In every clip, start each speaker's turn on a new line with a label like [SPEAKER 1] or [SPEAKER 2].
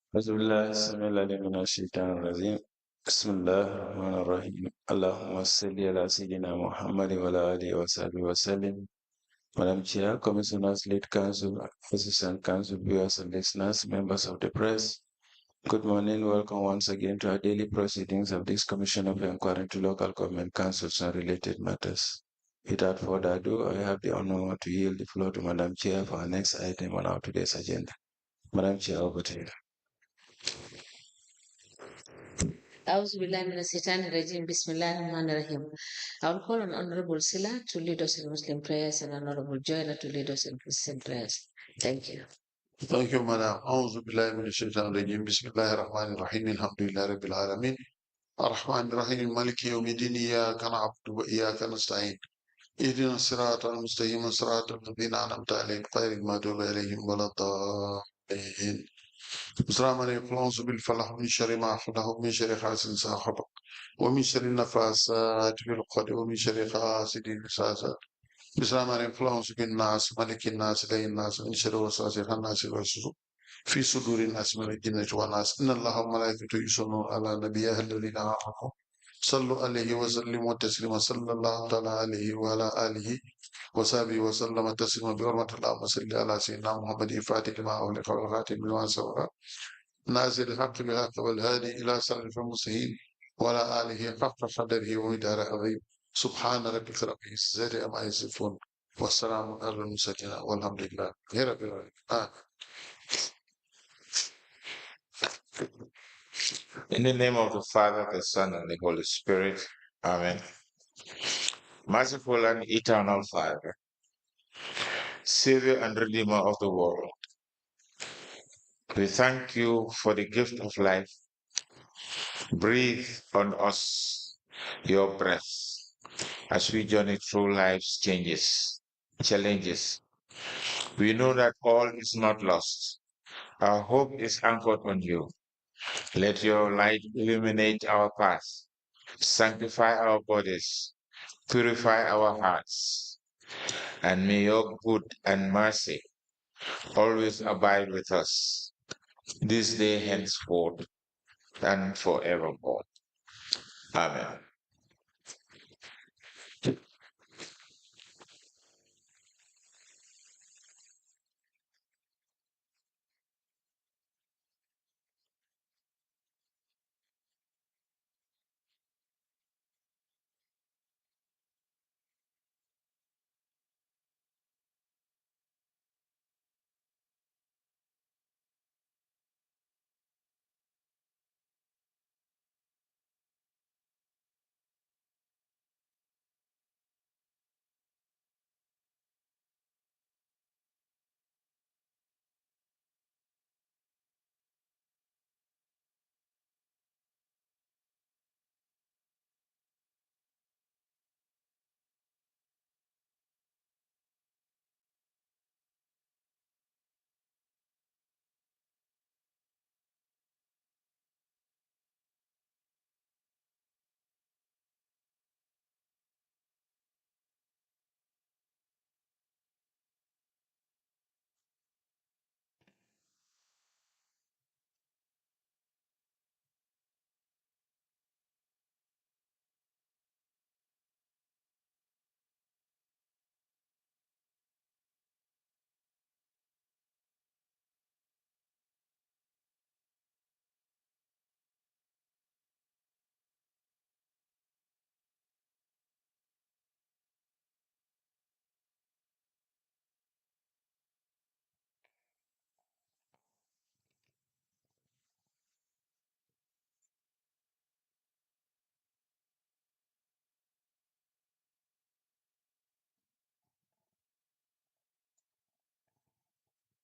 [SPEAKER 1] أعوذ بالله السميع العليم من الشيطان الرجيم. بسم الله الرحمن الرحيم. اللهم صل على سيدنا محمد وعلى آله وصحبه وسلم. Madam Chair, Commissioners, Lead Counsel, Assistant Counsel, viewers and listeners, members of the press, good morning. Welcome once again to our daily proceedings of this Commission of Inquiry into Local Government Councils and related matters. Without further ado, I have the honor to yield the floor to Madam Chair for our next item on our today's agenda. Madam Chair, over to you.
[SPEAKER 2] أعوذ بالله من الشيطان الرجيم بسم الله الرحمن الرحيم. I will call on Honorable Sila to lead us in Muslim prayers and Honorable Joyner to lead us in Christian prayers. Thank you.
[SPEAKER 3] Thank you, Madam. أعوذ بالله من الشيطان الرجيم بسم الله الرحمن الرحيم الحمد لله رب العالمين الرحمن الرحيم مالك يوم الدين إياك نعبد وإياك نستعين اهدنا الصراط المستقيم صراط الذين أنعمت عليهم غير المغضوب عليهم ولا الضالين. بسم يفلانس بالفلح من شر ما خلق من شر حاسد إذا خلق ومن شر النفاثات في العقد ومن شر حاسد إذا حسد. بسم يفلانس بالناس ملك الناس إله الناس من شر وسواس الناس الوسوس في صدور الناس من الجنة والناس إن الله وملائكته يصلون على نبيه الذين آمنوا صلوا عليه وسلموا تسليما صلى الله تعالى عليه وعلى آله وصحبه وسلم تسليما بحرمة اللهم صل على سيدنا محمد الفاتح لما أغلق والخاتم لما سبق نازل الحق بالحق والهادي إلى صراط المستقيم وعلى آله حق قدره ومقداره عظيم سبحان ربك رب العزة عما يصفون والسلام على المرسلين والحمد لله رب العالمين.
[SPEAKER 4] In the name of the Father, the Son, and the Holy Spirit. Amen. Merciful and eternal Father, Savior and Redeemer of the world, we thank you for the gift of life. Breathe on us your breath as we journey through life's challenges. We know that all is not lost. Our hope is anchored on you. Let your light illuminate our path, sanctify our bodies, purify our hearts, and may your good and mercy always abide with us, this day henceforth and forevermore. Amen.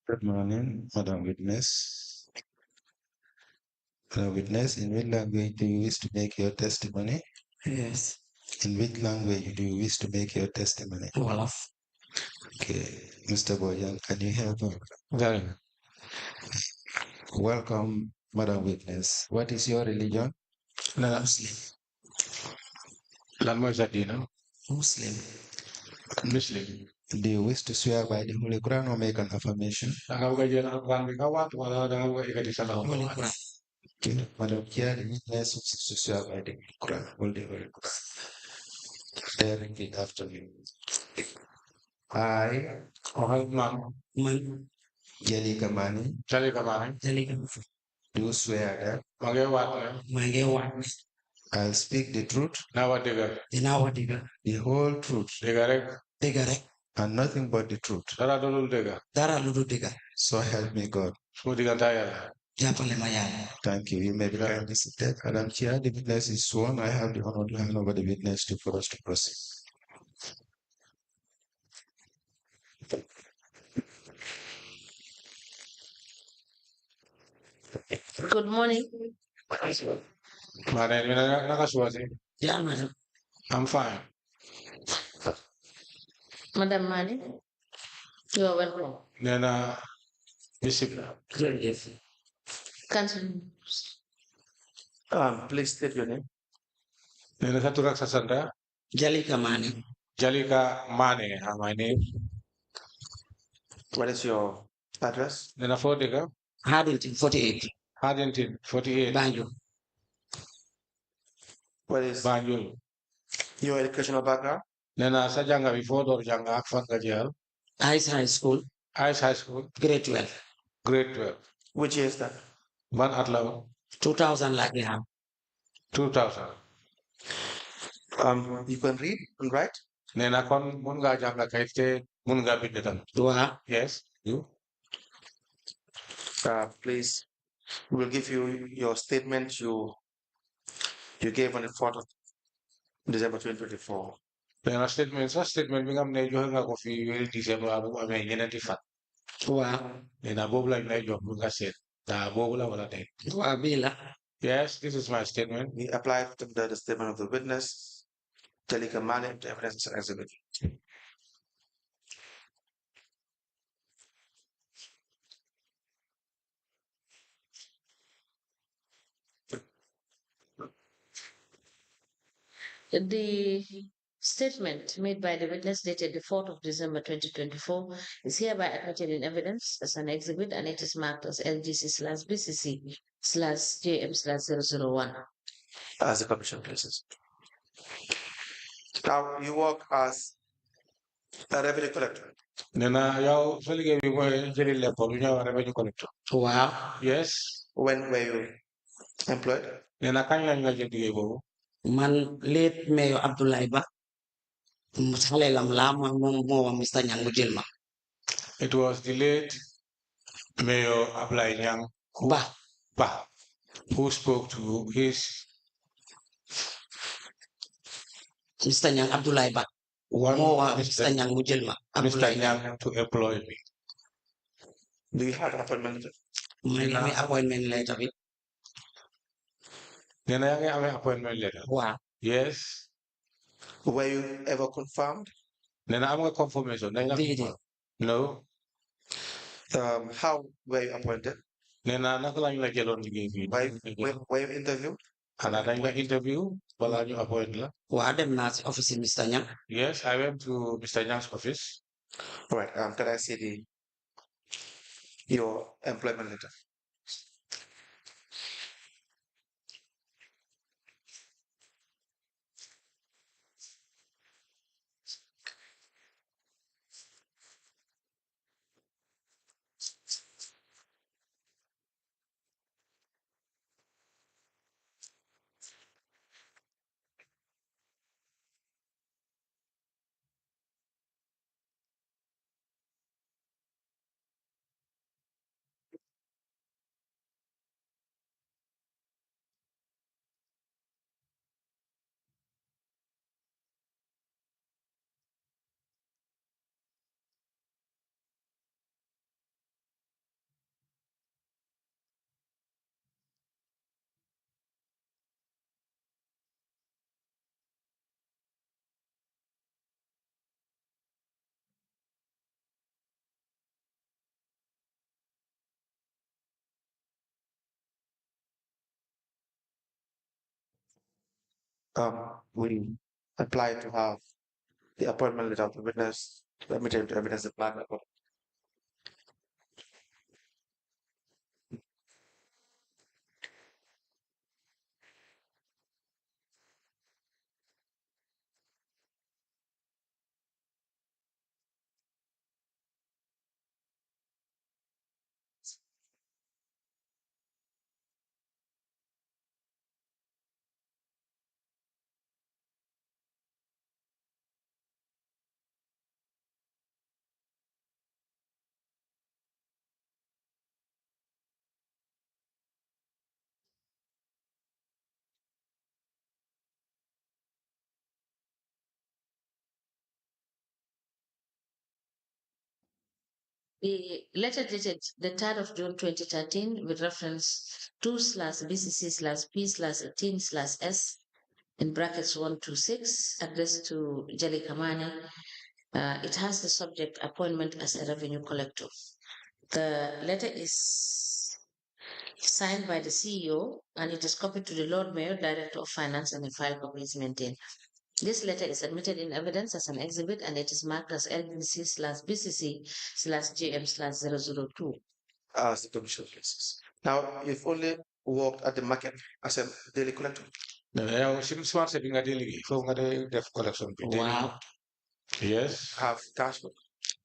[SPEAKER 1] Good morning, Madam Witness. Madam Witness, in which language do you wish to make your testimony?
[SPEAKER 5] Yes.
[SPEAKER 1] In which language do you wish to make your testimony?
[SPEAKER 5] Wolof.
[SPEAKER 1] Okay, Mr. Boyan, can you help me?
[SPEAKER 5] Very.
[SPEAKER 1] Welcome, Madam Witness. What is your religion?
[SPEAKER 5] Muslim.
[SPEAKER 1] Lan mooy sa diina?
[SPEAKER 5] Muslim.
[SPEAKER 1] Muslim. Do you wish to swear by the Holy Quran or make an affirmation?
[SPEAKER 5] Holy Quran.
[SPEAKER 1] Okay. Madam Chair, the witness wishes to swear by the Quran, Holy Quran. Then repeat after me. I,
[SPEAKER 5] Man.
[SPEAKER 1] Jelly Kamani,
[SPEAKER 5] Jalika.
[SPEAKER 1] do swear
[SPEAKER 5] Mange wat.
[SPEAKER 1] that I'll speak the truth,
[SPEAKER 5] Dinawa diga.
[SPEAKER 1] the whole truth,
[SPEAKER 5] Diga rek.
[SPEAKER 1] and nothing but the truth.
[SPEAKER 5] Dara lulu diga.
[SPEAKER 1] So help me God.
[SPEAKER 5] Japale mayala.
[SPEAKER 1] Thank you. You may be kindly seated. Madam Chair, the witness is sworn. I have the honor to hand over the witness to for us to proceed.
[SPEAKER 2] Good morning.
[SPEAKER 5] Yeah, madam.
[SPEAKER 4] I'm fine.
[SPEAKER 2] Madam Mani, you are welcome.
[SPEAKER 4] Then, Bishop.
[SPEAKER 5] Yes.
[SPEAKER 2] Continue.
[SPEAKER 1] Please state your name.
[SPEAKER 4] Then Saturak Sasanda.
[SPEAKER 5] Jalika mani.
[SPEAKER 4] Jalika Mane, my name.
[SPEAKER 1] What is your address?
[SPEAKER 4] Then a 4 digger.
[SPEAKER 5] Hardington 48.
[SPEAKER 4] Hardington 48.
[SPEAKER 5] Banjo.
[SPEAKER 1] What is
[SPEAKER 4] Banjul.
[SPEAKER 1] your educational background?
[SPEAKER 4] Then Sajanga before the Janga Fangajal.
[SPEAKER 5] Ice High School.
[SPEAKER 4] Ice High School.
[SPEAKER 5] Grade 12.
[SPEAKER 4] Grade 12.
[SPEAKER 1] Which year is that?
[SPEAKER 4] Ban Atlaw.
[SPEAKER 5] 2000 like we have.
[SPEAKER 4] 2000.
[SPEAKER 1] You can read and write?
[SPEAKER 4] Then I con Munga Janga Kaite Munga Bidetan.
[SPEAKER 5] Dua.
[SPEAKER 4] Yes. You?
[SPEAKER 1] Please, we'll give you your statement you gave on the 4th of December 2024.
[SPEAKER 4] Then a statement become Najo Coffee will December I mean identify.
[SPEAKER 5] Dua.
[SPEAKER 4] Then a bob like Najo Munga said. The Bobula will attend.
[SPEAKER 5] Dua bila.
[SPEAKER 4] Yes, this is my statement.
[SPEAKER 1] We apply to the statement of the witness, Jalika Mane, to evidence and exhibit.
[SPEAKER 2] The statement made by the witness dated the 4th of December 2024 is hereby admitted in evidence as an exhibit and it is marked as LGC/BCC/JM/001.
[SPEAKER 1] As the commission places. Now you work as a revenue collector.
[SPEAKER 4] Then you Solige Jelly Lepo, revenue collector.
[SPEAKER 5] Wow.
[SPEAKER 4] Yes.
[SPEAKER 1] When were you employed?
[SPEAKER 4] Then I can't get
[SPEAKER 5] Man late Mayor Abdullah Ba. Musale lam lama mo Mr. Nyang Mujilma.
[SPEAKER 4] It was delayed. Mayor Ablai Nyang
[SPEAKER 5] Ba.
[SPEAKER 4] who spoke to his
[SPEAKER 5] Mr. Nyang Abdullah Ba.
[SPEAKER 4] one
[SPEAKER 5] Mo Mr. Nyang Mujilma.
[SPEAKER 4] Mr. Nyang to employ me.
[SPEAKER 1] Do you have an appointment letter?
[SPEAKER 5] My appointment letter.
[SPEAKER 4] Then I have an appointment letter.
[SPEAKER 5] Wow.
[SPEAKER 4] Yes.
[SPEAKER 1] Were you ever confirmed?
[SPEAKER 4] Then I'm a confirmation. No.
[SPEAKER 1] How were you appointed?
[SPEAKER 4] Then I'm not going to get on the game.
[SPEAKER 1] Were you interviewed?
[SPEAKER 4] And I done an interview. Well, you appointed.
[SPEAKER 5] Wow, them not office Mr. Nyang.
[SPEAKER 4] Yes, I went to Mr. Nyang's office.
[SPEAKER 1] All right. Can I see your employment letter? We apply to have the appointment letter of the witness
[SPEAKER 6] Let me take the evidence the back up.
[SPEAKER 2] The letter dated the 3rd of June 2013 with reference 2/BCC/P/18/S in brackets 126 addressed to Jali Kamani. It has the subject appointment as a revenue collector. The letter is signed by the CEO and it is copied to the Lord Mayor, Director of Finance, and a file copy is maintained. This letter is admitted in evidence as an exhibit and it is marked as LBC/BCC/GM/002.
[SPEAKER 6] As the commission places. Now, you've only worked at the market as a daily collector.
[SPEAKER 4] Yeah, smart saving a daily for the def collection.
[SPEAKER 5] Wow.
[SPEAKER 4] Yes.
[SPEAKER 6] Have cash book.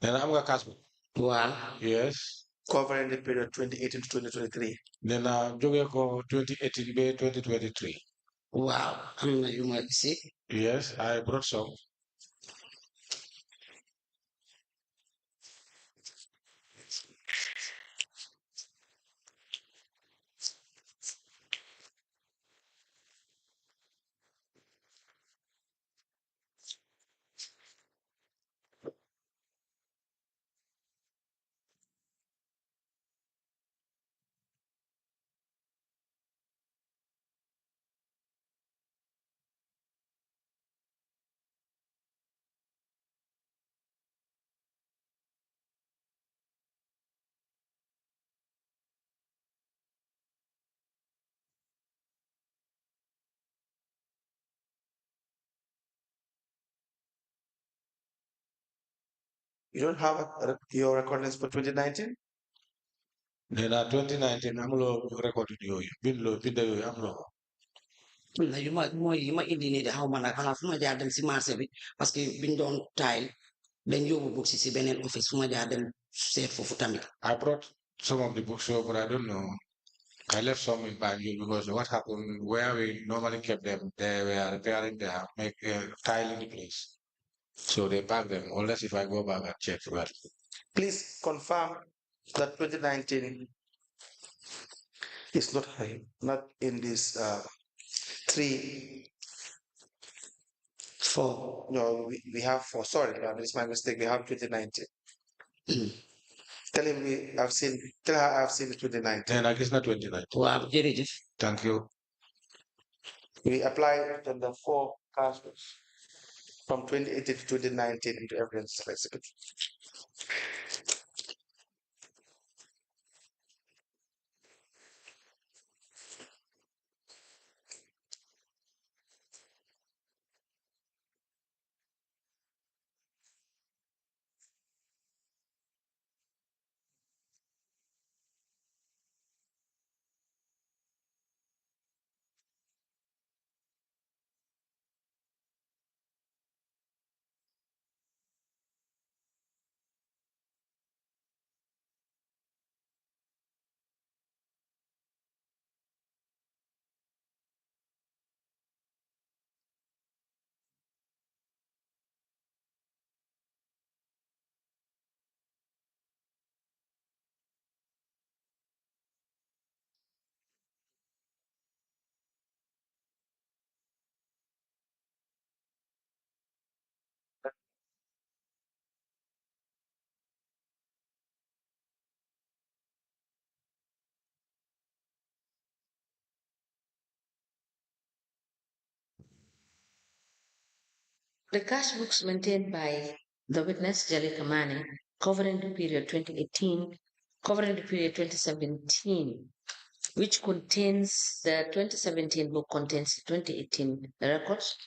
[SPEAKER 4] Then I'm gonna cash book.
[SPEAKER 5] Wow.
[SPEAKER 4] Yes.
[SPEAKER 6] Covering the period 2018 to 2023.
[SPEAKER 4] Then joge ko 2018 be 2023.
[SPEAKER 5] Wow. You might see.
[SPEAKER 4] Yes, I brought some.
[SPEAKER 6] You don't have your recordings for 2019?
[SPEAKER 4] Then 2019 I'm recorded you. Bin video I'm lo.
[SPEAKER 5] You might indi how man xana fuma jaar dem ci marché bi parce que biñ doon taay dañ yóbbu book si beneen office fuma jaar dem seet foofu tamit.
[SPEAKER 4] I brought some of the books here, but I don't know. I left some in Banjul because what happened where we normally kept them, they were repairing their make tile in the place. So they pack them unless if I go back and check. Well,
[SPEAKER 6] Please confirm that 2019 is not in this 3, 4. No, we have 4. Sorry, it's my mistake. We have 2019. Tell him tell her I've seen 2019.
[SPEAKER 4] then I guess not 2019.
[SPEAKER 5] Wow, jërëjëf.
[SPEAKER 4] Thank you.
[SPEAKER 6] We applied the 4 cash books from 2018 to 2019 into evidence exhibit.
[SPEAKER 2] The cash books maintained by the witness, Jali Kamani, covering the period 2017, which contains the 2017 book contains 2018 records.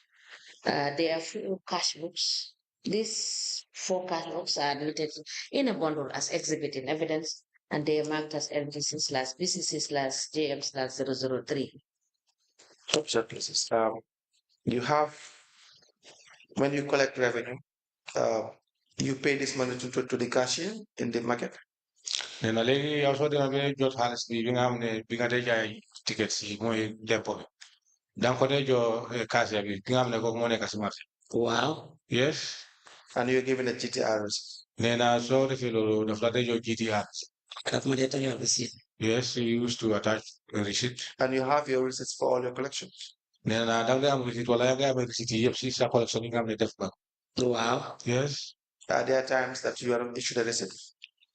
[SPEAKER 2] There are few cash books These 4 catalogs are admitted in a bundle as exhibit in evidence, and they are marked as LGC/BCC/JM/003.
[SPEAKER 6] Objectives. You have, when you collect revenue, you pay this money to the cashier in the market.
[SPEAKER 4] nee na léegi yow soo demee ba jot xaalis bi nga xam ne bi nga dee jaay ticket si mooy dépôt bi da nga ko dee jox cashier bi ki nga xam ne kooku moo nekk si marché.
[SPEAKER 2] Wow.
[SPEAKER 4] Yes.
[SPEAKER 6] And you're given a GTR receipt.
[SPEAKER 4] nee na soo defee loolu daf la dee jox GTR.
[SPEAKER 5] Daf ma dee tagal receipt.
[SPEAKER 4] Yes, you used to attach a receipt.
[SPEAKER 6] And you have your receipts for all your collections.
[SPEAKER 4] nee na da nga am receipt wala nga am receipt yi yëpp si sa collection yi nga xam ne def nga.
[SPEAKER 5] Wow.
[SPEAKER 4] Yes.
[SPEAKER 6] There are times that you are issued a receipt.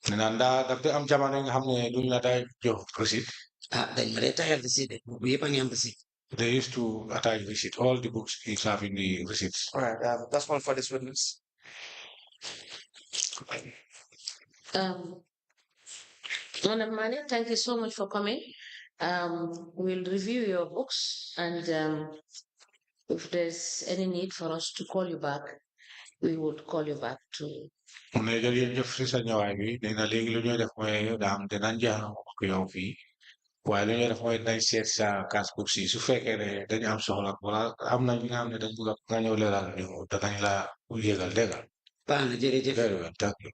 [SPEAKER 4] nee na daf dee am jamono yi nga xam ne duñ la day jox receipt.
[SPEAKER 5] Dañ ma dee tagal receipt de bu yëpp a ngi am receipt.
[SPEAKER 4] They used to attach receipt. All the books is having the receipts.
[SPEAKER 6] All right, that's one for this witness.
[SPEAKER 2] Madam Mane, thank you so much for coming. We'll review your books, and if there's any need for us to call you back, we would call you back too.
[SPEAKER 4] mu ne jërëjëf si sa ñëwaay bi nee na léegi lu ñuy def mooy daam dinañ jaar ak yow fii waaye lu ñuy def mooy dinañ seet sa cash book si su fekkee ne dañu am soxla wala am na ñi nga xam ne dañ bëgg nga ñëw leeral ñu danañ la yégal dégg nga.
[SPEAKER 5] Baax na jërëjëf.
[SPEAKER 4] Very well, thank you.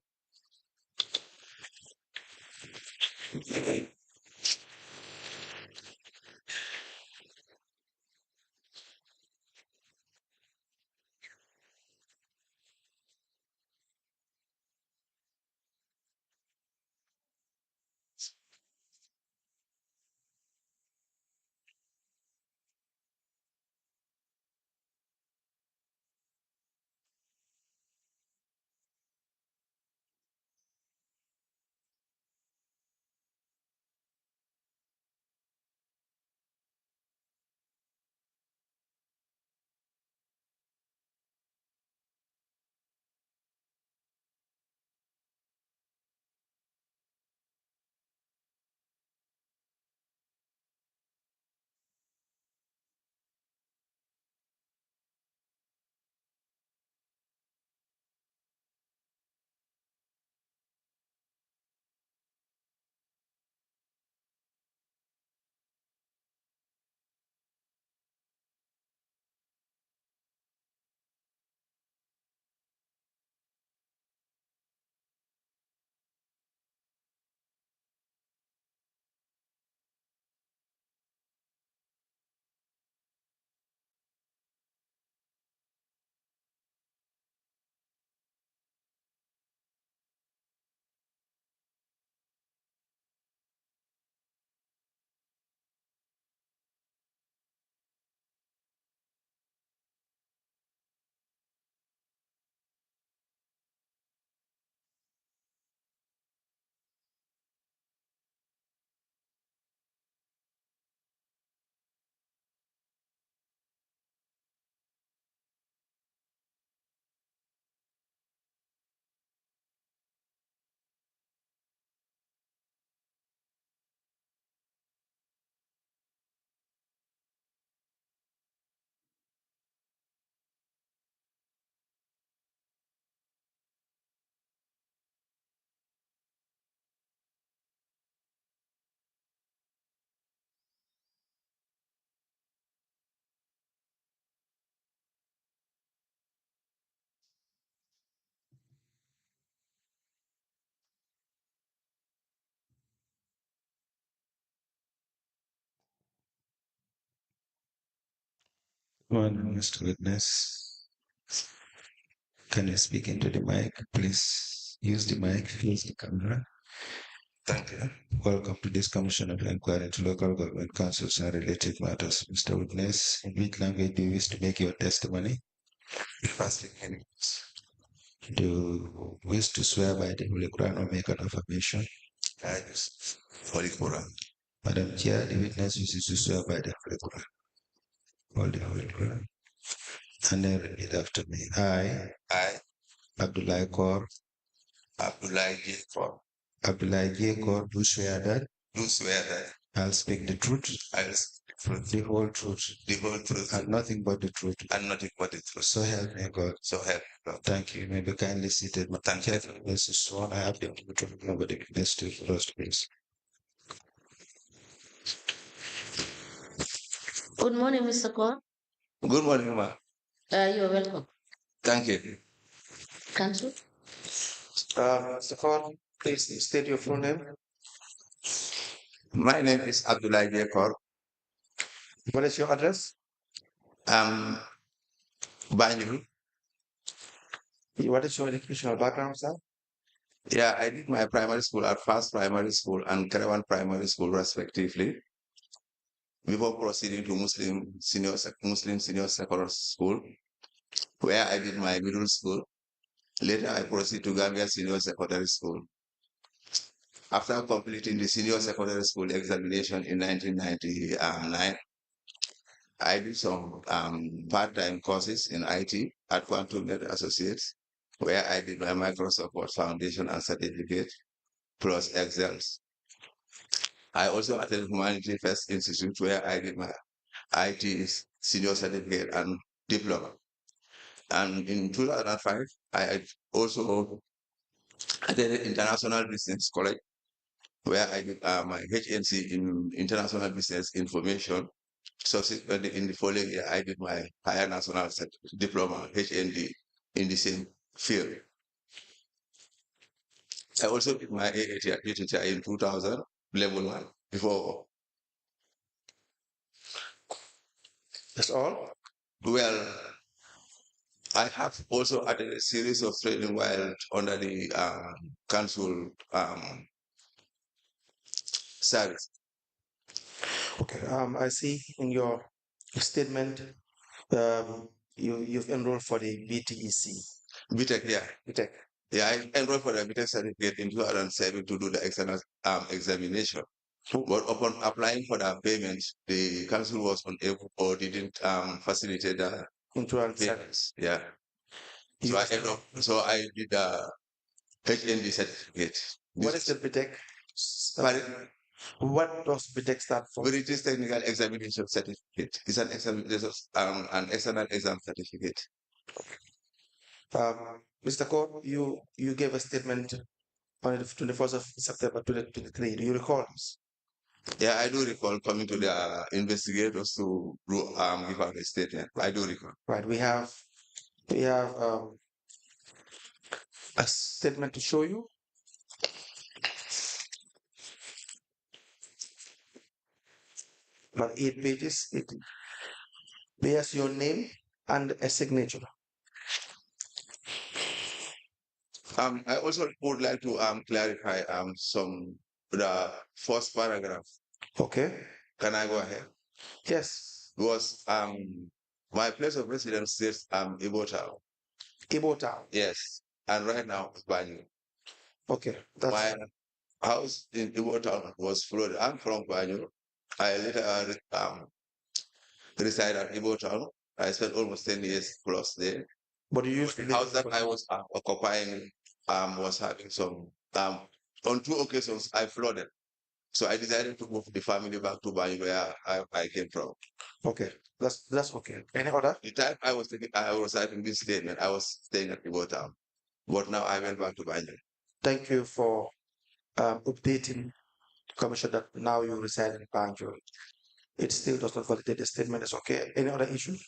[SPEAKER 1] One, Mr. Witness, can you speak into the mic? Please use the mic, use the camera. Thank you. Welcome to this Commission of Inquiry into Local Government Councils and Related Matters. Mr. Witness, in which language do you wish to make your testimony? First, do you wish to swear by the Holy Quran or make an affirmation? I use Holy Quran. Madam Chair, the witness wishes to swear by the Holy Quran. Hold the Holy Quran. And then repeat after me. I, Abdullah Kaur, Abdullah J. Kaur, do swear that I'll speak the truth
[SPEAKER 7] the whole truth, and nothing but the truth. So help me God. Thank you. You may be kindly seated. Thank you. This is one I have the opportunity to nobody next to first, please.
[SPEAKER 2] Good morning, Mr. Kaur.
[SPEAKER 8] Good morning, ma.
[SPEAKER 2] You are welcome.
[SPEAKER 8] Thank you.
[SPEAKER 2] Council.
[SPEAKER 6] Mr. Kaur, please state your full name.
[SPEAKER 8] My name is Abdullah Jekor.
[SPEAKER 6] What is your address?
[SPEAKER 8] Banjul.
[SPEAKER 6] What is your educational background, sir?
[SPEAKER 8] Yeah, I did my primary school at First Primary School and Karawan Primary School, respectively, before proceeding to Muslim Senior Secondary School, where I did my middle school. Later, I proceeded to Gambia Senior Secondary School. After completing the Senior Secondary School examination in 1999, I did some part-time courses in IT at Quantum Net Associates, where I did my Microsoft Word Foundation and certificate, plus Excels. I also attended Humanity First Institute, where I did my IT senior certificate and diploma. And in 2005, I also attended International Business College, where I did my HNC in International Business Information. Subsequently, in the following year, I did my higher national diploma, HND, in the same field. I also did my AATI in 2000, level 1, before.
[SPEAKER 6] That's all?
[SPEAKER 8] Well, I have also attended a series of training while under the council service.
[SPEAKER 6] Okay. I see in your statement you've enrolled for the BTEC.
[SPEAKER 8] BTEC, yeah.
[SPEAKER 6] BTEC.
[SPEAKER 8] Yeah, I enrolled for the BTEC certificate in 2007 to do the external examination. But upon applying for the payment, the council was unable or didn't facilitate the payments. Yeah. So I did the HND certificate.
[SPEAKER 6] What is the BTEC? What does BTEC stand for?
[SPEAKER 8] British Technical Examination Certificate. It's an external exam certificate.
[SPEAKER 6] Mr. Kaur, you gave a statement on the 21st of September 2023. Do you recall this?
[SPEAKER 8] Yeah, I do recall coming to the investigators to give out a statement. I do recall.
[SPEAKER 6] Right. We have a statement to show you. About 8 pages. It bears your name and a signature.
[SPEAKER 8] I also would like to clarify the first paragraph.
[SPEAKER 6] Okay.
[SPEAKER 8] Can I go ahead?
[SPEAKER 6] Yes.
[SPEAKER 8] Because my place of residence is Ibo Town.
[SPEAKER 6] Ibo Town.
[SPEAKER 8] Yes. And right now it's Banyu.
[SPEAKER 6] Okay.
[SPEAKER 8] My house in Ibo Town was flooded. I'm from Banyu. I later reside at Ibo Town. I spent almost 10 years plus there.
[SPEAKER 6] But you used
[SPEAKER 8] the house that I was occupying was having some on 2 occasions I flooded. So I decided to move the family back to Banyu where I came from.
[SPEAKER 6] Okay. That's okay. Any other?
[SPEAKER 8] The time I was writing this statement, I was staying at Ibo Town. But now I went back to Banyu.
[SPEAKER 6] Thank you for updating Commissioner that now you reside in Banjul. It still does not validate the statement. It's okay. Any other issues?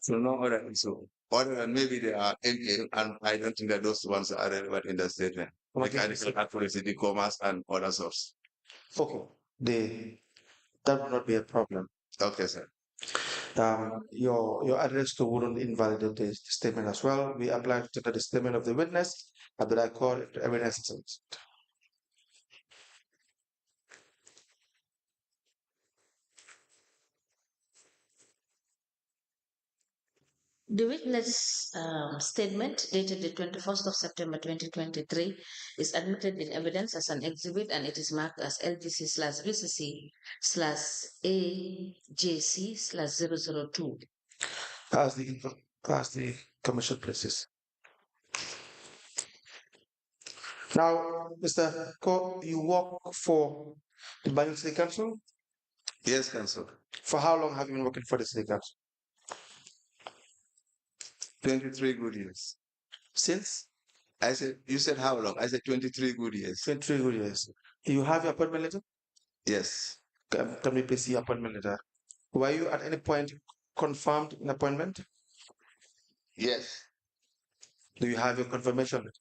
[SPEAKER 8] So no other issue. Other than maybe they are MA, and I don't think that those ones are relevant in the statement. Mechanical accuracy, the commas, and other source.
[SPEAKER 6] Okay, that would not be a problem.
[SPEAKER 8] Okay, sir.
[SPEAKER 6] Your address to wouldn't invalidate the statement as well. We apply to the statement of the witness, but I call it evidence.
[SPEAKER 2] The witness statement dated the 21st of September 2023 is admitted in evidence as an exhibit and it is marked as LGC/VCC/AJC/002.
[SPEAKER 6] As the commission places. Now, Mr. Ko, you work for the Banjul City Council?
[SPEAKER 8] Yes, Council.
[SPEAKER 6] For how long have you been working for the City Council?
[SPEAKER 8] 23 good years.
[SPEAKER 6] Since?
[SPEAKER 8] You said how long? I said 23 good years.
[SPEAKER 6] 23 good years. You have your appointment letter?
[SPEAKER 8] Yes.
[SPEAKER 6] Can we please see your appointment letter? Were you at any point confirmed in appointment?
[SPEAKER 8] Yes.
[SPEAKER 6] Do you have your confirmation letter?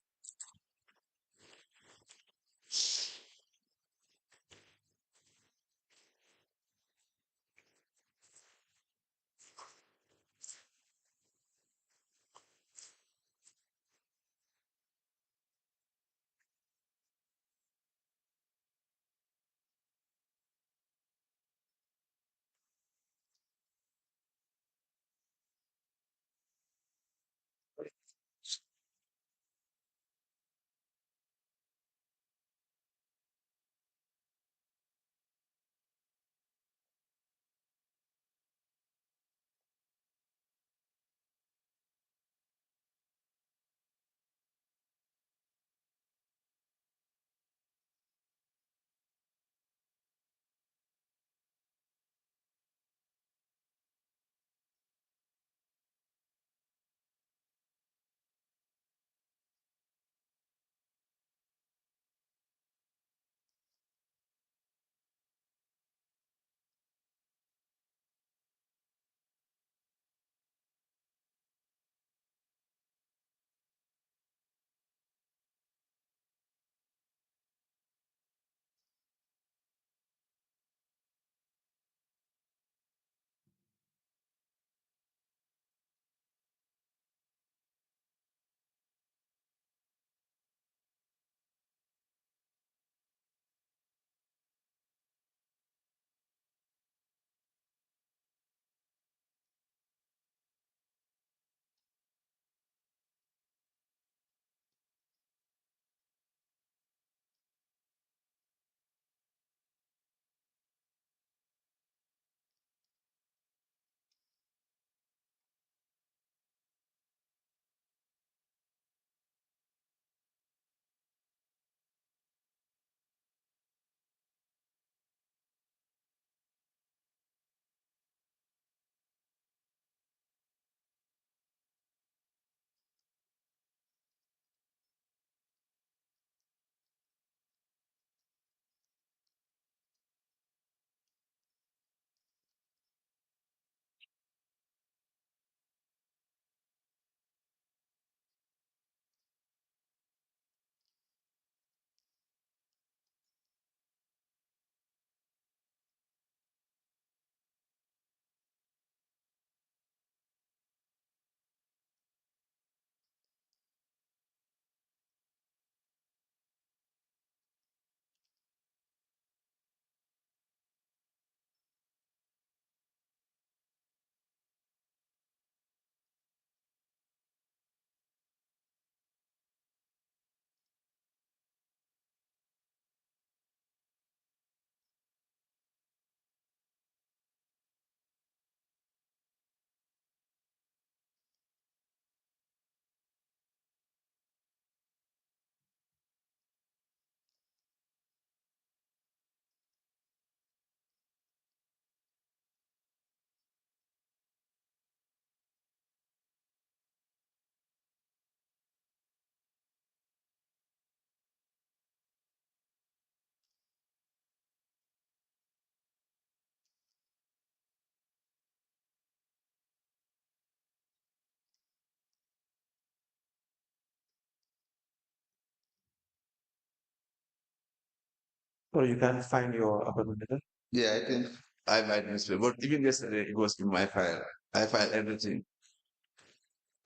[SPEAKER 6] Or you can find your appointment letter?
[SPEAKER 8] Yeah, I think I might misplay. But even yesterday, it was in my file. I filed everything.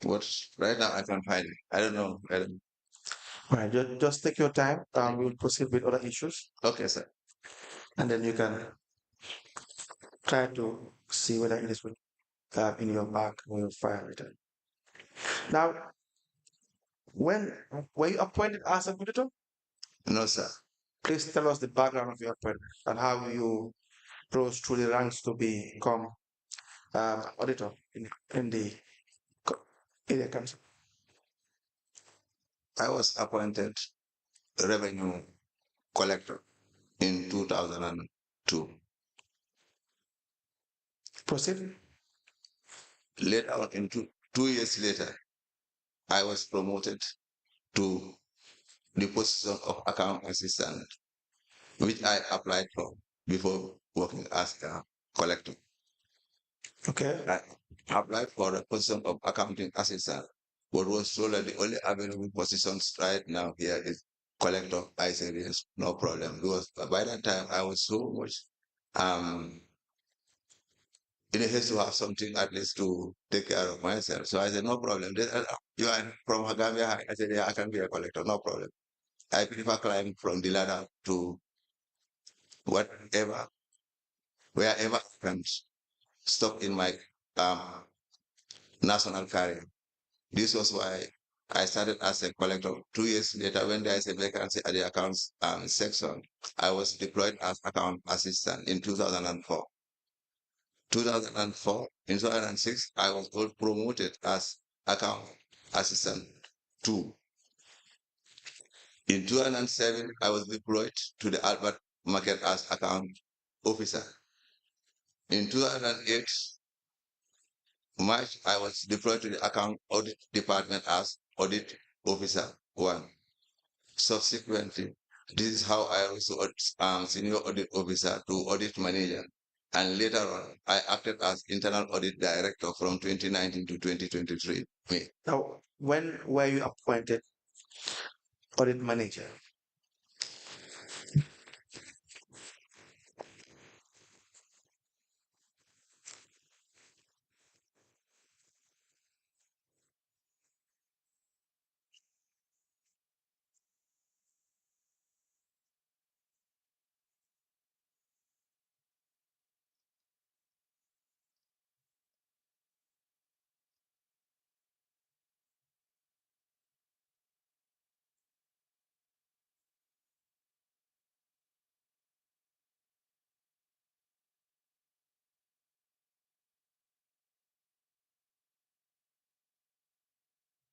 [SPEAKER 8] But right now, I can't find it. I don't know. I don't.
[SPEAKER 6] All right, just take your time. We'll proceed with other issues.
[SPEAKER 8] Okay, sir.
[SPEAKER 6] And then you can try to see whether it is in your bag or your file return. Now, when were you appointed as a auditor?
[SPEAKER 8] No, sir.
[SPEAKER 6] Please tell us the background of your appointment and how you rose through the ranks to become auditor in the council.
[SPEAKER 8] I was appointed revenue collector in 2002.
[SPEAKER 6] Proceed.
[SPEAKER 8] Later on, in 2 years later, I was promoted to the position of account assistant, which I applied for before working as a collector.
[SPEAKER 6] Okay.
[SPEAKER 8] I applied for the position of accounting assistant, but was told that the only available positions right now here is collector. I said yes, no problem. Because by that time I was so much in a haste to have something at least to take care of myself. So I said, no problem. You are from Gambia? I said, yeah, I can be a collector, no problem. I prefer climbing from the ladder to whatever, wherever I can stop in my um, national career. This was why I started as a collector. 2 years later, when there is a vacancy at the accounts section, I was deployed as account assistant in 2004. 2004, in 2006, I was promoted as account assistant 2. In 2007, I was deployed to the Albert Market as account officer. In 2008, March, I was deployed to the account audit department as audit officer 1. Subsequently, this is how I also senior audit officer to audit manager. And later on, I acted as internal audit director from 2019 to 2023.
[SPEAKER 6] Now, when were you appointed audit manager?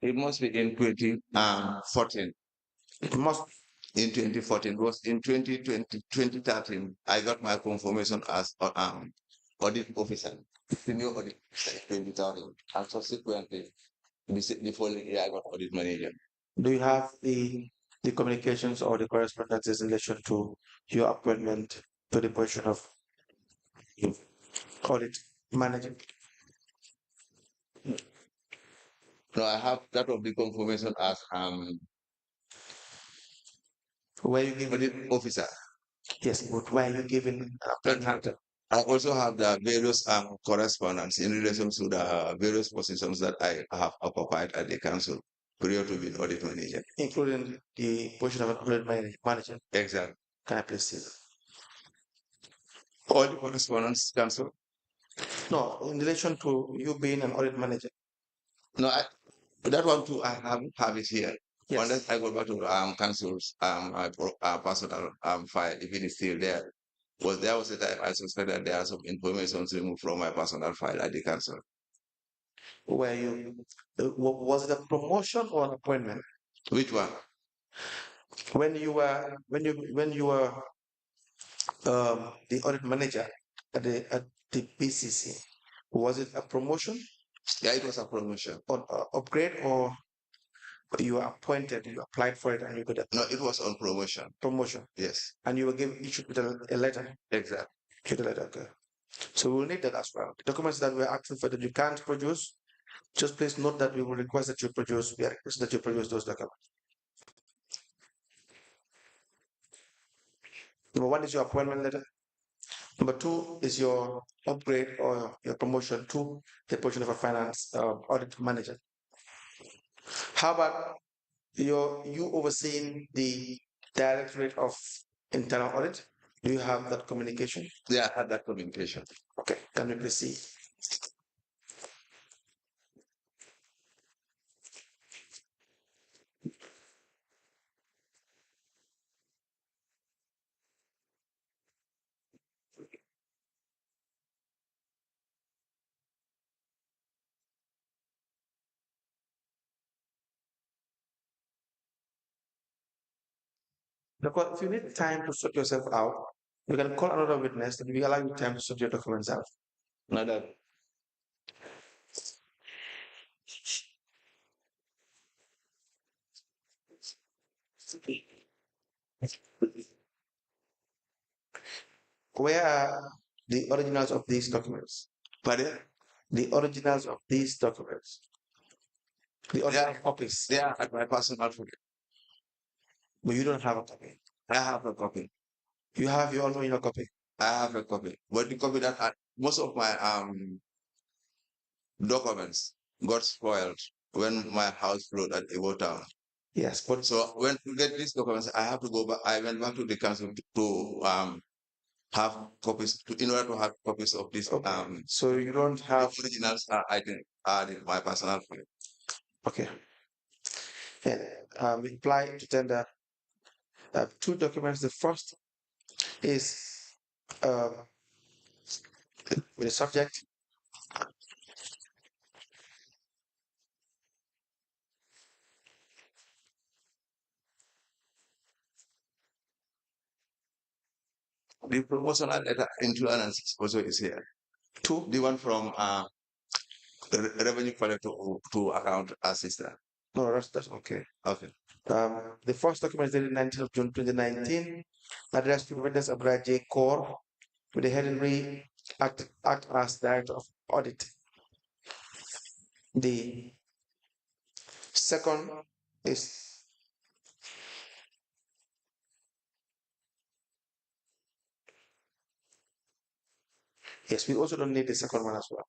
[SPEAKER 8] It must be in 2014.
[SPEAKER 6] It must
[SPEAKER 8] in 2014. Was in 2013, I got my confirmation as audit officer, senior audit officer in 2013. And subsequently, the following year, I got audit manager.
[SPEAKER 6] Do you have the communications or the correspondences in relation to your appointment to the position of audit manager?
[SPEAKER 8] No, I have that of the confirmation as
[SPEAKER 6] Were you given
[SPEAKER 8] audit officer.
[SPEAKER 6] Yes, but why are you given an appointment?
[SPEAKER 8] I also have the various correspondence in relation to the various positions that I have occupied at the council prior to being audit manager.
[SPEAKER 6] Including the position of an audit manager.
[SPEAKER 8] Exactly.
[SPEAKER 6] Can I please see that?
[SPEAKER 8] All the correspondence council.
[SPEAKER 6] No, in relation to you being an audit manager.
[SPEAKER 8] No, that one too, I have it here.
[SPEAKER 6] Yes.
[SPEAKER 8] Unless I go back to council's personal file, if it is still there. Was there was a time I suspect that there are some information removed from my personal file at the council.
[SPEAKER 6] Were you was it a promotion or an appointment?
[SPEAKER 8] Which one?
[SPEAKER 6] When you were the audit manager at the PCC, was it a promotion?
[SPEAKER 8] Yeah, it was a promotion.
[SPEAKER 6] Or upgrade, or you were appointed, you applied for it and you got it?
[SPEAKER 8] No, it was on promotion.
[SPEAKER 6] Promotion.
[SPEAKER 8] Yes.
[SPEAKER 6] And you were given issued with a letter.
[SPEAKER 8] Exactly.
[SPEAKER 6] Issued a letter, okay. So we'll need that as well. The documents that we're asking for that you can't produce, just please note that we will request that you produce, we request that you produce those documents. Number one is your appointment letter. Number two is your upgrade or your promotion to the position of a finance audit manager. How about you overseeing the Directorate of Internal Audit? Do you have that communication?
[SPEAKER 8] Yeah, I had that communication.
[SPEAKER 6] Okay, can we please see? Because if you need time to sort yourself out, you can call another witness and we allow you time to sort your documents out.
[SPEAKER 8] Not that.
[SPEAKER 6] Where are the originals of these documents?
[SPEAKER 8] Pardon?
[SPEAKER 6] The originals of these documents. The original copies.
[SPEAKER 8] They are at my personal phone.
[SPEAKER 6] But you don't have a copy.
[SPEAKER 8] I have a copy.
[SPEAKER 6] You have your own original copy.
[SPEAKER 8] I have a copy. But the copy that most of my documents got spoiled when my house flooded at Iwo Town.
[SPEAKER 6] Yes, but
[SPEAKER 8] So when to get these documents, I have to go back. I went back to the council to have copies in order to have copies of this.
[SPEAKER 6] okay. So you don't have
[SPEAKER 8] the originals are in my personal file.
[SPEAKER 6] okay. And reply to tender. Two documents. The first is with the subject.
[SPEAKER 8] The promotional letter into analysis also is here. Two, the one from revenue collector to account assistant.
[SPEAKER 6] No, that's okay.
[SPEAKER 8] Okay.
[SPEAKER 6] The first document is dated 19th of June 2019, addressed to witness Abra J. Kaur, with the heading read act as Director of Audit. The second is yes, we also don't need the second one as well.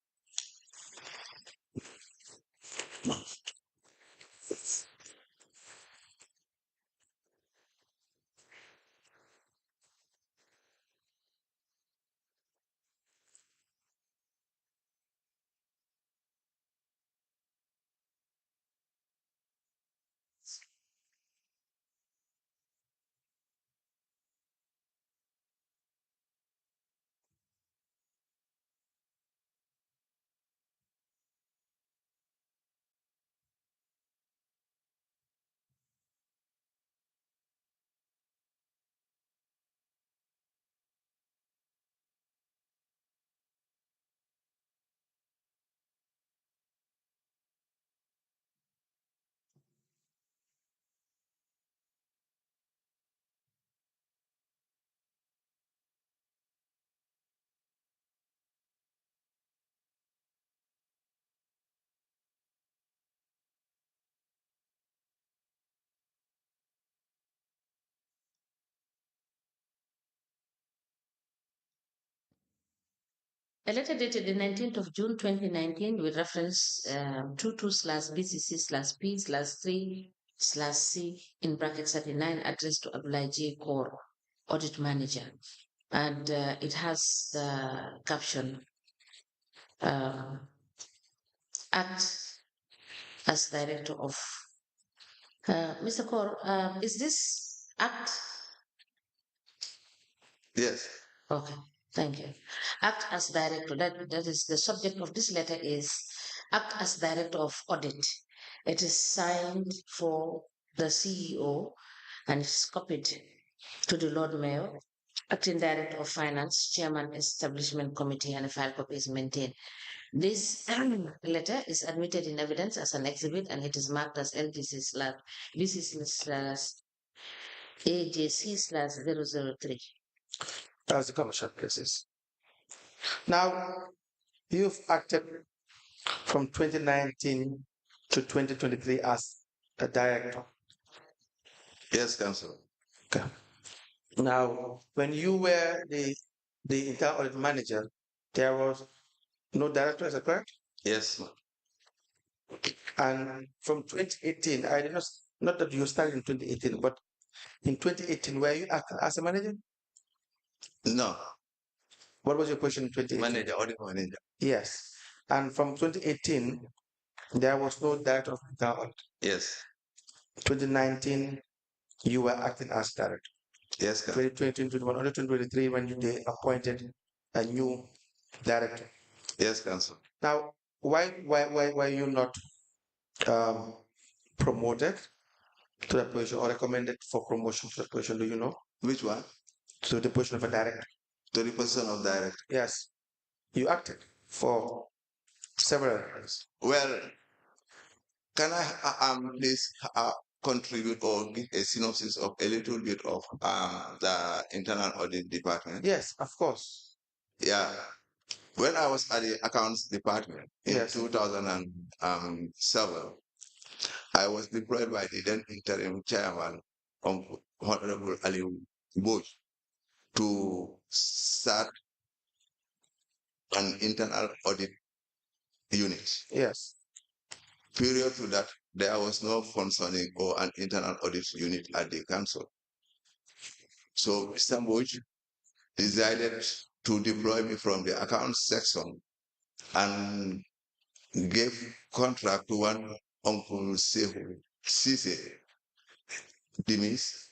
[SPEAKER 2] A letter dated the 19th of June 2019 with reference 22/BCC/P/3/C addressed to Abdullah J. Kaur, Audit Manager. And it has the caption, Act as Director of. Mr. Kaur, is this Act?
[SPEAKER 8] Yes.
[SPEAKER 2] Okay, thank you. Act as director, that is the subject of this letter is act as director of audit. It is signed for the CEO and it's copied to the Lord Mayor, acting director of finance, chairman establishment committee, and a file copy is maintained. This letter is admitted in evidence as an exhibit and it is marked as LDC/AJC/003.
[SPEAKER 6] That's the commercial cases. Now, you've acted from 2019 to 2023 as a director.
[SPEAKER 8] Yes, Council.
[SPEAKER 6] Okay. Now, when you were the internal audit manager, there was no director, is that correct?
[SPEAKER 8] Yes.
[SPEAKER 6] And from 2018, I did not that you started in 2018, but in 2018, were you acting as a manager?
[SPEAKER 8] No.
[SPEAKER 6] What was your position in 2018?
[SPEAKER 8] Manager, audit manager.
[SPEAKER 6] Yes. And from 2018, there was no director of internal audit.
[SPEAKER 8] Yes.
[SPEAKER 6] 2019, you were acting as director.
[SPEAKER 8] Yes, sir.
[SPEAKER 6] 2020, 2021, only 2023 when they appointed a new director.
[SPEAKER 8] Yes, Council.
[SPEAKER 6] Now, why were you not promoted to the position or recommended for promotion to the position? Do you know?
[SPEAKER 8] Which one?
[SPEAKER 6] To the position of a director.
[SPEAKER 8] To the position of director.
[SPEAKER 6] Yes, you acted for several years.
[SPEAKER 8] Well, can I please contribute or give a synopsis of a little bit of the internal audit department?
[SPEAKER 6] Yes, of course.
[SPEAKER 8] Yeah. When I was at the accounts department in
[SPEAKER 6] Yes.
[SPEAKER 8] 2007, I was deployed by the then interim chairman, Honorable Ali Bush, to start an internal audit unit.
[SPEAKER 6] Yes.
[SPEAKER 8] Period to that, there was no functioning or an internal audit unit at the council. So Mr. Bush decided to deploy me from the accounts section and gave contract to one Uncle Sehu Sise Dimis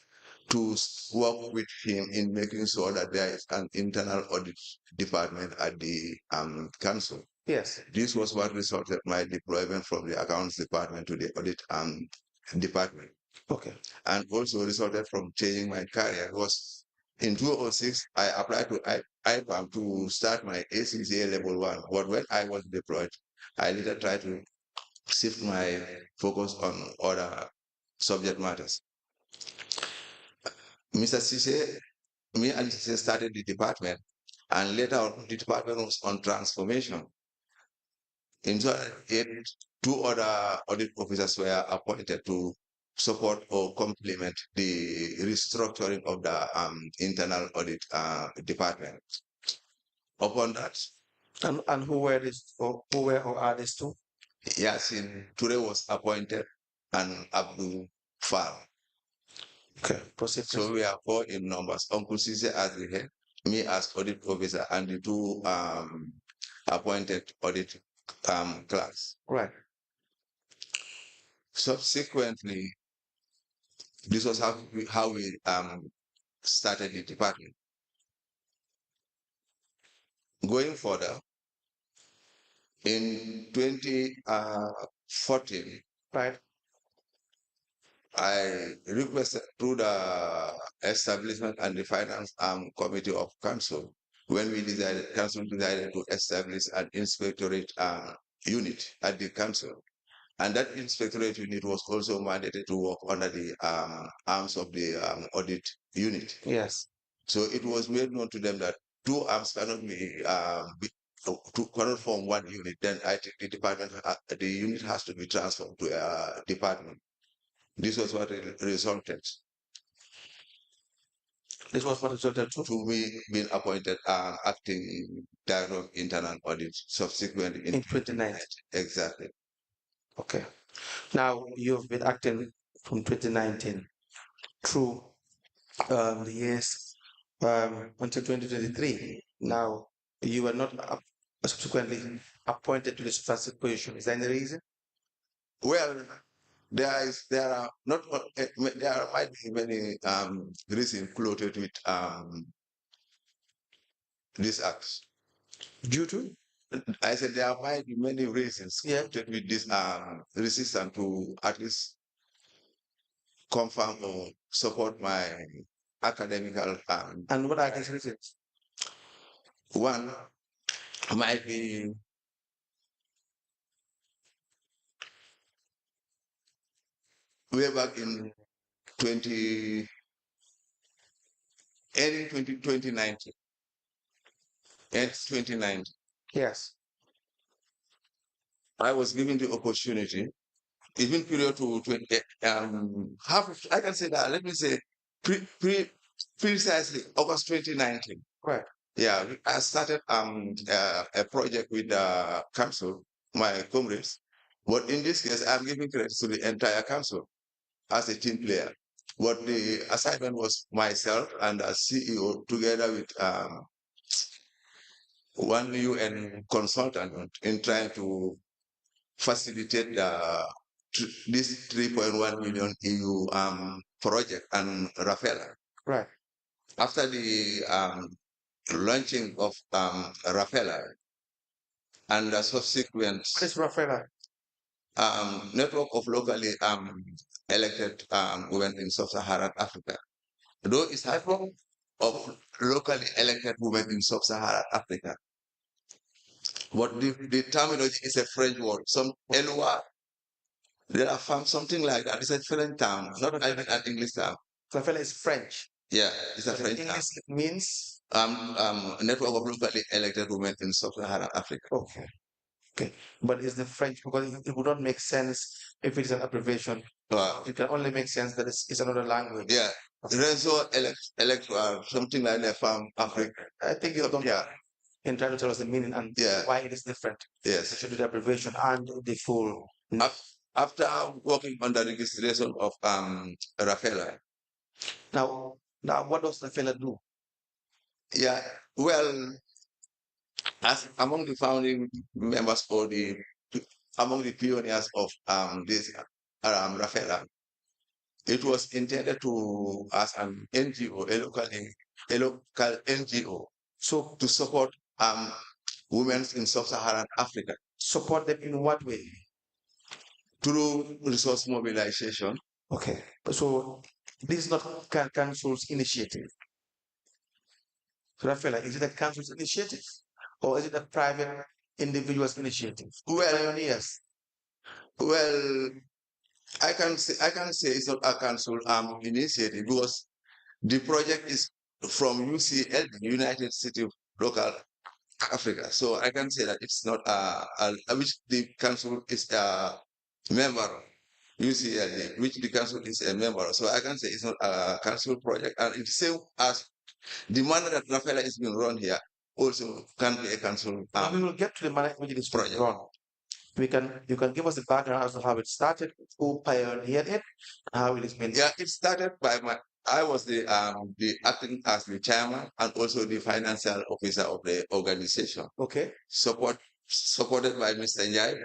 [SPEAKER 8] to work with him in making sure that there is an internal audit department at the council.
[SPEAKER 6] Yes.
[SPEAKER 8] This was what resulted my deployment from the accounts department to the audit department.
[SPEAKER 6] Okay.
[SPEAKER 8] And also resulted from changing my career. Because in 2006, I applied to IPAM to start my ACCA level 1. But when I was deployed, I later tried to shift my focus on other subject matters. Mr. Cisse, me and Cisse started the department, and later on, the department was on transformation. In 2008, two other audit officers were appointed to support or complement the restructuring of the internal audit department. Upon that,
[SPEAKER 6] and who were these or are these two?
[SPEAKER 8] Yasin Ture was appointed and Abdul Far.
[SPEAKER 6] Okay, proceed.
[SPEAKER 8] So we are 4 in numbers. Uncle Cisse as the head, me as audit officer, and the two appointed audit clerks.
[SPEAKER 6] Right.
[SPEAKER 8] Subsequently, this was how we started the department. Going further, in 2014,
[SPEAKER 6] right,
[SPEAKER 8] I requested through the establishment and the finance committee of council when council decided to establish an inspectorate unit at the council. And that inspectorate unit was also mandated to work under the arms of the audit unit.
[SPEAKER 6] Yes.
[SPEAKER 8] So it was made known to them that two arms cannot cannot form one unit. Then I think the unit has to be transformed to a department. This was what resulted.
[SPEAKER 6] This was what resulted
[SPEAKER 8] to me being appointed acting director of internal audit subsequently in
[SPEAKER 6] 2019.
[SPEAKER 8] Exactly.
[SPEAKER 6] Okay. Now you've been acting from 2019 through the years until 2023. Now you were not subsequently appointed to the substantive position. Is there any reason?
[SPEAKER 8] Well, there might be many reasons clothed with this act.
[SPEAKER 6] Due to?
[SPEAKER 8] I said there might be many reasons connected with this resistance to at least confirm or support my academical.
[SPEAKER 6] And what are these reasons?
[SPEAKER 8] One might be way back in 2019. It's 2019.
[SPEAKER 6] Yes.
[SPEAKER 8] I was given the opportunity, even period to half. I can say that. Let me say Precisely, August 2019.
[SPEAKER 6] Right.
[SPEAKER 8] Yeah, I started a project with the council, my comrades. But in this case, I'm giving credit to the entire council as a team player. But the assignment was myself and a CEO together with one UN consultant in trying to facilitate this 3.1 million EU project and Rafel.
[SPEAKER 6] Right.
[SPEAKER 8] After the launching of Rafel and the subsequent
[SPEAKER 6] What is Rafel?
[SPEAKER 8] network of locally elected women in sub-Saharan Africa. Though it's a network of locally elected women in sub-Saharan Africa. But the terminology is a French word. Some Eloi, they have found something like that. It's a French term, not even an English term.
[SPEAKER 6] Rafel is French.
[SPEAKER 8] Yeah, it's a French term.
[SPEAKER 6] English means
[SPEAKER 8] network of locally elected women in sub-Saharan Africa.
[SPEAKER 6] Okay. Okay. But is the French, because it would not make sense if it's an abbreviation. It can only make sense that it's another language.
[SPEAKER 8] Yeah. Reso electoral, something like that from Africa.
[SPEAKER 6] I think you don't in trying to tell us the meaning and why it is different.
[SPEAKER 8] Yes.
[SPEAKER 6] It should be the abbreviation and the full.
[SPEAKER 8] After working on the registration of Rafel.
[SPEAKER 6] Now what does Rafel do?
[SPEAKER 8] Yeah, well, as among the founding members or among the pioneers of this Rafel, it was intended to as an NGO, a local NGO, so to support women in sub-Saharan Africa.
[SPEAKER 6] Support them in what way?
[SPEAKER 8] Through resource mobilization.
[SPEAKER 6] Okay, so this is not council's initiative. Rafel, is it a council's initiative or is it a private individual's initiative?
[SPEAKER 8] Well, yes. Well, I can say it's not a council initiative because the project is from UCL, United States of Local Africa. So I can say that it's not which the council is a member, UCL, which the council is a member. So I can say it's not a council project, and it's same as the manner that Rafel is being run here also can be a council.
[SPEAKER 6] We will get to the manner which it is run. You can give us the background as to how it started, who pioneered it, how it has been.
[SPEAKER 8] Yeah, it started by I was the acting as the chairman and also the financial officer of the organization.
[SPEAKER 6] Okay.
[SPEAKER 8] Supported by Mr. Njai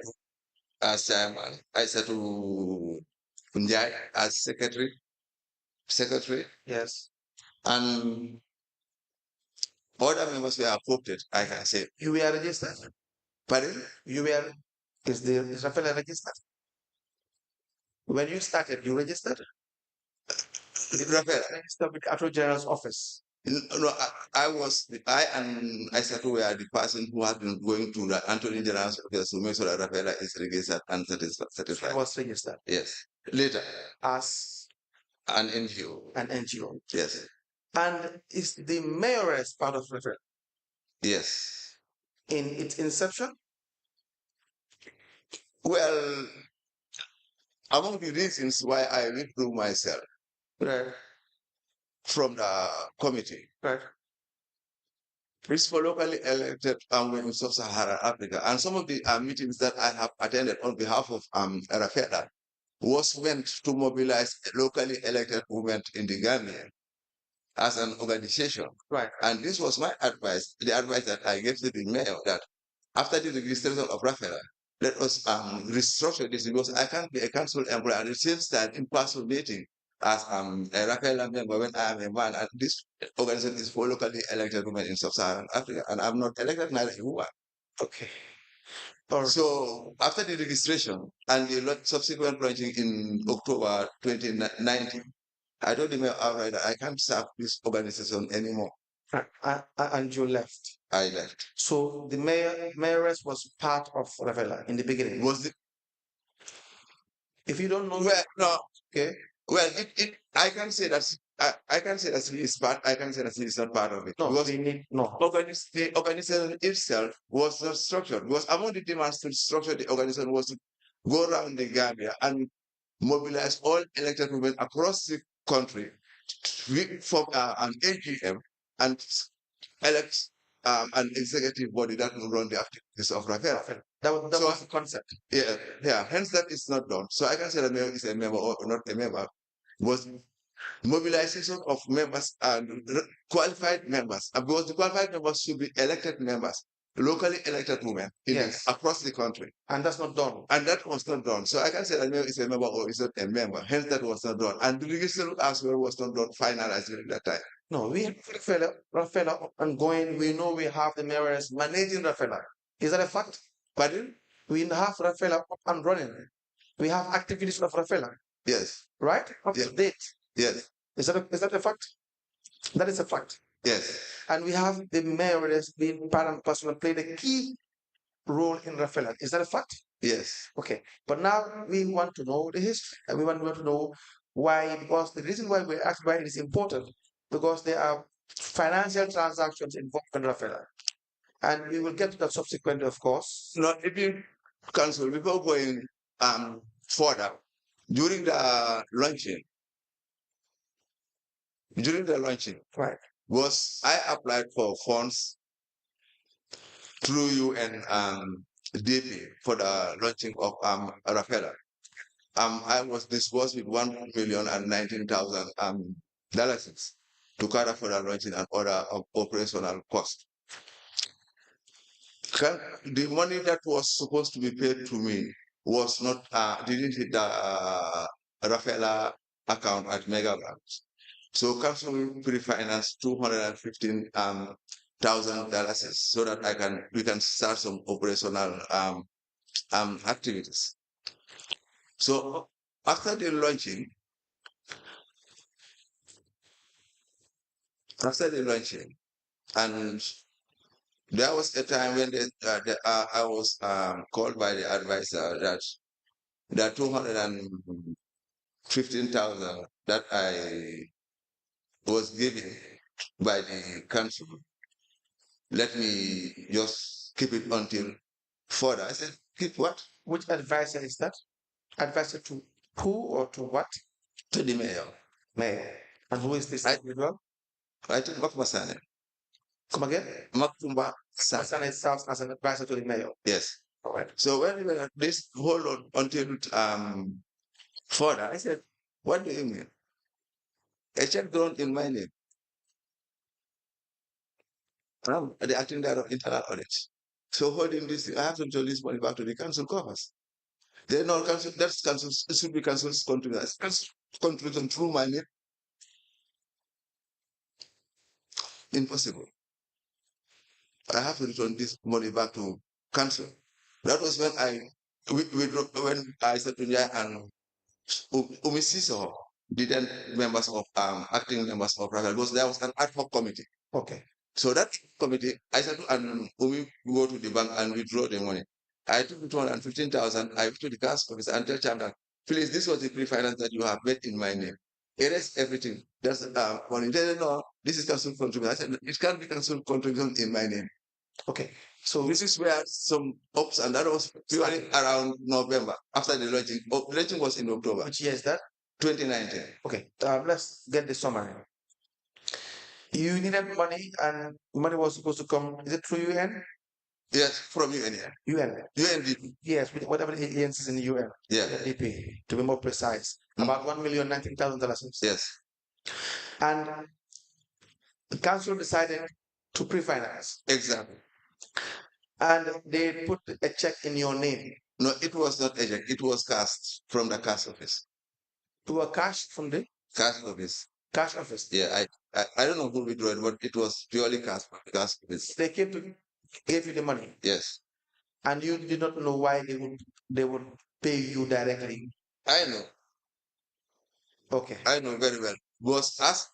[SPEAKER 8] as chairman. I said to Njai as secretary.
[SPEAKER 6] Yes.
[SPEAKER 8] And other members were appointed, I can say.
[SPEAKER 6] You were registered.
[SPEAKER 8] Pardon?
[SPEAKER 6] You were. Is Rafel registered? When you started, you registered?
[SPEAKER 8] Rafel
[SPEAKER 6] registered with the Attorney General's office.
[SPEAKER 8] No, I and Isato were the person who had been going to the Attorney General's office to make sure that Rafel is registered and satisfied.
[SPEAKER 6] He was registered.
[SPEAKER 8] Yes. Later.
[SPEAKER 6] As
[SPEAKER 8] an NGO.
[SPEAKER 6] An NGO.
[SPEAKER 8] Yes.
[SPEAKER 6] And is the mayoress part of Rafel?
[SPEAKER 8] Yes.
[SPEAKER 6] In its inception?
[SPEAKER 8] Well, among the reasons why I withdrew myself from the committee, it's for locally elected women in sub-Saharan Africa. And some of the meetings that I have attended on behalf of Rafel was meant to mobilize locally elected women in the Gambia as an organization.
[SPEAKER 6] Right.
[SPEAKER 8] And this was my advice, the advice that I gave to the mayor, that after the registration of Rafel, let us restructure this because I can't be a council employee at the same time impersonating as a Rafel member when I am a man. And this organization is for locally elected women in sub-Saharan Africa, and I'm not elected, neither you are.
[SPEAKER 6] Okay.
[SPEAKER 8] So after the registration and the subsequent launching in October 2019, I told the mayor outright that I can't serve this organization anymore.
[SPEAKER 6] And you left?
[SPEAKER 8] I left.
[SPEAKER 6] So the mayoress was part of Rafel in the beginning? If you don't know...
[SPEAKER 8] Well, no.
[SPEAKER 6] Okay.
[SPEAKER 8] Well, I can say that I can say that he is part. I can say that he is not part of it.
[SPEAKER 6] No,
[SPEAKER 8] because
[SPEAKER 6] the
[SPEAKER 8] organization itself was not structured. Because among the demands to structure the organization was to go around the Gambia and mobilize all elected women across the country we form an AGM and elect an executive body that will run the activities of Rafel.
[SPEAKER 6] That was the concept.
[SPEAKER 8] Yeah. Hence, that is not done. So I can say that mayor is a member or not a member. Was mobilization of members and qualified members, because the qualified members should be elected members, locally elected women across the country.
[SPEAKER 6] And that's not done.
[SPEAKER 8] And that was not done. So I can say that mayor is a member or is not a member. Hence, that was not done. And the registration as well was not done finalized during that time.
[SPEAKER 6] No, we have Rafel ongoing. We know we have the mayors managing Rafel. Is that a fact?
[SPEAKER 8] Pardon?
[SPEAKER 6] We have Rafel up and running. We have activities of Rafel.
[SPEAKER 8] Yes.
[SPEAKER 6] Right? Up to date.
[SPEAKER 8] Yes.
[SPEAKER 6] Is that a fact? That is a fact.
[SPEAKER 8] Yes.
[SPEAKER 6] And we have the mayors being part and parcel and played a key role in Rafel. Is that a fact?
[SPEAKER 8] Yes.
[SPEAKER 6] Okay. But now we want to know the history, and we want to know why, because the reason why we ask why it is important, because there are financial transactions involved in Rafel. And we will get to that subsequently, of course.
[SPEAKER 8] No, if you cancel, before going further, during the launching,
[SPEAKER 6] right,
[SPEAKER 8] I applied for funds through UN DP for the launching of Rafel. I was disbursed with $1,019,000 to cater for the launching and other operational costs. The money that was supposed to be paid to me was not didn't hit the Rafel account at Megabank. So council pre-financed $215,000 so that we can start some operational activities. So after the launching, and there was a time when I was called by the advisor that the $215,000 that I was given by the council, let me just keep it until further. I said, keep what?
[SPEAKER 6] Which advisor is that? Advisor to who or to what?
[SPEAKER 8] To the mayor.
[SPEAKER 6] Mayor. And who is this individual?
[SPEAKER 8] I think Makmasane.
[SPEAKER 6] Come again?
[SPEAKER 8] Makumba
[SPEAKER 6] Masane serves as an advisor to the mayor.
[SPEAKER 8] Yes.
[SPEAKER 6] All right.
[SPEAKER 8] So when we were at this, hold on until further, I said, what do you mean? A check drawn in my name. I'm the acting director of internal audit. So holding this, I have to return this money back to the council coffers. They know council, that's council, it should be council's contribution through my name. Impossible. I have to return this money back to council. That was when when I said to Njai and Umisiso didn't acting members of Rafel, because there was an ad hoc committee.
[SPEAKER 6] Okay.
[SPEAKER 8] So that committee, I said to Umi go to the bank and withdraw the money. I took the $215,000. I went to the cash office and tell him that, please, this was the pre-finance that you have made in my name. Erase everything. That's money. They said, no, this is council contribution. I said, it can't be council contribution in my name.
[SPEAKER 6] Okay. So
[SPEAKER 8] this is where some ups, and that was purely around November after the launching. The launching was in October.
[SPEAKER 6] Which year is that?
[SPEAKER 8] 2019.
[SPEAKER 6] Okay. Let's get the summary. You needed money, and money was supposed to come. Is it through UN?
[SPEAKER 8] Yes, from UN.
[SPEAKER 6] UN.
[SPEAKER 8] UNDP.
[SPEAKER 6] Yes, with whatever the agencies in the UN.
[SPEAKER 8] Yeah.
[SPEAKER 6] UNDP, to be more precise. About $1,019,000.
[SPEAKER 8] Yes.
[SPEAKER 6] And the council decided to pre-finance.
[SPEAKER 8] Exactly.
[SPEAKER 6] And they put a check in your name.
[SPEAKER 8] No, it was not a check. It was cash from the cash office.
[SPEAKER 6] To a cash from the
[SPEAKER 8] cash office.
[SPEAKER 6] Cash office.
[SPEAKER 8] Yeah, I don't know who withdrew it, but it was purely cash office.
[SPEAKER 6] They came to give you the money.
[SPEAKER 8] Yes.
[SPEAKER 6] And you did not know why they would pay you directly.
[SPEAKER 8] I know.
[SPEAKER 6] Okay.
[SPEAKER 8] I know very well. Because as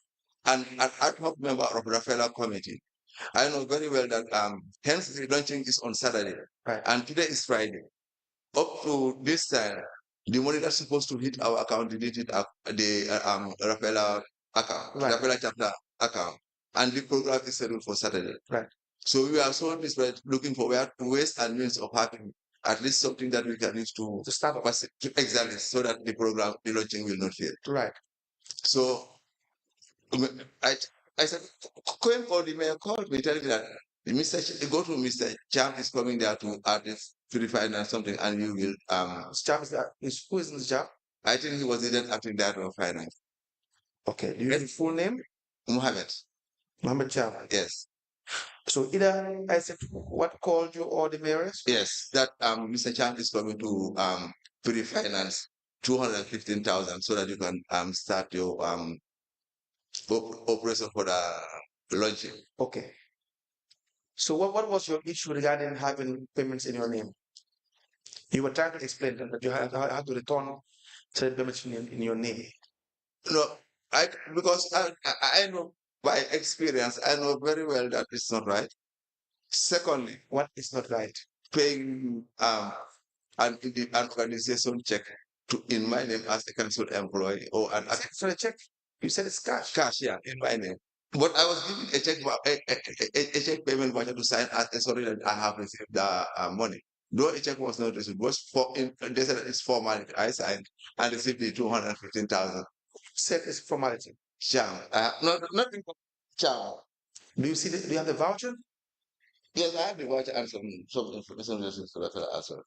[SPEAKER 8] an ad hoc member of the Rafel committee, I know very well that hence the launching is on Saturday.
[SPEAKER 6] Right.
[SPEAKER 8] And today is Friday. Up to this time, the money that's supposed to hit our account didn't hit the Rafel account,
[SPEAKER 6] right.
[SPEAKER 8] Rafel chapter account. And the program is scheduled for Saturday.
[SPEAKER 6] Right.
[SPEAKER 8] So we are so desperate looking for ways and means of having at least something that we can use to
[SPEAKER 6] start up.
[SPEAKER 8] Exactly, so that the launching will not fail.
[SPEAKER 6] Right.
[SPEAKER 8] So I, I said, going for the mayor called me, telling me that go to Mr. Cham is coming there to purify and something, and you will
[SPEAKER 6] Cham is who is in the job?
[SPEAKER 8] I think he was the acting director of finance.
[SPEAKER 6] Okay. Do you have the full name?
[SPEAKER 8] Mohammed.
[SPEAKER 6] Mohammed Cham.
[SPEAKER 8] Yes.
[SPEAKER 6] So either I said what called you or the mayors?
[SPEAKER 8] Yes, that Mr. Cham is coming to pre-finance 215,000 so that you can start your operation for the launching.
[SPEAKER 6] Okay. So what was your issue regarding having payments in your name? You were trying to explain that you had to return certain payments in your name.
[SPEAKER 8] No, because I know by experience, I know very well that it's not right. Secondly,
[SPEAKER 6] what is not right?
[SPEAKER 8] Paying an organization check in my name as a council employee or an
[SPEAKER 6] sorry, check. You said it's cash.
[SPEAKER 8] Cash, yeah, in my name. But I was given a check, a check payment voucher to sign as a sorry that I have received the money. Though a check was not received, was they said it's formality. I signed and received the 215,000.
[SPEAKER 6] Said it's formality.
[SPEAKER 8] Sham. Nothing. Sham.
[SPEAKER 6] Do you see do you have the voucher?
[SPEAKER 8] Yes, I have the voucher and some information as well.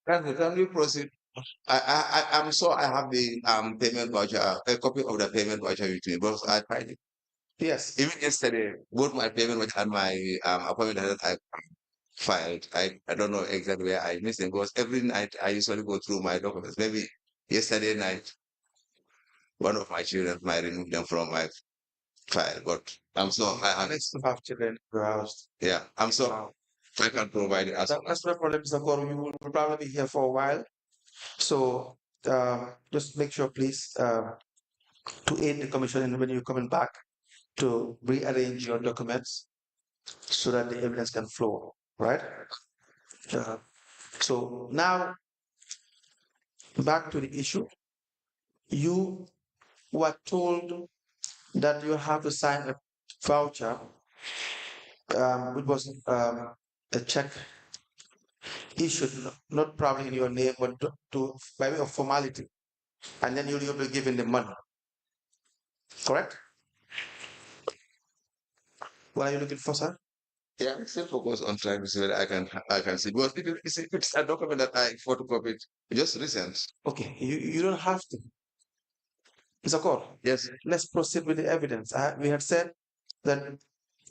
[SPEAKER 8] Can we proceed? I'm sure I have the payment voucher, a copy of the payment voucher with me, because I tried it.
[SPEAKER 6] Yes.
[SPEAKER 8] Even yesterday, both my payment voucher and my appointment that I filed, I don't know exactly where I missed it, because every night I usually go through my documents. Maybe yesterday night, one of my children might remove them from my file, but I'm sure I have.
[SPEAKER 6] Next to have children browsed.
[SPEAKER 8] Yeah, I'm sure I can provide it as well.
[SPEAKER 6] That's no problem, Mr. Koro. You will probably be here for a while. So just make sure, please, to aid the commission and when you're coming back to rearrange your documents so that the evidence can flow, right? So now back to the issue. You were told that you have to sign a voucher, which was a check issued not probably in your name, but by way of formality, and then you'll be given the money. Correct? What are you looking for, sir?
[SPEAKER 8] Yeah, I'm still focused on trying to see whether I can see, because it's a document that I photocopied just recent.
[SPEAKER 6] Okay, you don't have to. Mr. Cole,
[SPEAKER 8] yes,
[SPEAKER 6] let's proceed with the evidence. We had said that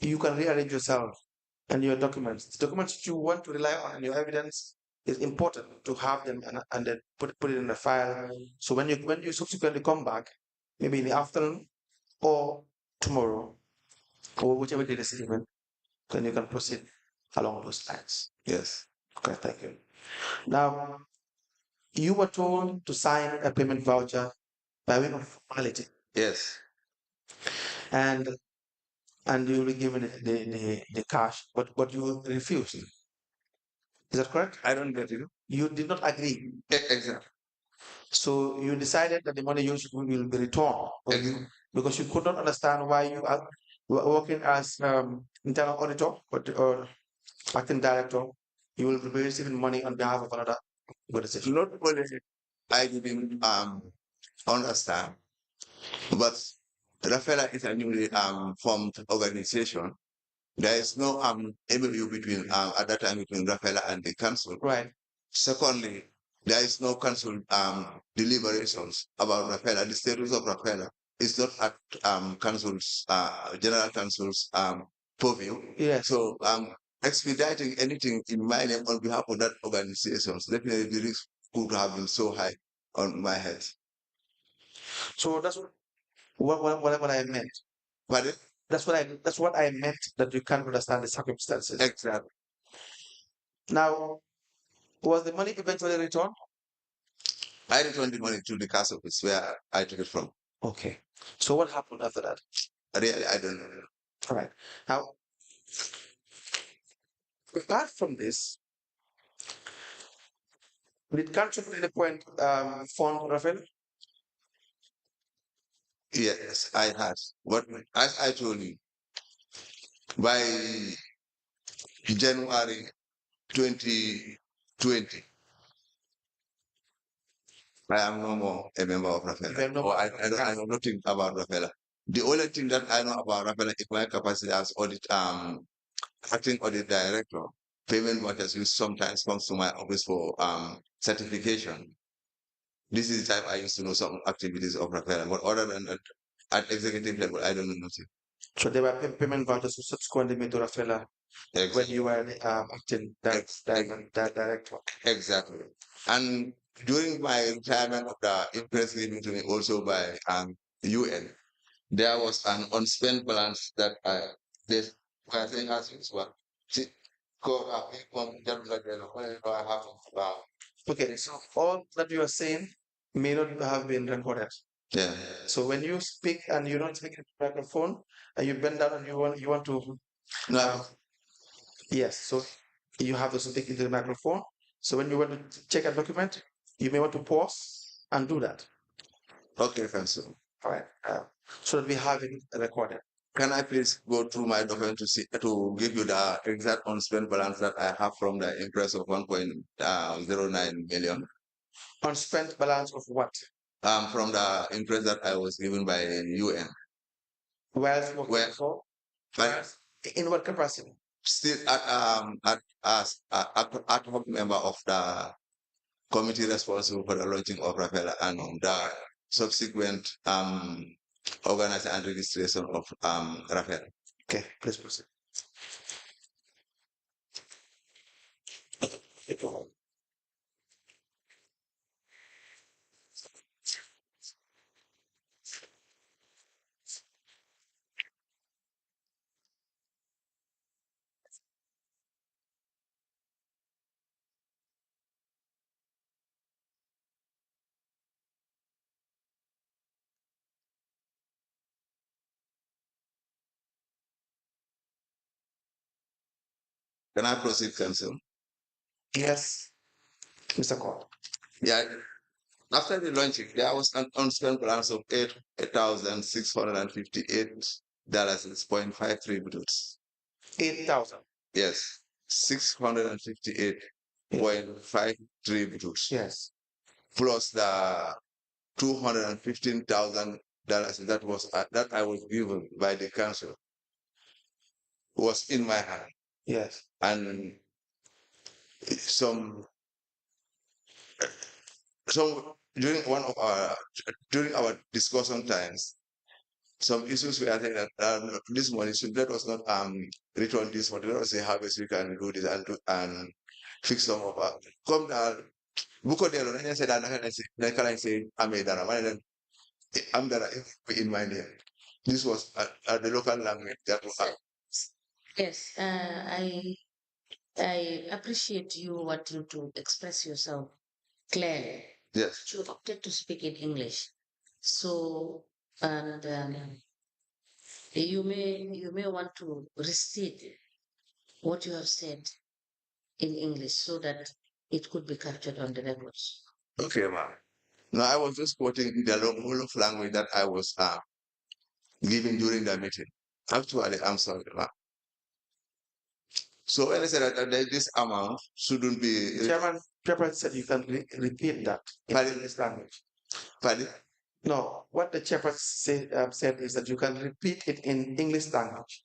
[SPEAKER 6] you can rearrange yourself and your documents. The documents that you want to rely on and your evidence is important to have them and then put it in a file. So when you subsequently come back, maybe in the afternoon or tomorrow, or whichever day is given, then you can proceed along those lines.
[SPEAKER 8] Yes.
[SPEAKER 6] Okay, thank you. Now, you were told to sign a payment voucher by way of formality,
[SPEAKER 8] Yes.
[SPEAKER 6] and you will be given the cash, but you refused. Is that correct?
[SPEAKER 8] I don't get you.
[SPEAKER 6] You did not agree.
[SPEAKER 8] Exactly.
[SPEAKER 6] So you decided that the money you will be returned, because you could not understand why you are working as internal auditor or acting director. You will be receiving money on behalf of another organization.
[SPEAKER 8] Not only I didn't understand, but Rafela is a newly formed organization. There is no MOU between at that time between Rafela and the council.
[SPEAKER 6] Right.
[SPEAKER 8] Secondly, there is no council deliberations about Rafela. The status of Rafela is not at council's general council's purview.
[SPEAKER 6] Yes.
[SPEAKER 8] So expediting anything in my name on behalf of that organizations, definitely the risk could have been so high on my head.
[SPEAKER 6] So that's what I meant.
[SPEAKER 8] Pardon?
[SPEAKER 6] That's what I meant, that you can't understand the circumstances.
[SPEAKER 8] Exactly.
[SPEAKER 6] Now, was the money eventually returned?
[SPEAKER 8] I returned the money to the cash office where I took it from.
[SPEAKER 6] Okay. So what happened after that?
[SPEAKER 8] Really, I don't know.
[SPEAKER 6] All right. Now, apart from this, did council at any point fund Rafel?
[SPEAKER 8] Yes, I had. What as I told you, by January 2020, I am no more a member of Rafela.
[SPEAKER 6] No,
[SPEAKER 8] Or I know nothing about Rafela. The only thing that I know about Rafela is my capacity as acting audit director. Payment matters which sometimes comes to my office for certification. This is the time I used to know some activities of Rafela, but other than that, at executive level, I don't know nothing.
[SPEAKER 6] So there were payment vouchers who subsequently made to Rafela when you were acting director.
[SPEAKER 8] Exactly. And during my retirement of the impress given to me also by UN, there was an unspent balance that this I think as well.
[SPEAKER 6] Okay, so all that you are saying may not have been recorded.
[SPEAKER 8] Yeah.
[SPEAKER 6] So when you speak and you don't speak into the microphone and you bend down and you want to
[SPEAKER 8] No.
[SPEAKER 6] yes, so you have to speak into the microphone. So when you want to check a document, you may want to pause and do that.
[SPEAKER 8] Okay, thanks.
[SPEAKER 6] All right. So that we have it recorded.
[SPEAKER 8] Can I please go through my document to give you the exact unspent balance that I have from the impress of 1.09 million?
[SPEAKER 6] Unspent balance of what?
[SPEAKER 8] From the impress that I was given by UN.
[SPEAKER 6] Where for? In what capacity?
[SPEAKER 8] Still as ad hoc member of the committee responsible for the launching of Rafela and the subsequent organizing and registration of Rafela.
[SPEAKER 6] Okay, please proceed.
[SPEAKER 8] Can I proceed, Council?
[SPEAKER 6] Yes, Mr. Court.
[SPEAKER 8] Yeah. After the launching, there was an unspent balance of $8,658.53 bucks.
[SPEAKER 6] 8,000.
[SPEAKER 8] Yes, 658.53 bucks.
[SPEAKER 6] Yes.
[SPEAKER 8] Plus the $215,000 that I was given by the council was in my hand.
[SPEAKER 6] Yes.
[SPEAKER 8] And some during our discussion times, some issues we are saying that this money should let us not return this money. Let us say how best we can do this and fix some of our come down. Buko delo na say that na can I say amedara I'm dara in my name. This was the local language that we have.
[SPEAKER 2] Yes, I appreciate you wanting to express yourself clearly.
[SPEAKER 8] Yes.
[SPEAKER 2] You opted to speak in English, so and you may want to restate what you have said in English so that it could be captured on the records.
[SPEAKER 8] Okay, ma'am. No, I was just quoting the whole of language that I was given during the meeting. Actually, I'm sorry, ma'am. So when I said that this amount shouldn't be
[SPEAKER 6] Chairman said you can repeat that in English language.
[SPEAKER 8] Pardon?
[SPEAKER 6] No, what the chairman said is that you can repeat it in English language.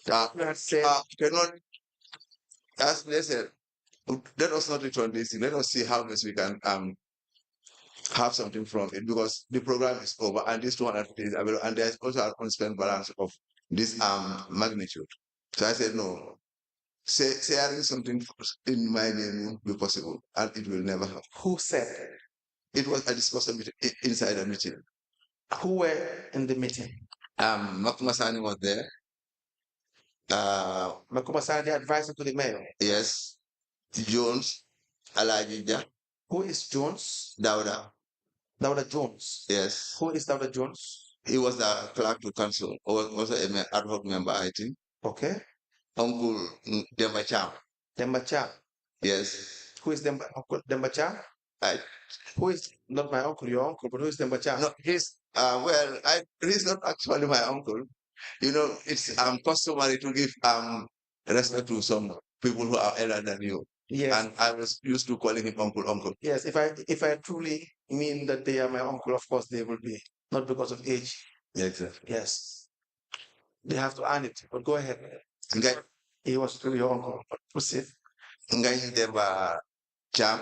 [SPEAKER 8] Cannot, as they said, let us not return this thing. Let us see how best we can have something from it because the program is over and this 200 days available and there's also an unspent balance of this magnitude. So I said no. Sharing something in my name won't be possible and it will never happen.
[SPEAKER 6] Who said?
[SPEAKER 8] It was a discussion inside the meeting.
[SPEAKER 6] Who were in the meeting?
[SPEAKER 8] Makumasani was there.
[SPEAKER 6] Makumasani, the advisor to the mayor.
[SPEAKER 8] Yes. Jones, Alajija.
[SPEAKER 6] Who is Jones?
[SPEAKER 8] Dauda.
[SPEAKER 6] Dauda Jones.
[SPEAKER 8] Yes.
[SPEAKER 6] Who is Dauda Jones?
[SPEAKER 8] He was the clerk to council, or also an ad hoc member, I think.
[SPEAKER 6] Okay.
[SPEAKER 8] Uncle Demba Cham.
[SPEAKER 6] Demba Cham.
[SPEAKER 8] Yes.
[SPEAKER 6] Who is Uncle Demba Cham? Who is not my uncle, your uncle, but who is Demba Cham?
[SPEAKER 8] No, he's he's not actually my uncle. You know, it's customary to give respect to some people who are elder than you.
[SPEAKER 6] Yes.
[SPEAKER 8] And I was used to calling him uncle.
[SPEAKER 6] Yes, if I truly mean that they are my uncle, of course they will be, not because of age.
[SPEAKER 8] Exactly.
[SPEAKER 6] Yes. They have to earn it. But go ahead.
[SPEAKER 8] Okay.
[SPEAKER 6] He was really your uncle. But proceed.
[SPEAKER 8] Ngai Demba Cham.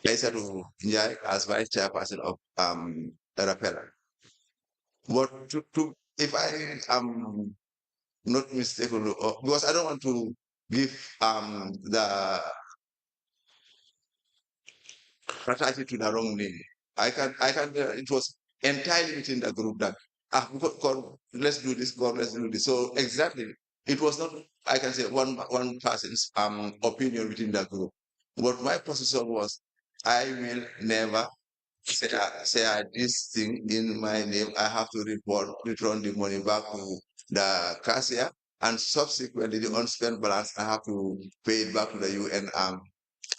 [SPEAKER 8] Later Njai as vice chairperson of Rafel. But if I am not mistaken, because I don't want to give the fraternity to the wrong name. It was entirely within the group that God, let's do this, God, let's do this. So exactly, it was not, I can say, one person's opinion within the group. But my position was, I will never say this thing in my name. I have to return the money back to the cashier, and subsequently the unspent balance I have to pay it back to the UN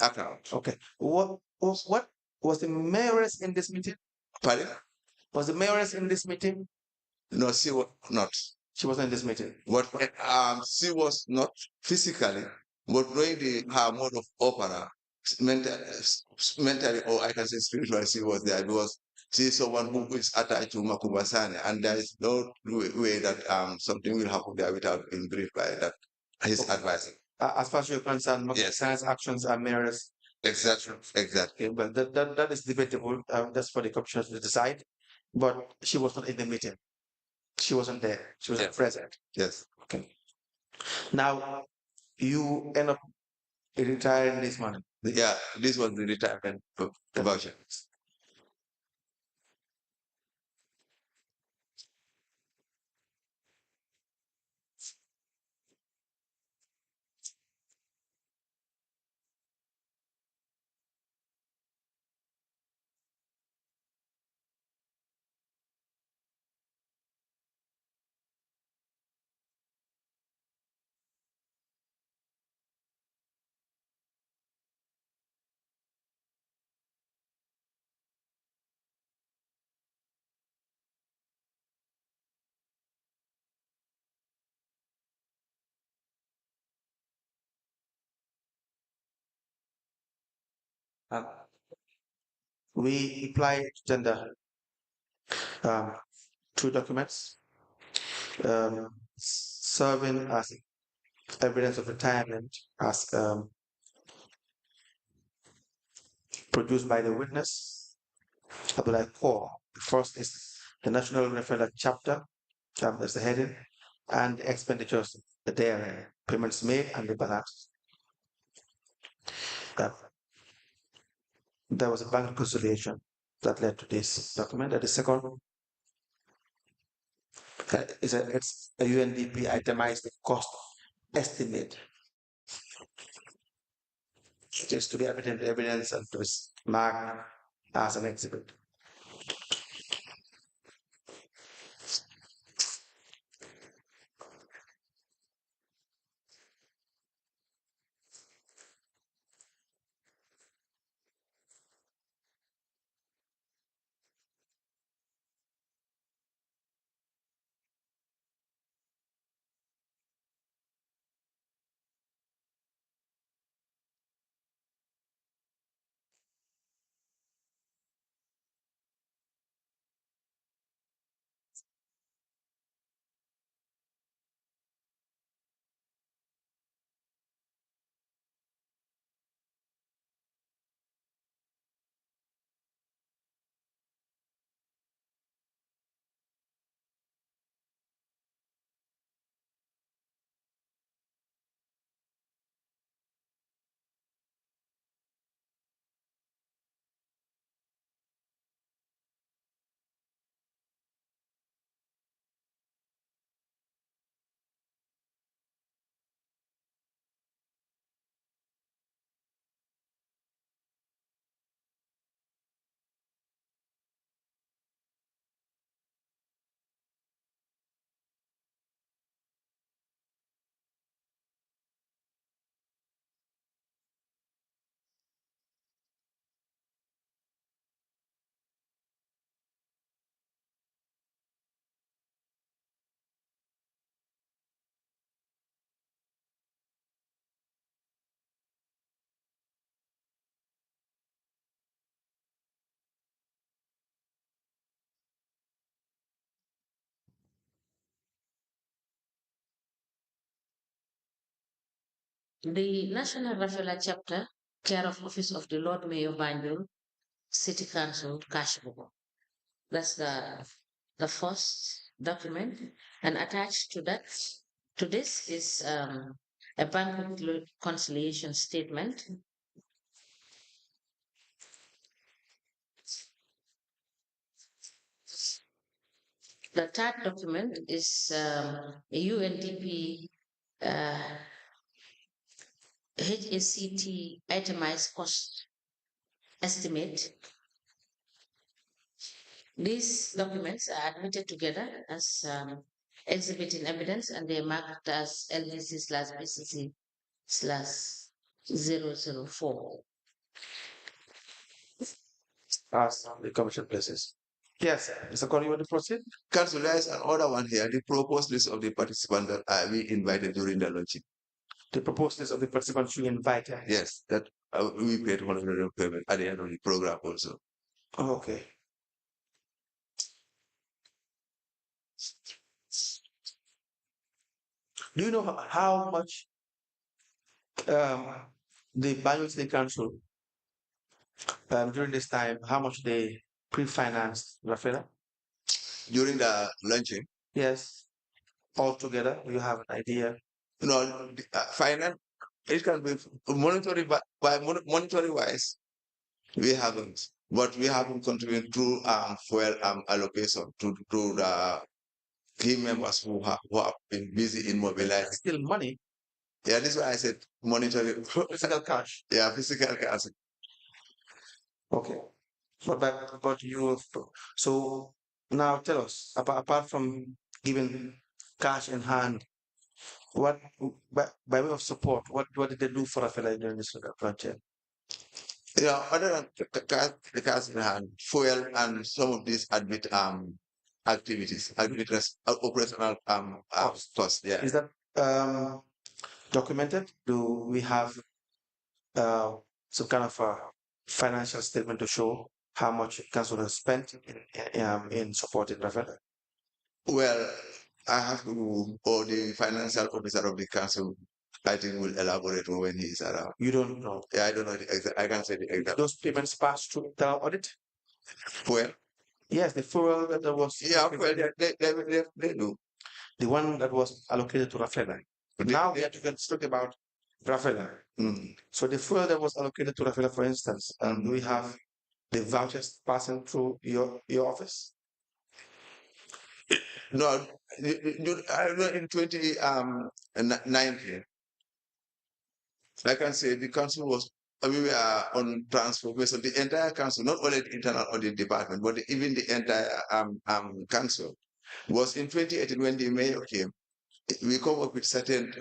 [SPEAKER 8] account.
[SPEAKER 6] Okay. What was the mayoress in this meeting?
[SPEAKER 8] Pardon?
[SPEAKER 6] Was the mayoress in this meeting?
[SPEAKER 8] No, she was not.
[SPEAKER 6] She wasn't in this meeting.
[SPEAKER 8] But she was not physically, but knowing her mode of opera, mentally, or I can say spiritually, she was there because she is someone who is attached to Makubasane, and there is no way that something will happen there without being briefed by that his advisor.
[SPEAKER 6] As far as you're concerned, Makubasane's actions are mayoress.
[SPEAKER 8] Exactly.
[SPEAKER 6] Okay, but that is debatable. That's for the commissioners to decide. But she was not in the meeting. She wasn't there. She was present.
[SPEAKER 8] Yes.
[SPEAKER 6] Okay. Now you end up retiring this money.
[SPEAKER 8] Yeah, this was the retirement voucher.
[SPEAKER 6] We apply gender 2 documents serving as evidence of retirement as produced by the witness. I would like 4. The first is the National Rafel chapter, that's the heading, and the expenditures, their payments made and the balance. There was a bank reconciliation that led to this document. And the second it's a UNDP itemized cost estimate. It is to be evidence and to be marked as an exhibit.
[SPEAKER 2] The National Rafela chapter, care of Office of the Lord Mayor Banjul, City Council, Kashbugo. That's the first document, and attached to this is a bank reconciliation statement. The third document is a UNDP HACT itemized cost estimate. These documents are admitted together as exhibiting evidence, and they are marked as LVC/BCC/004.
[SPEAKER 6] As the commission places. Yes, Mr. Corey, you want to proceed?
[SPEAKER 8] Council, there is another one here. The proposed list of the participants that we invited during the launching.
[SPEAKER 6] The proposed list of the participants you invited.
[SPEAKER 8] Yes, that we paid 100 payment at the end of the program also.
[SPEAKER 6] Oh, okay. Do you know how much the Banjul City Council during this time, how much they pre-financed Rafela?
[SPEAKER 8] During the launching?
[SPEAKER 6] Yes, altogether, you have an idea?
[SPEAKER 8] You know, finance, it can be monetary, by monetary wise, we haven't, but we haven't contributed through fuel allocation to the team members who have been busy in mobilizing.
[SPEAKER 6] Still money.
[SPEAKER 8] Yeah, this is why I said monetary.
[SPEAKER 6] Physical cash.
[SPEAKER 8] Yeah, physical cash.
[SPEAKER 6] Okay. But you, so now tell us, apart from giving cash in hand, what, by way of support, what did they do for Rafela during this project?
[SPEAKER 8] Yeah, other than the cash in hand, fuel and some of these admit activities, operational costs. Yeah.
[SPEAKER 6] Is that documented? Do we have some kind of a financial statement to show how much council has spent in supporting Rafel?
[SPEAKER 8] Well, I have to, or the financial officer of the council, I think, will elaborate when he's around.
[SPEAKER 6] You don't know?
[SPEAKER 8] Yeah, I don't know the exact. I can't say the exact.
[SPEAKER 6] Those payments pass through the audit?
[SPEAKER 8] Well,
[SPEAKER 6] Yes, the fuel that was.
[SPEAKER 8] Yeah, well, they do.
[SPEAKER 6] The one that was allocated to Rafel. But now we have to talk about Rafel. So the fuel that was allocated to Rafel, for instance, do we have the vouchers passing through your office?
[SPEAKER 8] No, I know in 2019, I can say the council was, we were on transformation, the entire council, not only the internal audit department, but even the entire council was in 2018 when the mayor came. We come up with certain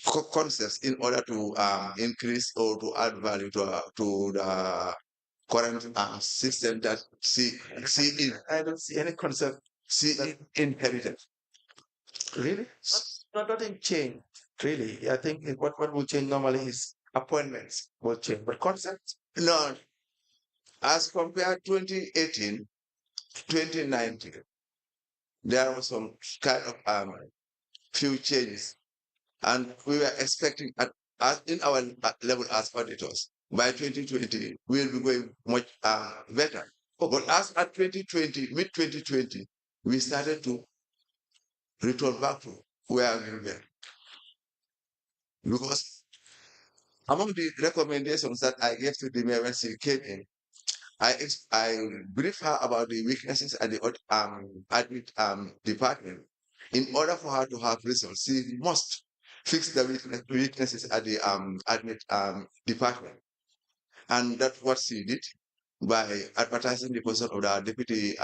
[SPEAKER 8] concepts in order to increase or to add value to the current system that
[SPEAKER 6] I don't see any concept.
[SPEAKER 8] inherited.
[SPEAKER 6] Really? Nothing changed, really. I think what will change normally is appointments will change, but concepts.
[SPEAKER 8] No, as compared 2018, 2019, there was some kind of few changes, and we were expecting in our level as auditors by 2020 we'll be going much better. But as at 2020, mid 2020, we started to return back to where we were. Because among the recommendations that I gave to the mayor when she came in, I briefed her about the weaknesses at the admin department. In order for her to have results, she must fix the weaknesses at the admin department. And that's what she did by advertising the position of the deputy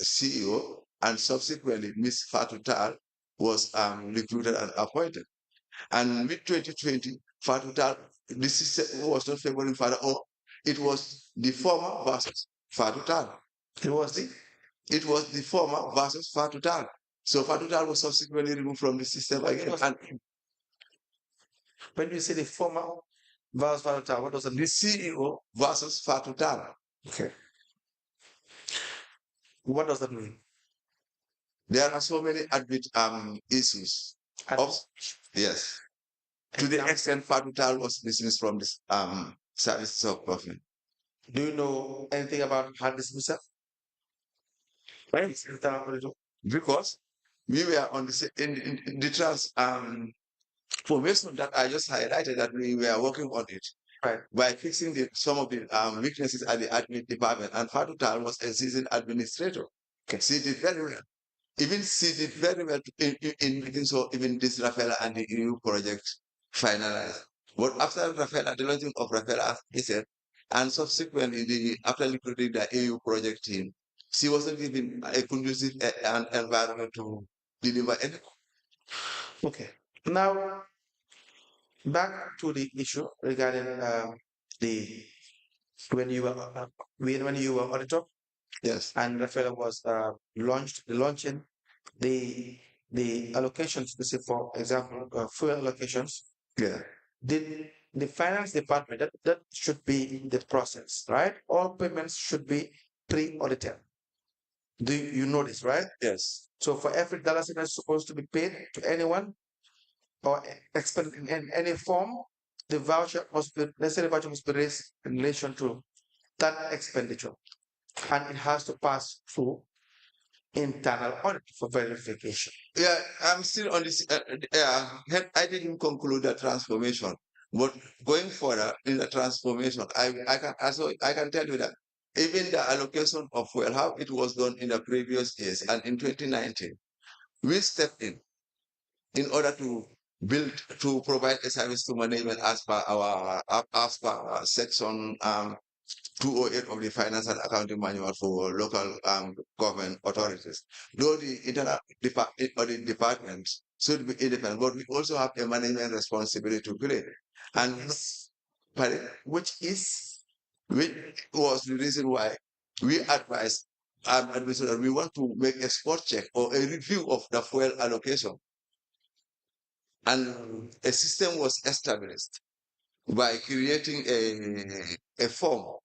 [SPEAKER 8] CEO, and subsequently Ms. Fatou Tal was recruited and appointed. And mid 2020, Fatou Tal, the system was not favoring Fatou, or it was the former versus Fatou Tal.
[SPEAKER 6] It was
[SPEAKER 8] the former versus Fatou Tal. So Fatou Tal was subsequently removed from the system again. And
[SPEAKER 6] when you say the former versus Fatou Tal, what was the
[SPEAKER 8] CEO versus Fatou Tal?
[SPEAKER 6] Okay. What does that mean?
[SPEAKER 8] There are so many admit issues. Yes. To the extent Fatou Tal was dismissed from this services of government.
[SPEAKER 6] Do you know anything about her dismissal?
[SPEAKER 8] Because we were on in the transformation that I just highlighted, that we were working on it.
[SPEAKER 6] Right.
[SPEAKER 8] By fixing some of the weaknesses at the admin department, and Fatou Tal was a seasoned administrator.
[SPEAKER 6] Okay.
[SPEAKER 8] She did very well. Even she did very well in making so even this Rafel and the EU project finalized. But after Rafel, the launching of Rafel, as he said, and subsequently after recruiting the EU project team, she wasn't given a conducive environment to deliver anything.
[SPEAKER 6] Okay. Now, back to the issue regarding the when you were auditor.
[SPEAKER 8] Yes.
[SPEAKER 6] And Rafel was launching the allocations, say for example, fuel allocations.
[SPEAKER 8] Yeah.
[SPEAKER 6] The finance department, that should be the process, right? All payments should be pre-audited. Do you know this, right?
[SPEAKER 8] Yes.
[SPEAKER 6] So for every dollar that's supposed to be paid to anyone or expended in any form, the voucher must be, necessary voucher must be raised in relation to that expenditure. And it has to pass through internal audit for verification.
[SPEAKER 8] Yeah, I'm still on this. I didn't conclude the transformation, but going further in the transformation, I can tell you that even the allocation of fuel, how it was done in the previous years, and in 2019, we stepped in order to provide a service to management as per our section 208 of the Finance and Accounting Manual for local government authorities. Though the internal department should be independent, but we also have a management responsibility to play. And which was the reason why we advised administrators we want to make a spot check or a review of the fuel allocation. And a system was established by creating a form,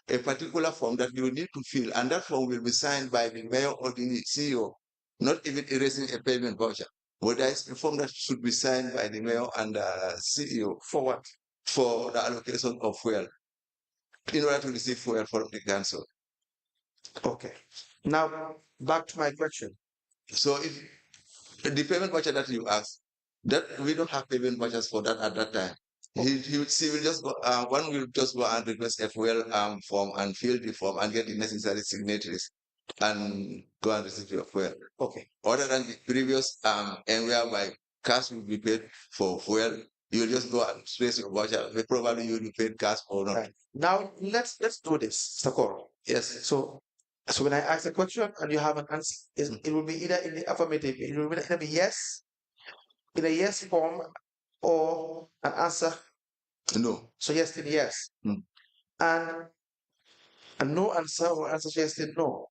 [SPEAKER 8] a particular form that you need to fill, and that form will be signed by the mayor or the CEO, not even erasing a payment voucher. But there is a form that should be signed by the mayor and the CEO. For what? For the allocation of fuel, in order to receive fuel from the council.
[SPEAKER 6] Okay. Now, back to my question.
[SPEAKER 8] So if the payment voucher that you asked, that we don't have payment vouchers for that at that time. She will just go, one will just go and request a fuel form and fill the form and get the necessary signatories and go and receive your fuel.
[SPEAKER 6] Okay.
[SPEAKER 8] Other than the previous and whereby cash will be paid for fuel, you'll just go and place your voucher. Probably you'll be paid cash or not.
[SPEAKER 6] Right. Now let's do this, Sakoro.
[SPEAKER 8] Yes.
[SPEAKER 6] So when I ask a question and you have an answer, it will be either in the affirmative, it will either be yes, in a yes form, or an answer.
[SPEAKER 8] No.
[SPEAKER 6] So yes, then yes. And a no answer or answer yes, then no.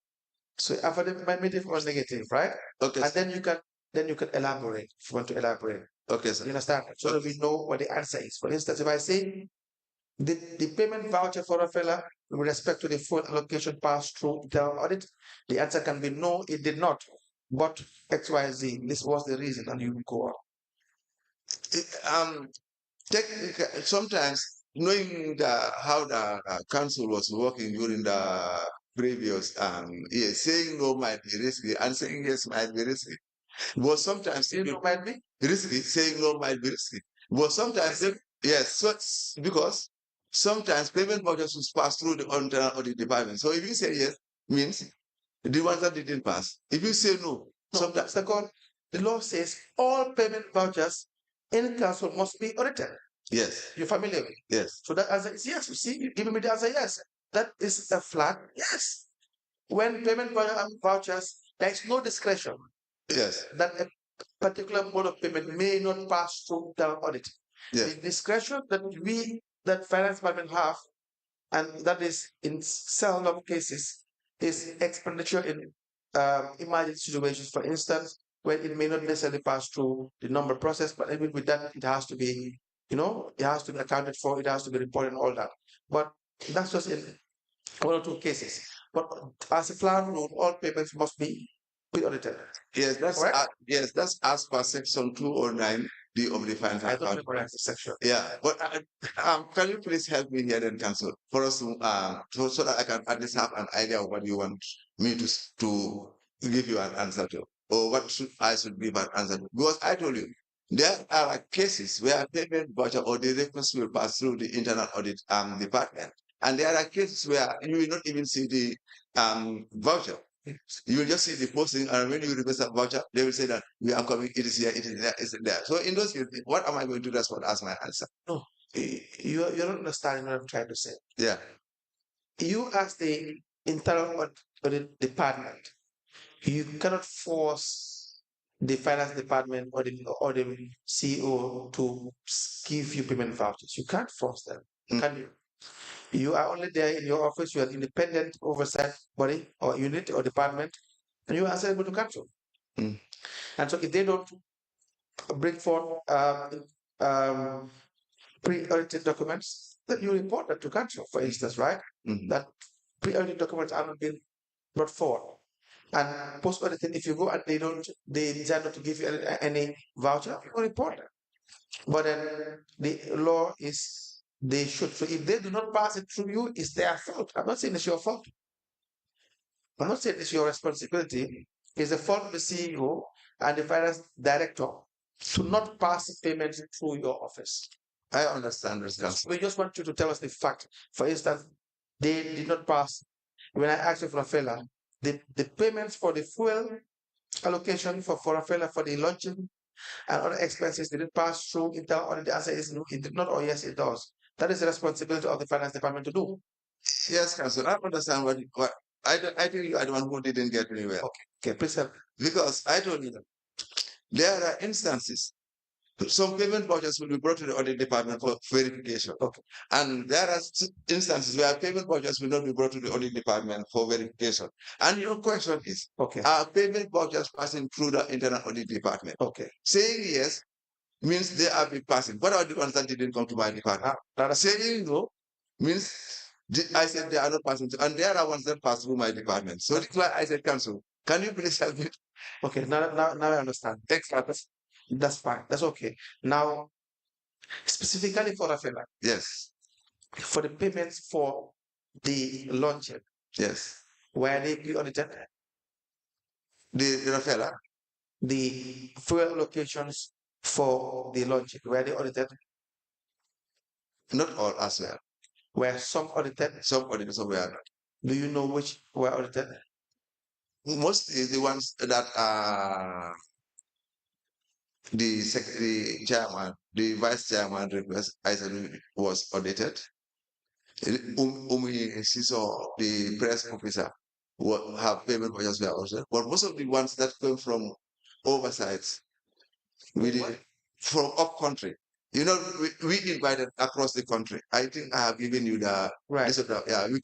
[SPEAKER 6] So affirmative or negative, right?
[SPEAKER 8] Okay.
[SPEAKER 6] And then you can elaborate if you want to elaborate.
[SPEAKER 8] Okay, sir.
[SPEAKER 6] You understand? So that we know what the answer is. For instance, if I say the payment voucher for a fella with respect to the full allocation passed through the audit, the answer can be no, it did not. But XYZ, this was the reason, and you go on.
[SPEAKER 8] Sometimes knowing how the council was working during the previous year, saying no might be risky and saying yes might be risky. But sometimes
[SPEAKER 6] Saying no might be
[SPEAKER 8] risky, saying no might be risky. But sometimes yes, so because sometimes payment vouchers will pass through the internal audit department. So if you say yes, means the ones that didn't pass. If you say no, sometimes
[SPEAKER 6] the law says all payment vouchers in council must be audited.
[SPEAKER 8] Yes.
[SPEAKER 6] You're familiar with it?
[SPEAKER 8] Yes.
[SPEAKER 6] So that answer is yes. You see, you giving me the answer yes. That is a flat yes. When payment vouchers, there is no discretion.
[SPEAKER 8] Yes.
[SPEAKER 6] That a particular mode of payment may not pass through the audit.
[SPEAKER 8] Yes.
[SPEAKER 6] The discretion that finance department have, and that is in several cases, is expenditure in emergency situations. For instance, where it may not necessarily pass through the number process, but even with that, it has to be, it has to be accounted for, it has to be reported and all that. But that's just in one or two cases. But as a flat rule, all payments must be audited.
[SPEAKER 8] Yes, that's as per section 209 of the finance.
[SPEAKER 6] I don't remember that section.
[SPEAKER 8] Yeah, but can you please help me here then, council, for us to so that I can at least have an idea of what you want me to give you an answer to, or what I should give an answer to? Because I told you there are cases where payment voucher or the request will pass through the internal audit department, and there are cases where you will not even see the voucher. You will just see the posting, and when you request a voucher, they will say that we are coming, it is here, it is there, it is there. So in those cases, what am I going to respond as my answer?
[SPEAKER 6] No, you're not understanding what I'm trying to say.
[SPEAKER 8] Yeah.
[SPEAKER 6] You as the internal audit department, you cannot force the finance department or the CEO to give you payment vouchers. You can't force them, can you? You are only there in your office. You are independent oversight body or unit or department, and you are answerable to council. And so, if they don't bring forth pre-audited documents, then you report that to council, for instance, right? That pre-audited documents are not being brought forward. And post-audited, if you go and they decide not to give you any voucher, you report them. But then the law is they should. So if they do not pass it through you, it's their fault. I'm not saying it's your fault. I'm not saying it's your responsibility. It's the fault of the CEO and the finance director to not pass payments through your office.
[SPEAKER 8] I understand this, council.
[SPEAKER 6] We just want you to tell us the fact. For instance, they did not pass. When I asked you for Rafel, the payments for the fuel allocation for Rafel for the launching and other expenses didn't pass through internal audit. The answer is no, it did not, or yes, it does. That is the responsibility of the finance department to do.
[SPEAKER 8] Yes, council. I understand what I think you are the one who didn't get me well.
[SPEAKER 6] Okay, please help.
[SPEAKER 8] Because I told you that there are instances. Some payment vouchers will be brought to the audit department for verification.
[SPEAKER 6] Okay.
[SPEAKER 8] And there are instances where payment vouchers will not be brought to the audit department for verification. And your question is, are payment vouchers passing through the internal audit department?
[SPEAKER 6] Okay.
[SPEAKER 8] Saying yes means they are be passing. What are the ones that didn't come to my department? Saying no means I said they are not passing through, and there are ones that pass through my department. So that's why I said, council, can you please help me?
[SPEAKER 6] Okay, now I understand. That's fine. That's okay. Now, specifically for Rafel,
[SPEAKER 8] yes,
[SPEAKER 6] for the payments for the launching,
[SPEAKER 8] yes,
[SPEAKER 6] were they audited?
[SPEAKER 8] The Rafel,
[SPEAKER 6] The fuel allocations for the launching, were they audited?
[SPEAKER 8] not all as well.
[SPEAKER 6] Were some audited?
[SPEAKER 8] Some auditors were not.
[SPEAKER 6] Do you know which were audited?
[SPEAKER 8] Most is the ones that the chairman, the vice chairman request I said was audited. Umi Siso, the press officer, have payment budgets were also. But most of the ones that came from oversights, we did from up country. You know, we invited across the country. I think I have given you the
[SPEAKER 6] Right.
[SPEAKER 8] yeah, we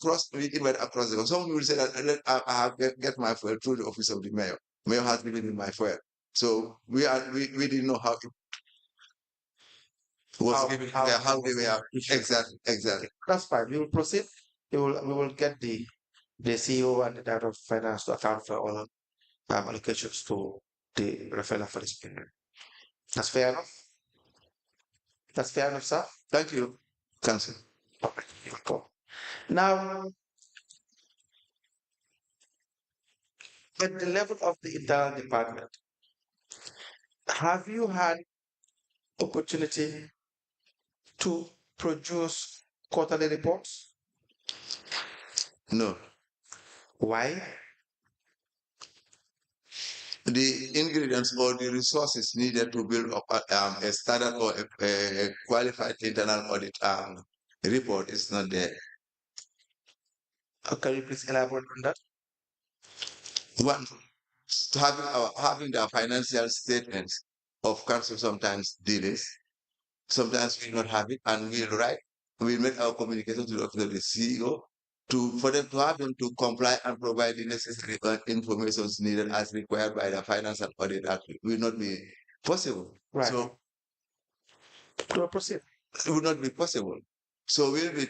[SPEAKER 8] invited across the country. Some people say that I have get my fuel through the office of the mayor. Mayor has given me my fuel. So we didn't know how it was given, how they were exactly.
[SPEAKER 6] That's fine. We will proceed. We will get the CEO and the director of finance to account for all allocations to the Rafel for this period. That's fair enough. That's fair enough, sir.
[SPEAKER 8] Thank you, Council.
[SPEAKER 6] Okay, you're welcome. Now, at the level of the internal department, have you had opportunity to produce quarterly reports?
[SPEAKER 8] No.
[SPEAKER 6] Why?
[SPEAKER 8] The ingredients or the resources needed to build up a standard or a qualified internal audit report is not there.
[SPEAKER 6] Can you please elaborate on that?
[SPEAKER 8] One, having the financial statements of council sometimes delays. Sometimes we not have it, and we'll make our communication to the office of the CEO for them to have them to comply and provide the necessary information needed as required by the Financial Audit Act. Will not be possible.
[SPEAKER 6] Right.
[SPEAKER 8] So
[SPEAKER 6] proceed.
[SPEAKER 8] it would not be possible. So we'll be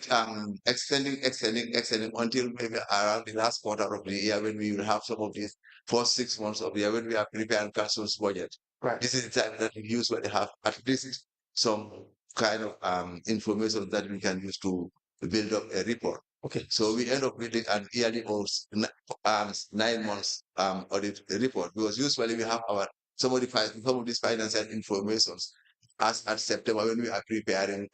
[SPEAKER 8] extending until maybe around the last quarter of the year when we will have some of these first 6 months of the year when we are preparing council's budget.
[SPEAKER 6] Right.
[SPEAKER 8] This is the time that we usually have at least some kind of information that we can use to build up a report.
[SPEAKER 6] Okay.
[SPEAKER 8] So we end up building an yearly or 9 months audit report, because usually we have some of these financial informations as at September when we are preparing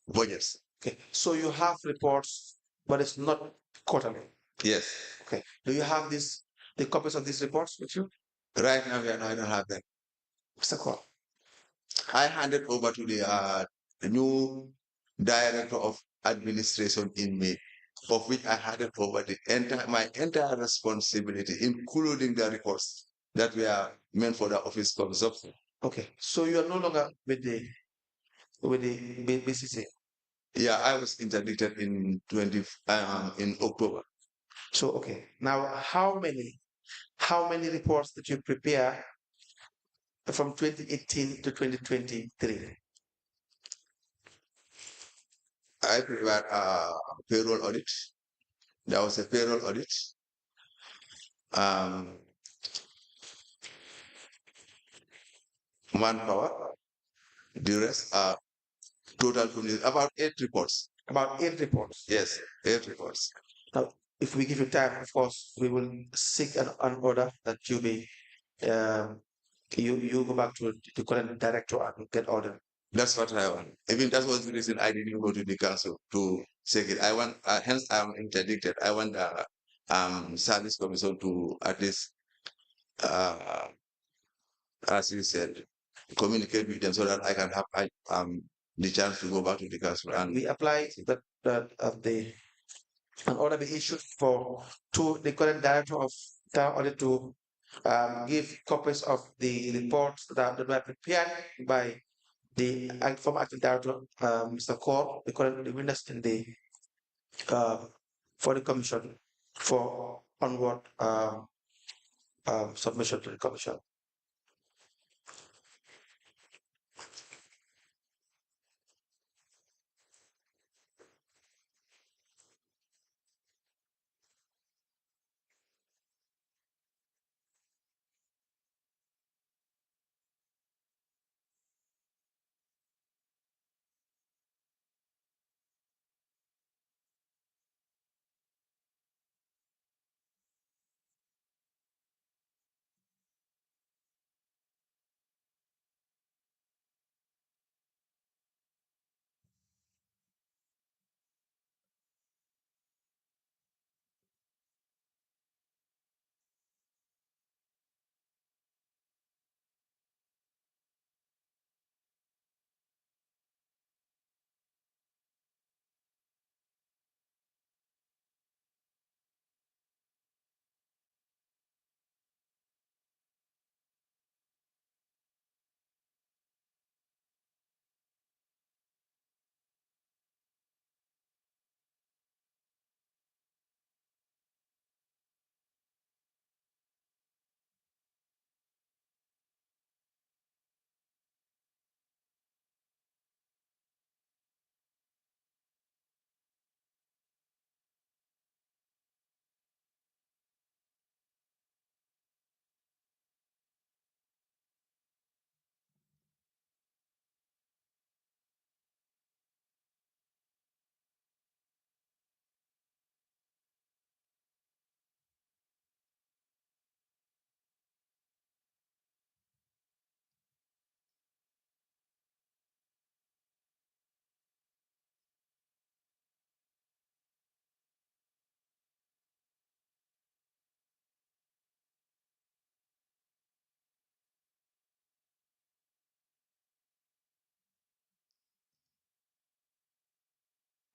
[SPEAKER 8] budgets.
[SPEAKER 6] Okay. So you have reports, but it's not quarterly.
[SPEAKER 8] Yes.
[SPEAKER 6] Okay. Do you have the copies of these reports with you?
[SPEAKER 8] Right now, I don't have them.
[SPEAKER 6] Mr. Cole.
[SPEAKER 8] I handed over to the new director of administration in May, of which I handed over my entire responsibility, including the reports that were meant for the office of substance.
[SPEAKER 6] Okay. So you are no longer with the BCC.
[SPEAKER 8] Yeah, I was interdicted in October.
[SPEAKER 6] So okay. Now, how many reports did you prepare from 2018 to 2023?
[SPEAKER 8] I prepared a payroll audit. There was a payroll audit. Manpower. The rest are total about 8 reports.
[SPEAKER 6] About 8 reports.
[SPEAKER 8] Yes, 8 reports.
[SPEAKER 6] Now, if we give you time, of course, we will seek an order that you be you go back to the current director and get order.
[SPEAKER 8] That's what I want. Even that was the reason I didn't go to the council to check it. I want, hence I'm interdicted. I want the service commission to at least, as you said, communicate with them so that I can have the chance to go back to the council. And
[SPEAKER 6] we apply that an order be issued to the current director of town audit to give copies of the reports that were prepared by the former acting director, Mr. Cole, the current witness in the for the commission for onward submission to the commission.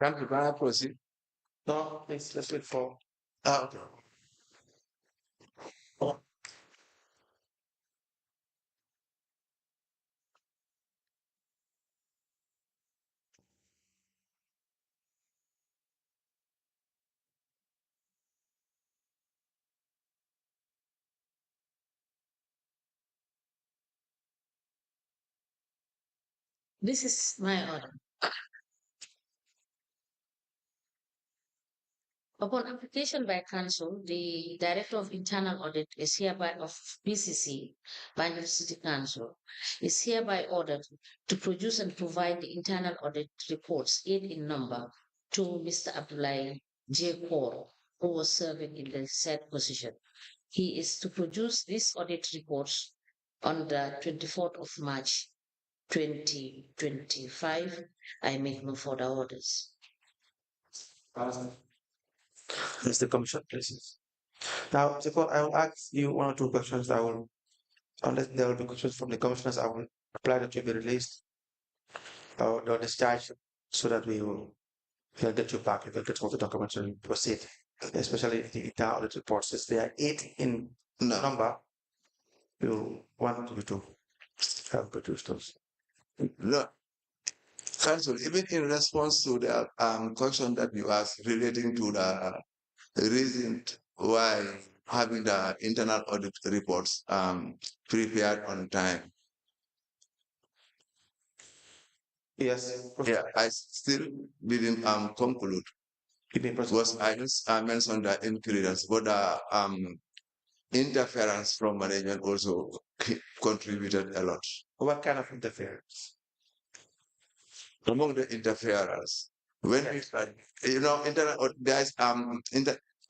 [SPEAKER 8] Council, can I proceed?
[SPEAKER 6] No, please, let's wait for.
[SPEAKER 8] Okay.
[SPEAKER 2] This is my order. Upon application by council, the Director of Internal Audit is hereby of BCC, Banjul City Council, is hereby ordered to produce and provide the internal audit reports, 8 in number, to Mr. Abdullahi J. Kaur, who was serving in the said position. He is to produce these audit reports on the 24th of March 2025. I make no further orders.
[SPEAKER 6] Mr. Commissioner, please. Now, Jacob, I will ask you one or two questions. Unless there will be questions from the commissioners, I will apply that to be released or discharged so that we'll get you back. We'll get all the documents and proceed, especially the internal audit reports. Since there are 8 in number, we'll want you to have produced those.
[SPEAKER 8] No. Council, even in response to the question that you asked relating to the reason why having the internal audit reports prepared on time.
[SPEAKER 6] Yes.
[SPEAKER 8] Yeah, I still didn't conclude. Because I just mentioned the ingredients, but the interference from management also contributed a lot.
[SPEAKER 6] What kind of interference?
[SPEAKER 8] Among the interference, when we, internal there's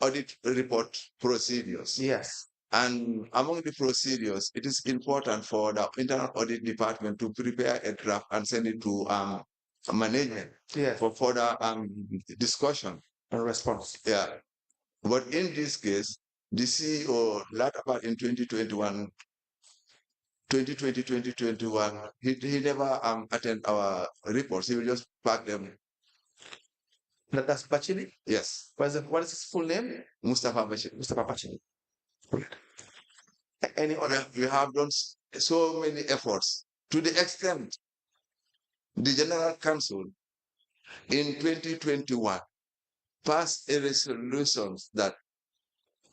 [SPEAKER 8] audit report procedures.
[SPEAKER 6] Yes.
[SPEAKER 8] And among the procedures, it is important for the internal audit department to prepare a draft and send it to management for further discussion
[SPEAKER 6] and response.
[SPEAKER 8] Yeah. But in this case, the CEO, later part in 2021, 2021, he never attend our reports. He will just pack them.
[SPEAKER 6] That's Bachini?
[SPEAKER 8] Yes.
[SPEAKER 6] What is his full name?
[SPEAKER 8] Mustafa Bachini.
[SPEAKER 6] Mustafa Bachini. Any other?
[SPEAKER 8] We have done so many efforts to the extent the General Council in 2021 passed a resolution that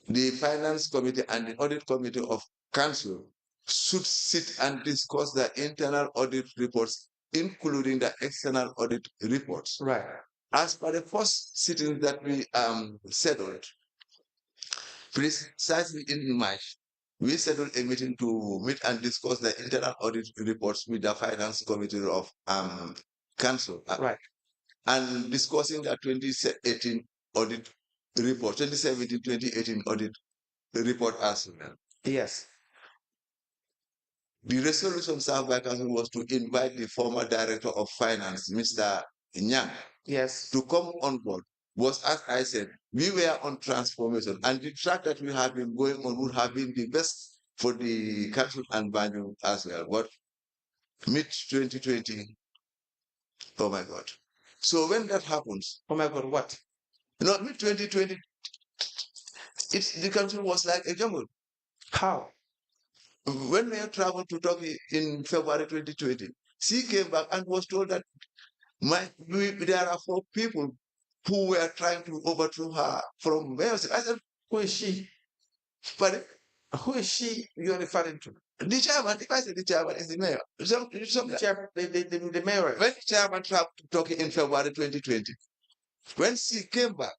[SPEAKER 8] the Finance Committee and the Audit Committee of Council should sit and discuss the internal audit reports, including the external audit reports.
[SPEAKER 6] Right.
[SPEAKER 8] As per the first sitting that we settled, precisely in March, we settled a meeting to meet and discuss the internal audit reports with the Finance Committee of Council.
[SPEAKER 6] Right.
[SPEAKER 8] And discussing the 2018 audit report, 2017-2018 audit report as well.
[SPEAKER 6] Yes.
[SPEAKER 8] The resolution served by council was to invite the former director of finance, Mr. Nyang,
[SPEAKER 6] yes,
[SPEAKER 8] to come on board. Was, as I said, we were on transformation, and the track that we have been going on would have been the best for the council and Banjul as well. But mid-2020, oh my God. So when that happens,
[SPEAKER 6] oh my God, what?
[SPEAKER 8] Mid-2020, the council was like a jungle.
[SPEAKER 6] How?
[SPEAKER 8] When we traveled to Turkey in February 2020, she came back and was told that there are 4 people who were trying to overthrow her from where. I said,
[SPEAKER 6] who is she?
[SPEAKER 8] Pardon?
[SPEAKER 6] Who is she you're referring to?
[SPEAKER 8] The chairman, if I say the chairman, is the mayor.
[SPEAKER 6] The mayor.
[SPEAKER 8] When the chairman traveled to Turkey in February 2020, when she came back,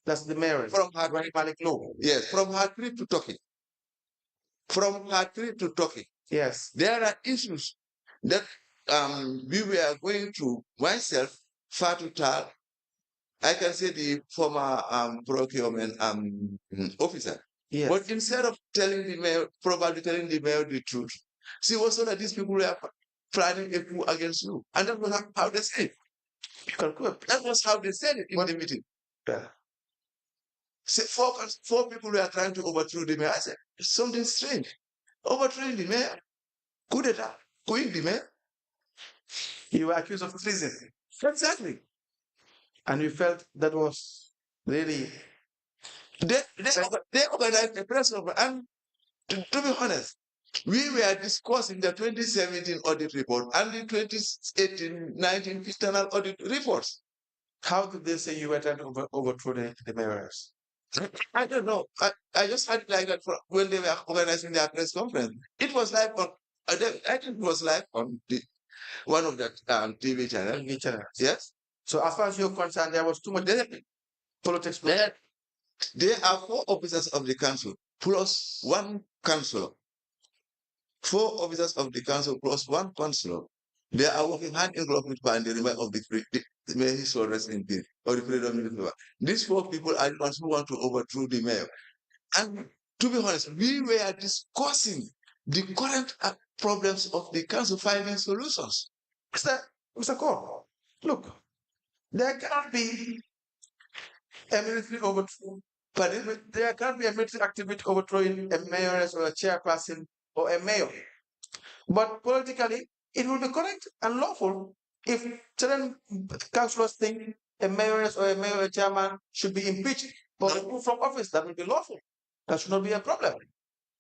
[SPEAKER 6] that's the mayor.
[SPEAKER 8] From her trip, yes, from her trip to Turkey. From her trip to Turkey.
[SPEAKER 6] Yes.
[SPEAKER 8] There are issues that we were going through. Myself, Fatu Tal, I can say the former procurement officer.
[SPEAKER 6] Yes.
[SPEAKER 8] But instead of telling the mayor, probably telling the mayor the truth, she was told that these people were planning a coup against you. And that was how they said it. That was how they said it in the meeting.
[SPEAKER 6] Yeah.
[SPEAKER 8] So 4 people were trying to overthrow the mayor. I said, it's something strange. Overthrowing the mayor? Coup d'etat? Coupping the mayor?
[SPEAKER 6] You were accused of treason.
[SPEAKER 8] Exactly.
[SPEAKER 6] And you felt that was really.
[SPEAKER 8] They organized a press conference, and to be honest, we were discussing the 2017 audit report and the 2018-19 external audit reports.
[SPEAKER 6] How did they say you were trying to overthrow the mayors?
[SPEAKER 8] I don't know. I just had it like that when they were organizing their press conference. It was live on, I think it was live on one of the TV channels.
[SPEAKER 6] TV channels.
[SPEAKER 8] Yes.
[SPEAKER 6] So as far as you're concerned, there was too much politics.
[SPEAKER 8] There are 4 officers of the council plus 1 councillor. 4 officers of the council plus 1 councillor. They are working hand in glove with the member of may his soul rest in peace, or the predominant member. These 4 people are the ones who want to overthrow the mayor. And to be honest, we were discussing the current problems of the council, finding solutions.
[SPEAKER 6] Mr. Cole, look, there can't be a military overthrow. But there can't be a military activity overthrowing a mayoress or a chairperson or a mayor. But politically, it will be correct and lawful if certain councillors think a mayoress or a mayor or a chairman should be impeached or removed from office. That will be lawful. That should not be a problem.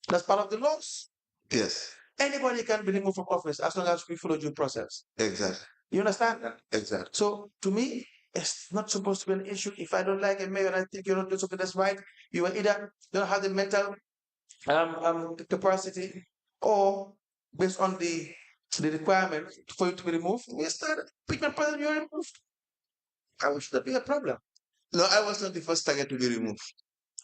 [SPEAKER 6] That's part of the laws.
[SPEAKER 8] Yes.
[SPEAKER 6] Anybody can be removed from office as long as we follow due process.
[SPEAKER 8] Exactly.
[SPEAKER 6] You understand?
[SPEAKER 8] Exactly.
[SPEAKER 6] So to me, it's not supposed to be an issue. If I don't like a mayor and I think you're not doing something that's right, you are either don't have the mental capacity, or based on the requirement for you to be removed, we start picking up and you're removed. I wish that be a problem.
[SPEAKER 8] No, I was not the first target to be removed.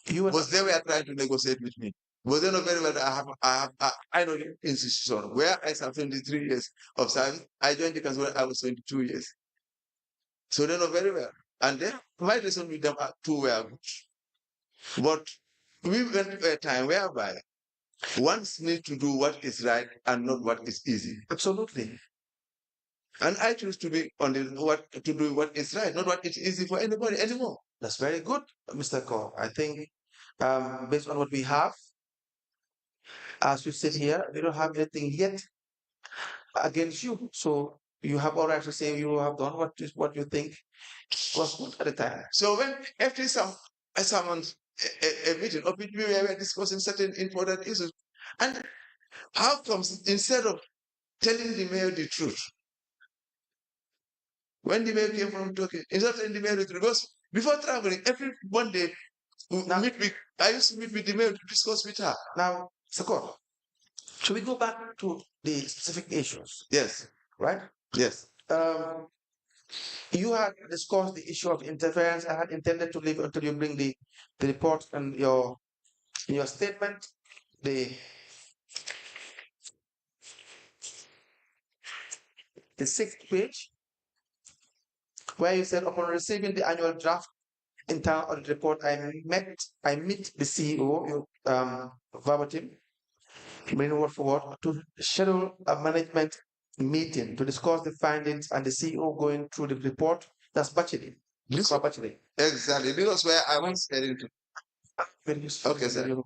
[SPEAKER 6] You were
[SPEAKER 8] they were trying to negotiate with me. But they know very well that I know the institution where I served 23 years of service. I joined the council when I was 22 years. So they know very well. And then my relation with them too were good. But we went to a time whereby one needs to do what is right and not what is easy.
[SPEAKER 6] Absolutely.
[SPEAKER 8] And I choose to be on to do what is right, not what is easy for anybody anymore.
[SPEAKER 6] That's very good, Mr. Cole. I think based on what we have, as we sit here, we don't have anything yet against you. So you have all right to say you have done what you think was good at the time.
[SPEAKER 8] So when after someone's a meeting of which we were discussing certain important issues, and how comes instead of telling the mayor the truth, when the mayor came from talking, instead of telling the mayor the truth, because before traveling, every Monday I used to meet with the mayor to discuss with her.
[SPEAKER 6] Now, Sakor, should we go back to the specific issues?
[SPEAKER 8] Yes.
[SPEAKER 6] Right?
[SPEAKER 8] Yes.
[SPEAKER 6] You had discussed the issue of interference. I had intended to leave until you bring the report and your statement, the 6th page, where you said upon receiving the annual draft internal audit report, I meet the CEO, verbatim, bring word for word, to schedule a management meeting to discuss the findings and the CEO going through the report. That's budgeting.
[SPEAKER 8] This
[SPEAKER 6] for budgeting.
[SPEAKER 8] Exactly. This was where I was heading to.
[SPEAKER 6] Very useful.
[SPEAKER 8] Okay, sir.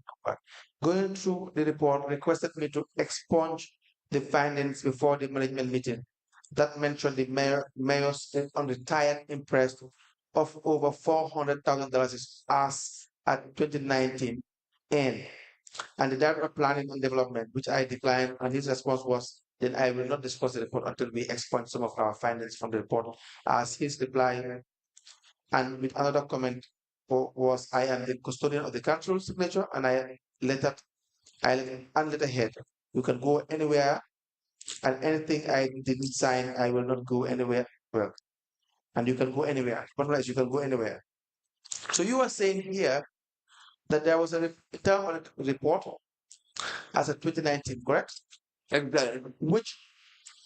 [SPEAKER 6] Going through the report, requested me to expunge the findings before the management meeting. That mentioned the mayor's unretired interest of over $400,000 as at 2019 end, and the director of planning and development, which I declined, and his response was, then I will not discuss the report until we expunge some of our findings from the report, as his reply. And with another comment was, I am the custodian of the council signature, and I letterhead. You can go anywhere, and anything I didn't sign, I will not go anywhere. Well, and you can go anywhere. But you can go anywhere. So you are saying here that there was a internal report as of 2019, correct?
[SPEAKER 8] Exactly.
[SPEAKER 6] Which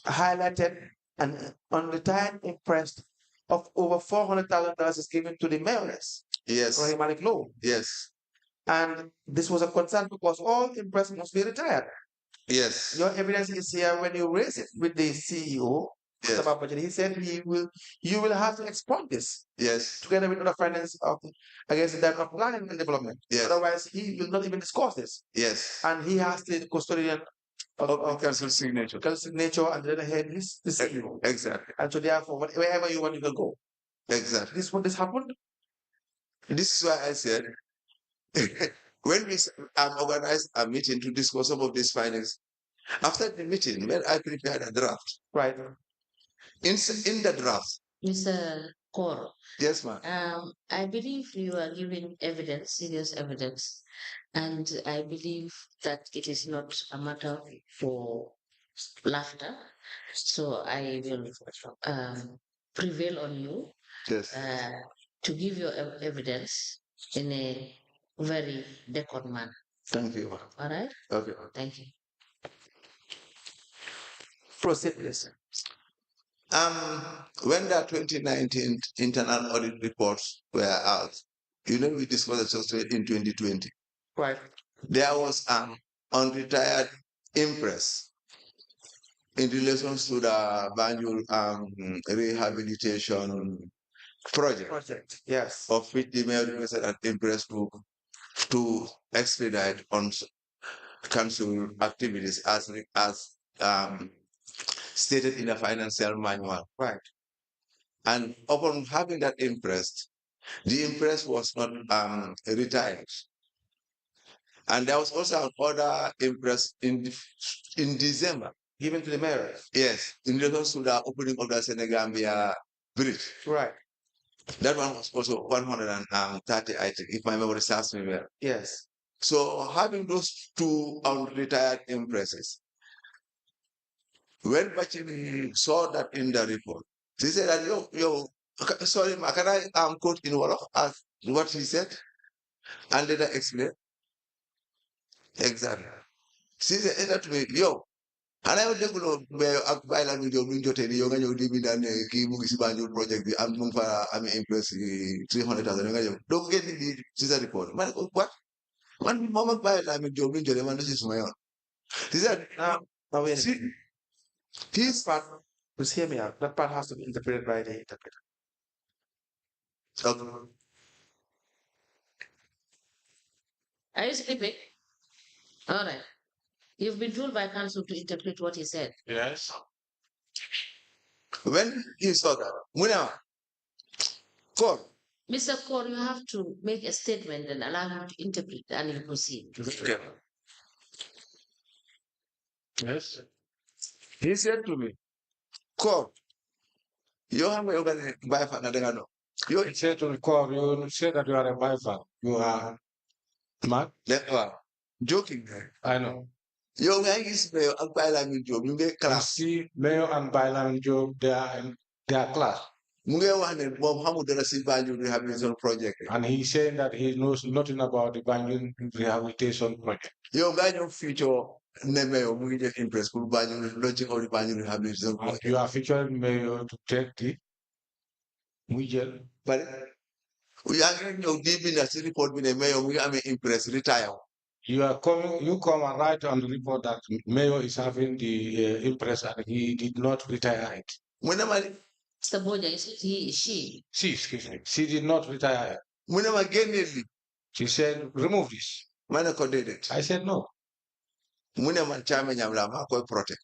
[SPEAKER 6] highlighted an unretired interest of over $400,000 is given to the mayoress.
[SPEAKER 8] Yes.
[SPEAKER 6] For Malik Law.
[SPEAKER 8] Yes.
[SPEAKER 6] And this was a concern because all interest must be retired.
[SPEAKER 8] Yes.
[SPEAKER 6] Your evidence is here when you raise it with the CEO.
[SPEAKER 8] Yes.
[SPEAKER 6] He said you will have to expunge this.
[SPEAKER 8] Yes.
[SPEAKER 6] Together with other finance against the director of planning and development.
[SPEAKER 8] Yes.
[SPEAKER 6] Otherwise, he will not even discuss this.
[SPEAKER 8] Yes.
[SPEAKER 6] And he has the custodian
[SPEAKER 8] of council signature.
[SPEAKER 6] Council signature, and the other head is the CEO.
[SPEAKER 8] Exactly.
[SPEAKER 6] And so therefore, wherever you want, you can go.
[SPEAKER 8] Exactly.
[SPEAKER 6] This what this happened.
[SPEAKER 8] This is why I said when we organized a meeting to discuss some of these findings, after the meeting, when I prepared a draft,
[SPEAKER 6] Right.
[SPEAKER 8] in the draft,
[SPEAKER 2] Mr. Koro,
[SPEAKER 8] yes, ma'am.
[SPEAKER 2] I believe you are giving evidence, serious evidence, and I believe that it is not a matter for laughter. So I will prevail on you
[SPEAKER 8] Yes.
[SPEAKER 2] to give your evidence in a very decored manner.
[SPEAKER 8] Thank you, ma'am.
[SPEAKER 2] All right?
[SPEAKER 8] Okay.
[SPEAKER 2] Thank you.
[SPEAKER 6] Proceed, please.
[SPEAKER 8] When the 2019 internal audit reports were out, we discussed it in 2020.
[SPEAKER 6] Right.
[SPEAKER 8] There was an unretired impress in relation to the Banjul rehabilitation project.
[SPEAKER 6] Yes.
[SPEAKER 8] Of which the mayor requested an impress to expedite on council activities as stated in the financial manual.
[SPEAKER 6] Right.
[SPEAKER 8] And upon having that impress, the impress was not retired. And there was also another impress in December.
[SPEAKER 6] Given to the mayor.
[SPEAKER 8] Yes, in relation to the opening of the Senegambia bridge.
[SPEAKER 6] Right.
[SPEAKER 8] That one was also 130, I think, if my memory serves me well.
[SPEAKER 6] Yes.
[SPEAKER 8] So having those two unretired impresses, when Bachini saw that in the report, he said that sorry, can I quote in Wolof as what he said? And later explain. Exactly. She said to me, and I would go to Baila video window to the yoga dividend and Kibu Banjo project, the Amumfa, I'm impressed 300,000. Don't get the Caesar report. Man, what? One moment by I'm a job window, the man is my own. He said,
[SPEAKER 6] Now wait.
[SPEAKER 8] see,
[SPEAKER 6] This part, just hear me out. That part has to be interpreted by the interpreter.
[SPEAKER 8] okay.
[SPEAKER 2] Are you sleeping? All right. You've been told by counsel to interpret what he said.
[SPEAKER 4] Yes.
[SPEAKER 8] When he saw that, Muna, God,
[SPEAKER 2] Mr. Kaur, you have to make a statement and allow him to interpret and you proceed.
[SPEAKER 8] okay.
[SPEAKER 4] Yes.
[SPEAKER 8] He said to me, God, you have my organ by Fanadano.
[SPEAKER 4] He said to the court, you say that you are a bifer. You are mad?
[SPEAKER 8] Joking.
[SPEAKER 4] I know.
[SPEAKER 8] Your guy is my Alpine job. You get
[SPEAKER 4] You
[SPEAKER 8] class.
[SPEAKER 4] see, Mayor and Bailam Job, they are class.
[SPEAKER 8] Munge one Mohammed Rasi Banjo rehabilitation project.
[SPEAKER 4] And he's saying that he knows nothing about the Banjul rehabilitation project.
[SPEAKER 8] Your guy don't feature name of Munge impress for Banjo launching all the Banjo rehabilitation project.
[SPEAKER 4] You are featuring Mayor to take the Mujel.
[SPEAKER 8] But we are getting your deep in the report with the mayor. We are impress retire.
[SPEAKER 4] You come and write on the report that Mayor is having the impress and he did not retire it.
[SPEAKER 8] Whenever
[SPEAKER 2] Mr. Boja, is it he, she?
[SPEAKER 4] Excuse me. She did not retire it.
[SPEAKER 8] whenever again
[SPEAKER 4] She said, remove this.
[SPEAKER 8] man accorded.
[SPEAKER 4] I said, no.
[SPEAKER 8] Whenever chairman Yamla, protect.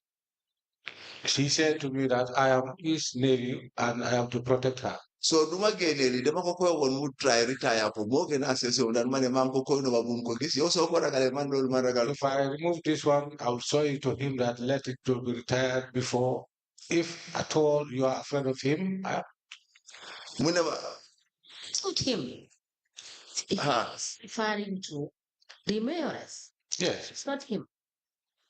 [SPEAKER 4] She said to me that I am his nephew and I have to protect her.
[SPEAKER 8] So Duma Geneli, the Mako one would try retire for Morgan access on that money Manko Kono Bumko. You also got a Mandol Maragal.
[SPEAKER 4] If I remove this one, I'll show it to him that let it to be retired before. If at all you are afraid of him,
[SPEAKER 8] Whenever
[SPEAKER 2] It's not him. He is referring to the mayoress.
[SPEAKER 4] yes,
[SPEAKER 2] It's not him.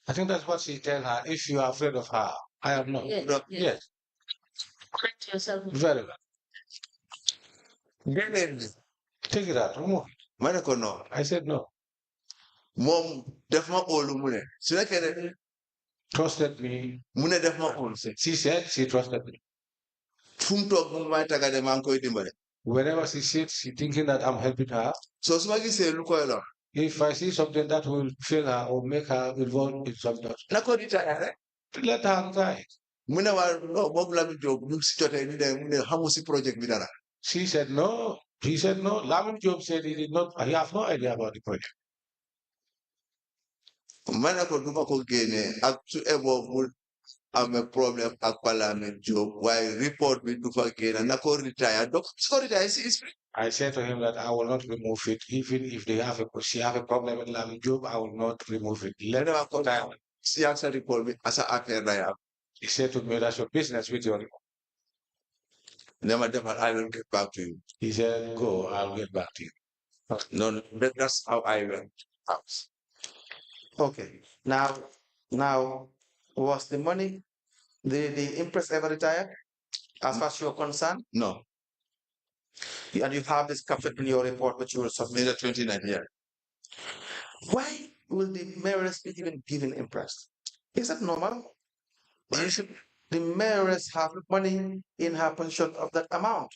[SPEAKER 4] I think that's what she tell her. If you are afraid of her, I am not.
[SPEAKER 2] Yes.
[SPEAKER 4] Yes,
[SPEAKER 2] Correct yourself.
[SPEAKER 4] very well.
[SPEAKER 8] Geneli,
[SPEAKER 4] Take it out, remove it.
[SPEAKER 8] Manako no.
[SPEAKER 4] I said no.
[SPEAKER 8] Mom, defma all Mune. So I can
[SPEAKER 4] Trusted me.
[SPEAKER 8] Mune defma all.
[SPEAKER 4] She said she trusted me.
[SPEAKER 8] Funto Mumata de Manko Dimare.
[SPEAKER 4] Whenever she sits, she thinking that I'm helping her.
[SPEAKER 8] So Swagi say, look along.
[SPEAKER 4] If I see something that will fail her or make her involved in something,
[SPEAKER 8] Nako retire.
[SPEAKER 4] let her try it.
[SPEAKER 8] Munewa no Bobla job, you sit in the Hamusi project with her.
[SPEAKER 4] She said no. He said no. Lamin Job said he did not. He have no idea about the project.
[SPEAKER 8] Manako Dumako Gene, up to Evo am a problem at Parliament job. Why report me to again and I go retire? So retire is free.
[SPEAKER 4] I said to him that I will not remove it, even if she have a problem with Lam job, I will not remove it. Let her go down.
[SPEAKER 8] She actually called me as a affair.
[SPEAKER 4] He said to me, that's your business with your.
[SPEAKER 8] Never, I will get back to you.
[SPEAKER 4] He said, go, I'll get back to you.
[SPEAKER 8] No, that's how I went out.
[SPEAKER 6] Okay. Now, was the money, the impress ever retired? As far as you're concerned?
[SPEAKER 8] No.
[SPEAKER 6] And you have this captured in your report, which you will
[SPEAKER 8] In
[SPEAKER 6] submit.
[SPEAKER 8] the 29 year.
[SPEAKER 6] Why will the mayoress be even given impress? Is that normal? Should the mayoress have money in her position of that amount?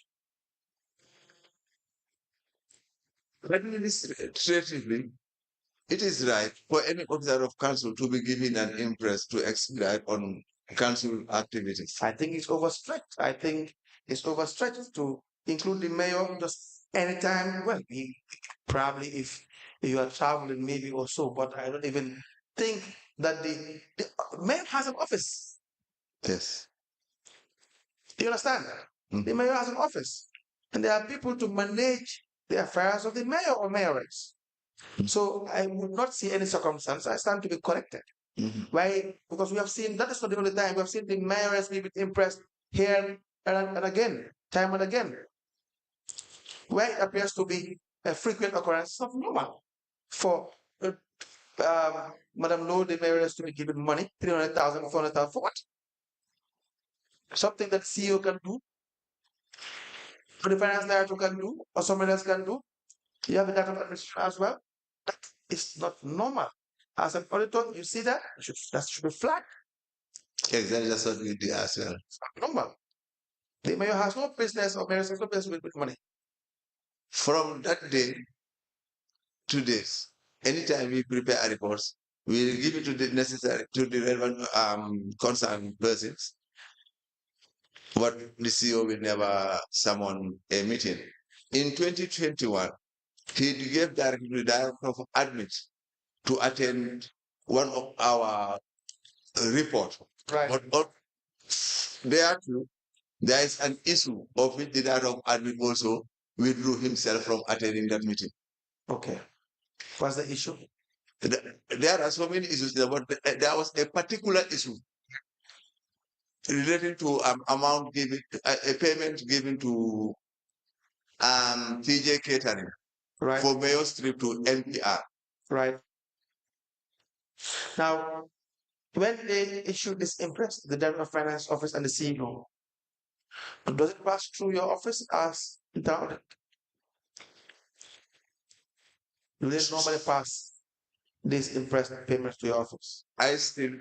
[SPEAKER 8] Administratively, it is right for any officer of council to be given an impress to expedite on council activities.
[SPEAKER 6] I think it's overstretched. I think it's overstretched to include the mayor just anytime. Well, probably if you are traveling, maybe or so, but I don't even think that the mayor has an office.
[SPEAKER 8] Yes.
[SPEAKER 6] Do you understand? The mayor has an office, and there are people to manage the affairs of the mayor or mayoress. So I would not see any circumstance. I stand to be corrected. Why? Because we have seen, that is not the only time, we have seen the mayoress be impressed here and again, time and again. Where it appears to be a frequent occurrence, it's not normal for Madam Lowe, the mayoress, to be given money, 300,000, 400,000, for what? Something that CEO can do, or the finance director can do, or someone else can do. You have a data administration as well. That is not normal. As an auditor, you see that, that should be flagged.
[SPEAKER 8] Exactly, that's what we do as well.
[SPEAKER 6] Normal. The mayor has no business, or mayor has no business with money.
[SPEAKER 8] From that day to this, anytime we prepare a report, we will give it to the necessary, to the relevant concerned persons. But the CEO will never summon a meeting. In 2021, he gave directly to the director of admit to attend one of our report.
[SPEAKER 6] Right.
[SPEAKER 8] But there is an issue of which the director of admit also withdrew himself from attending that meeting.
[SPEAKER 6] Okay. What's the issue?
[SPEAKER 8] There are so many issues there, but there was a particular issue relating to amount given, a payment given to TJ Catering for mayor's trip to NPR.
[SPEAKER 6] Right. Now, when they issue this impress, the Director of Finance Office and the CEO, does it pass through your office as the audit? Do they normally pass these impress payments to your office?
[SPEAKER 8] I still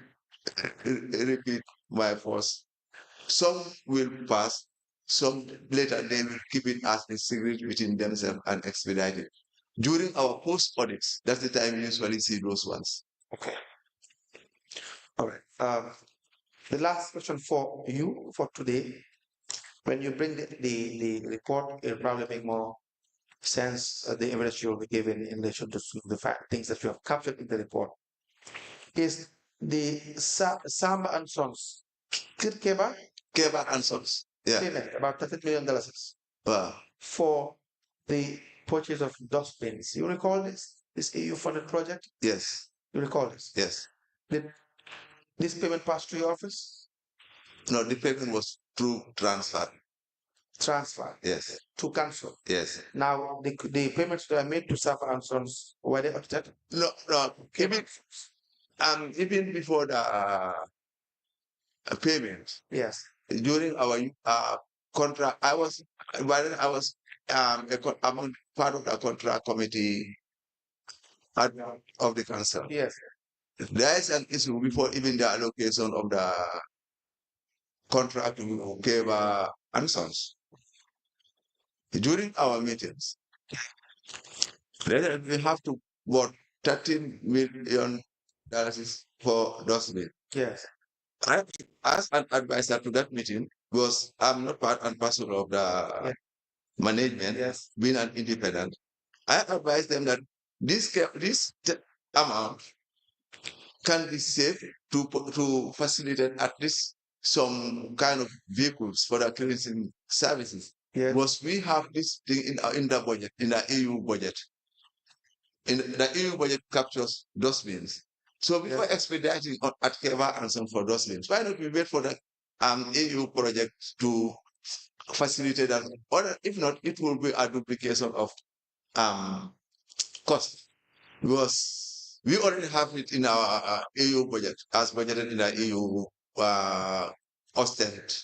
[SPEAKER 8] repeat my force. Some will pass, some later they will keep it as a secret between themselves and expedite it. During our post audits, that's the time we usually see those ones.
[SPEAKER 6] Okay. All right. The last question for you for today, when you bring the report, it'll probably make more sense, the evidence you will be given in relation to the things that you have captured in the report. Is the Samba and Sons, Keba
[SPEAKER 8] and Sons, yeah,
[SPEAKER 6] payment about $30 million for the purchase of dustbins. You recall this EU funded project?
[SPEAKER 8] Yes.
[SPEAKER 6] You recall this?
[SPEAKER 8] Yes.
[SPEAKER 6] Did this payment pass through your office?
[SPEAKER 8] No, the payment was through transfer.
[SPEAKER 6] Transfer?
[SPEAKER 8] Yes.
[SPEAKER 6] To cancel?
[SPEAKER 8] Yes.
[SPEAKER 6] Now, the payments that are made to Samba and Sons, were they audited?
[SPEAKER 8] No. Even before the payment.
[SPEAKER 6] Yes.
[SPEAKER 8] During our contract, I was part of the contract committee of the council.
[SPEAKER 6] Yes.
[SPEAKER 8] There is an issue before even the allocation of the contract to Keba and Sons. During our meetings, we have to vote $13 million for dustbin.
[SPEAKER 6] Yes.
[SPEAKER 8] I, as an advisor to that meeting, because I'm not part and parcel of the management,
[SPEAKER 6] yes,
[SPEAKER 8] being an independent, I advise them that this amount can be saved to facilitate at least some kind of vehicles for the cleansing services.
[SPEAKER 6] Yes.
[SPEAKER 8] Because we have this thing in the budget, in the EU budget. In the EU budget captures dustbins. So before expediting at Keva and some for dustbins, why not we wait for the EU project to facilitate that? Or if not, it will be a duplication of cost, because we already have it in our EU budget as budgeted in the EU austerity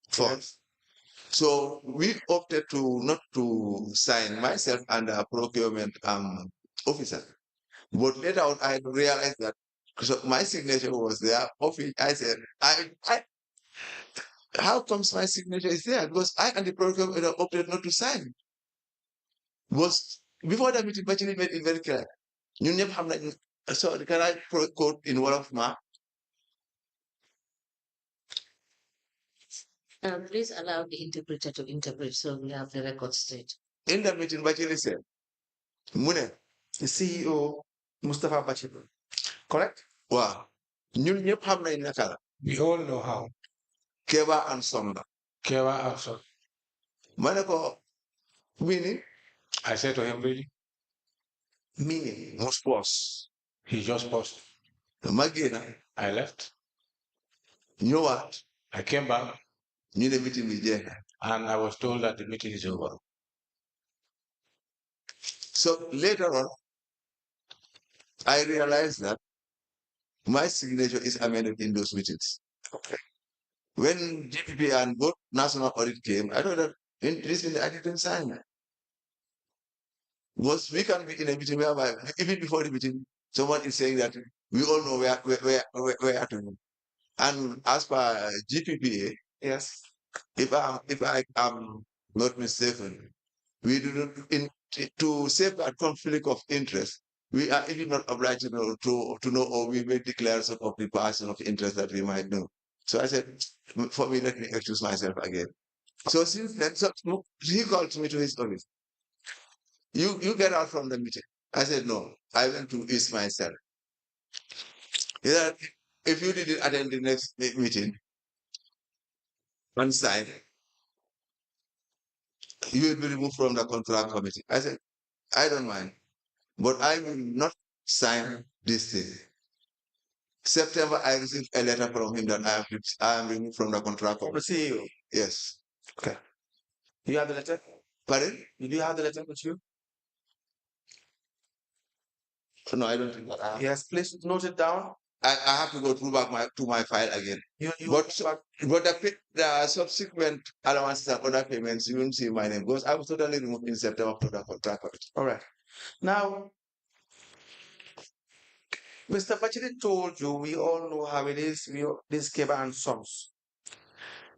[SPEAKER 8] funds. So we opted not to sign myself and a procurement officer. But later on, I realized that my signature was there. I said, how comes my signature is there? Because I and the procurement opted not to sign. Because before the meeting, Bachini made it very clear. You never have like, so can I quote in one of my?
[SPEAKER 2] Please allow the interpreter to interpret so we have the record straight.
[SPEAKER 8] In the meeting, Bachini said, Mune,
[SPEAKER 6] the CEO, Mustafa Bachir, correct?
[SPEAKER 8] Wow. You never have like Nakala.
[SPEAKER 9] We all know how.
[SPEAKER 8] Keva and Sonda.
[SPEAKER 9] Keva and Son.
[SPEAKER 8] Manako, meaning?
[SPEAKER 9] I said to him, really?
[SPEAKER 8] Meaning, most was.
[SPEAKER 9] He just paused.
[SPEAKER 8] Magina.
[SPEAKER 9] I left.
[SPEAKER 8] You know what?
[SPEAKER 9] I came back.
[SPEAKER 8] You the meeting with Jay.
[SPEAKER 9] And I was told that the meeting is over.
[SPEAKER 8] So later on, I realized that my signature is amended in those meetings. Okay. When GPP and both National Audit came, I thought that recently I didn't sign it. Because we can be in a meeting whereby even before the meeting, someone is saying that we all know where to go. And as per GPPA,
[SPEAKER 6] yes,
[SPEAKER 8] if I am not mistaken, we do not to safeguard conflict of interest. We are even not obliged to know, or we may declare some of the person of interest that we might know. So I said, for me, let me excuse myself again. So since then, so he called me to his office. You get out from the meeting. I said, no, I went to ease myself. He said, if you didn't attend the next meeting, unsigned, you will be removed from the contract committee. I said, I don't mind, but I will not sign this thing. September, I received a letter from him that I am removed from the contract committee.
[SPEAKER 6] From the CEO?
[SPEAKER 8] Yes.
[SPEAKER 6] Okay. Do you have the letter?
[SPEAKER 8] Pardon?
[SPEAKER 6] Do you have the letter with you?
[SPEAKER 8] No, I don't think that I have.
[SPEAKER 6] Yes, please note it down.
[SPEAKER 8] I have to go through back to my file again. But the subsequent allowances and other payments, you won't see my name because I was totally removed in September from the contract.
[SPEAKER 6] All right. Now, Mr. Bachiri told you, we all know how it is, this Keba and Sons.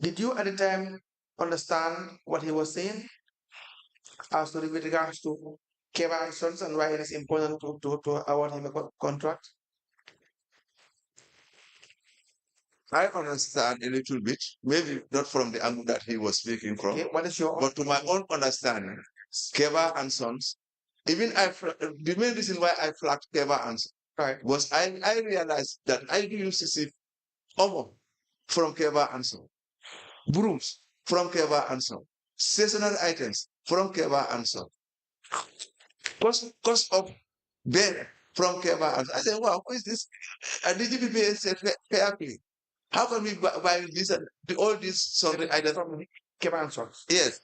[SPEAKER 6] Did you at the time understand what he was saying as to with regards to Keba and Sons and why it is important to award him a contract?
[SPEAKER 8] I understand a little bit, maybe not from the angle that he was speaking from,
[SPEAKER 6] Okay, what is your
[SPEAKER 8] but to my own understanding, Keba and Sons, even the main reason why I flagged Keba and Sons was I realized that I used to see Omo from Keba and Sons, brooms from Keba and Sons, seasonal items from Keba and Sons, cost of bed from Keba and Sons. I said, wow, who is this? And the GPPA said, fairly. How can we buy this all these sundry items from
[SPEAKER 6] Keba and Sons?
[SPEAKER 8] Yes.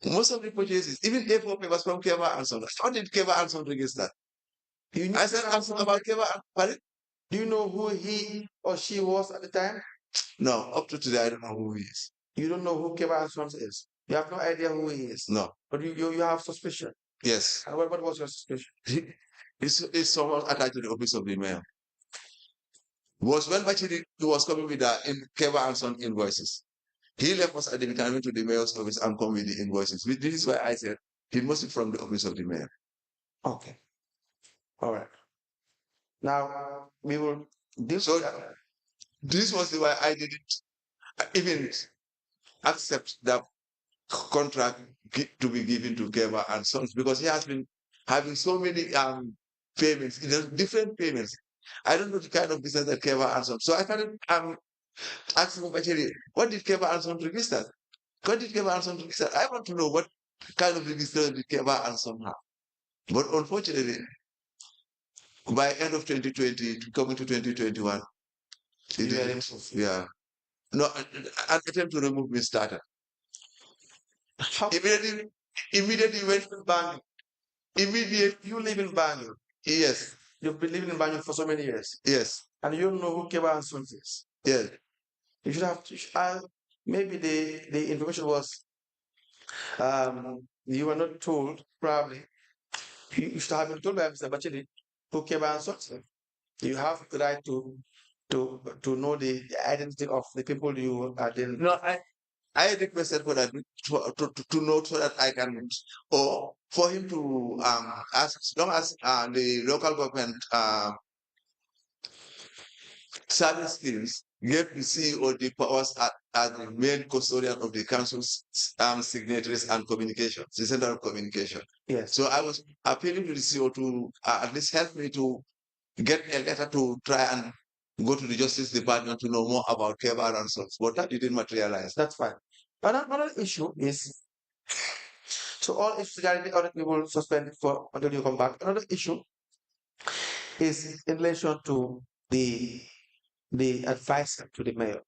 [SPEAKER 8] Most of the purchases, even A4 papers from Keba and Sons. How did Keba and Sons register? I said, I'm about Keba and Sons.
[SPEAKER 6] Do you know who he or she was at the time?
[SPEAKER 8] No, up to today, I don't know who he is.
[SPEAKER 6] You don't know who Keba and Sons is? You have no idea who he is?
[SPEAKER 8] No.
[SPEAKER 6] But you have suspicion?
[SPEAKER 8] Yes.
[SPEAKER 6] And what was your suspicion?
[SPEAKER 8] It's someone attached to the office of the mayor. Was when actually he was coming with the Keba and Son invoices. He left us at the time to the mayor's office and come with the invoices. This is why I said he must be from the office of the mayor.
[SPEAKER 6] Okay. All right. Now we will
[SPEAKER 8] this was the why I didn't even accept the contract to be given to Keba and Sons because he has been having so many payments, different payments. I don't know the kind of business that Keva and Son. So I started asking actually, what did Keva and Son register? What did Keva and Son register? I want to know what kind of register did Keva and Son have. But unfortunately, by end of 2020, coming to 2021, it didn't. Yeah. No, an attempt to remove me started.
[SPEAKER 6] How
[SPEAKER 8] Immediately went
[SPEAKER 6] in Bangalore? You live in Bangalore.
[SPEAKER 8] Yes.
[SPEAKER 6] You've been living in Bangalore for so many years.
[SPEAKER 8] Yes.
[SPEAKER 6] And you don't know who Keba and Sons is.
[SPEAKER 8] Yes.
[SPEAKER 6] You should have. Maybe the information was you were not told. Probably you should have been told by Mr. Bacheli who Keba and Sons. You have the right to know the identity of the people you are dealing.
[SPEAKER 8] No, I requested for that to know so that I can, or for him to as long as the local government service teams gave the CEO the powers as the main custodian of the council's signatories and communications, the center of communication.
[SPEAKER 6] Yes.
[SPEAKER 8] So I was appealing to the CEO to at least help me to get a letter to try and go to the Justice Department to know more about Keba and Sons, but that didn't materialize.
[SPEAKER 6] That's fine. Another issue is, so all issues regarding the audit we will suspend it for until you come back. Another issue is in relation to the advisor to the mayor.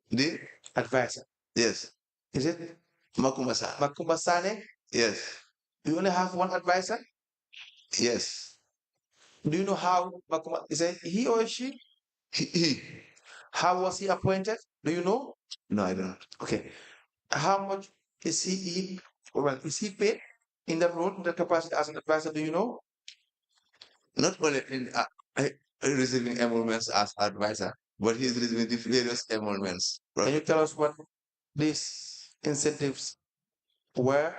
[SPEAKER 8] The
[SPEAKER 6] advisor.
[SPEAKER 8] Yes.
[SPEAKER 6] Is it
[SPEAKER 8] Makumbasane?
[SPEAKER 6] Makumbasane?
[SPEAKER 8] Yes.
[SPEAKER 6] You only have one advisor?
[SPEAKER 8] Yes.
[SPEAKER 6] Do you know how Makuma is it he or she?
[SPEAKER 8] He.
[SPEAKER 6] How was he appointed? Do you know?
[SPEAKER 8] No, I don't.
[SPEAKER 6] Okay. How much is well, is he paid in that role, in that capacity as an advisor? Do you know?
[SPEAKER 8] Not only in receiving emoluments as advisor, but he's receiving the various emoluments. Right?
[SPEAKER 6] Can you tell us what these incentives were?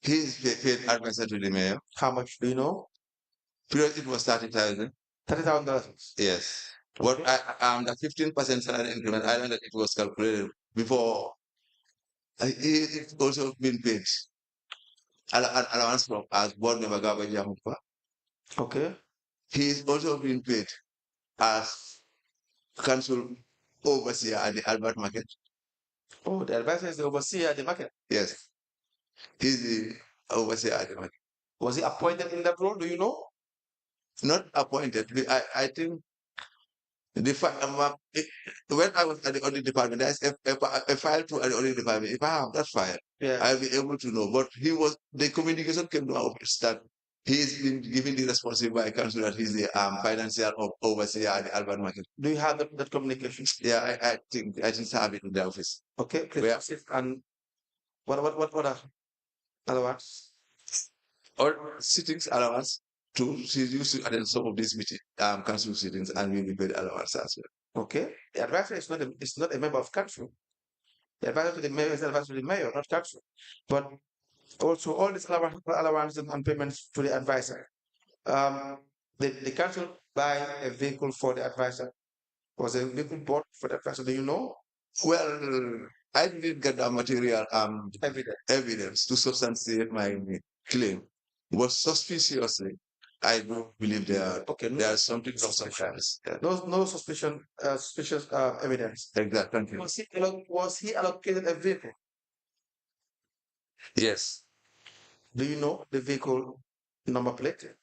[SPEAKER 8] He's paid advisor to the mayor.
[SPEAKER 6] How much do you know?
[SPEAKER 8] Period, it was 30,000.
[SPEAKER 6] $30,000.
[SPEAKER 8] Yes.
[SPEAKER 6] Okay.
[SPEAKER 8] What the 15% salary increment, I learned that it was calculated before. It's also been paid. Allowance from as board member Gaba Jamupa.
[SPEAKER 6] Okay.
[SPEAKER 8] He is also being paid as council overseer at the Albert Market.
[SPEAKER 6] Oh, the advisor is the overseer at the market.
[SPEAKER 8] Yes. He's the overseer at the market.
[SPEAKER 6] Was he appointed in that role? Do you know?
[SPEAKER 8] Not appointed. I think when I was at the audit department, there's a file to the audit department. If I have that file,
[SPEAKER 6] Yeah.
[SPEAKER 8] I'll be able to know. But the communication came to our office that he's been given the responsibility by council that he's the financial overseer at the Albert Market.
[SPEAKER 6] Do you have that communication?
[SPEAKER 8] Yeah, I think I just have it in the office.
[SPEAKER 6] Okay, please. And what are other ones?
[SPEAKER 8] Or sittings allowance to she used to attend some of these meeting council sittings and we will pay the allowance as well.
[SPEAKER 6] Okay. The advisor is not a member of council. The advisor to the mayor is the advisor to the mayor, not council. But also all these allowances and payments to the advisor. The council buy a vehicle for the advisor. Was a vehicle bought for the advisor? Do you know?
[SPEAKER 8] Well, I didn't get the material evidence to substantiate my claim. But suspiciously, I don't believe there are something suspicious.
[SPEAKER 6] No suspicious evidence.
[SPEAKER 8] Exactly. Thank you.
[SPEAKER 6] Was he allocated a vehicle?
[SPEAKER 8] Yes.
[SPEAKER 6] Do you know the vehicle number plate?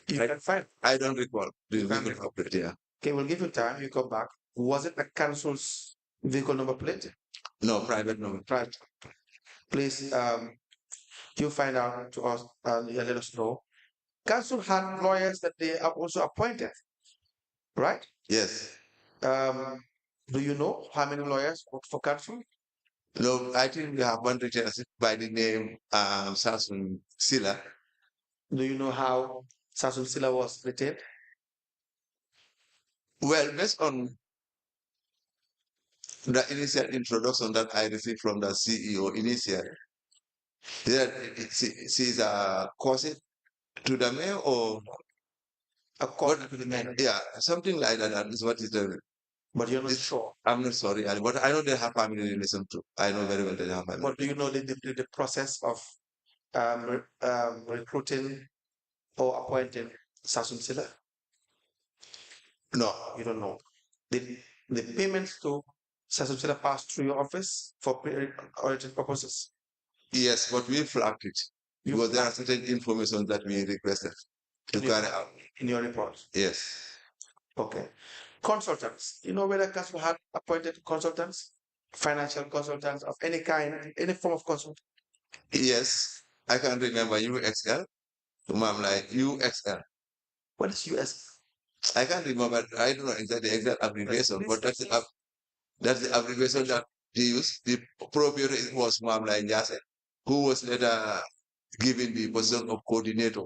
[SPEAKER 6] You can find.
[SPEAKER 8] I don't recall the vehicle number plate. Yeah.
[SPEAKER 6] Okay, we'll give you time. You come back. Was it a council's vehicle number plate?
[SPEAKER 8] No, private number.
[SPEAKER 6] Private. Please, you find out to us and let us know. Council had lawyers that they are also appointed, right?
[SPEAKER 8] Yes.
[SPEAKER 6] Do you know how many lawyers work for council?
[SPEAKER 8] No, I think we have one retainer by the name Sasun Silla.
[SPEAKER 6] Do you know how Sasun Silla was retained?
[SPEAKER 8] Well, based on the initial introduction that I received from the CEO initially, that she's a cousin to the mayor or
[SPEAKER 6] a cousin to the mayor?
[SPEAKER 8] Yeah, something like that. That is what is the.
[SPEAKER 6] But you're not sure.
[SPEAKER 8] I'm not sorry, but I know they have family relation too. I know very well they have family.
[SPEAKER 6] But do you know the process of recruiting or appointing Sasum Sila?
[SPEAKER 8] No.
[SPEAKER 6] You don't know. Did the payments to Sasum Sila pass through your office for auditing purposes?
[SPEAKER 8] Yes, but we flagged it. Because there are certain information that we requested to carry out.
[SPEAKER 6] In your report?
[SPEAKER 8] Yes.
[SPEAKER 6] Okay. Consultants. You know whether council had appointed consultants? Financial consultants of any kind, any form of consultant?
[SPEAKER 8] Yes, I can remember UXL. I'm like UXL.
[SPEAKER 6] What is US?
[SPEAKER 8] I can't remember. I don't know exactly the exact abbreviation, but that's the abbreviation that they used. The proprietor was Mamla Njase, who was later given the position of coordinator,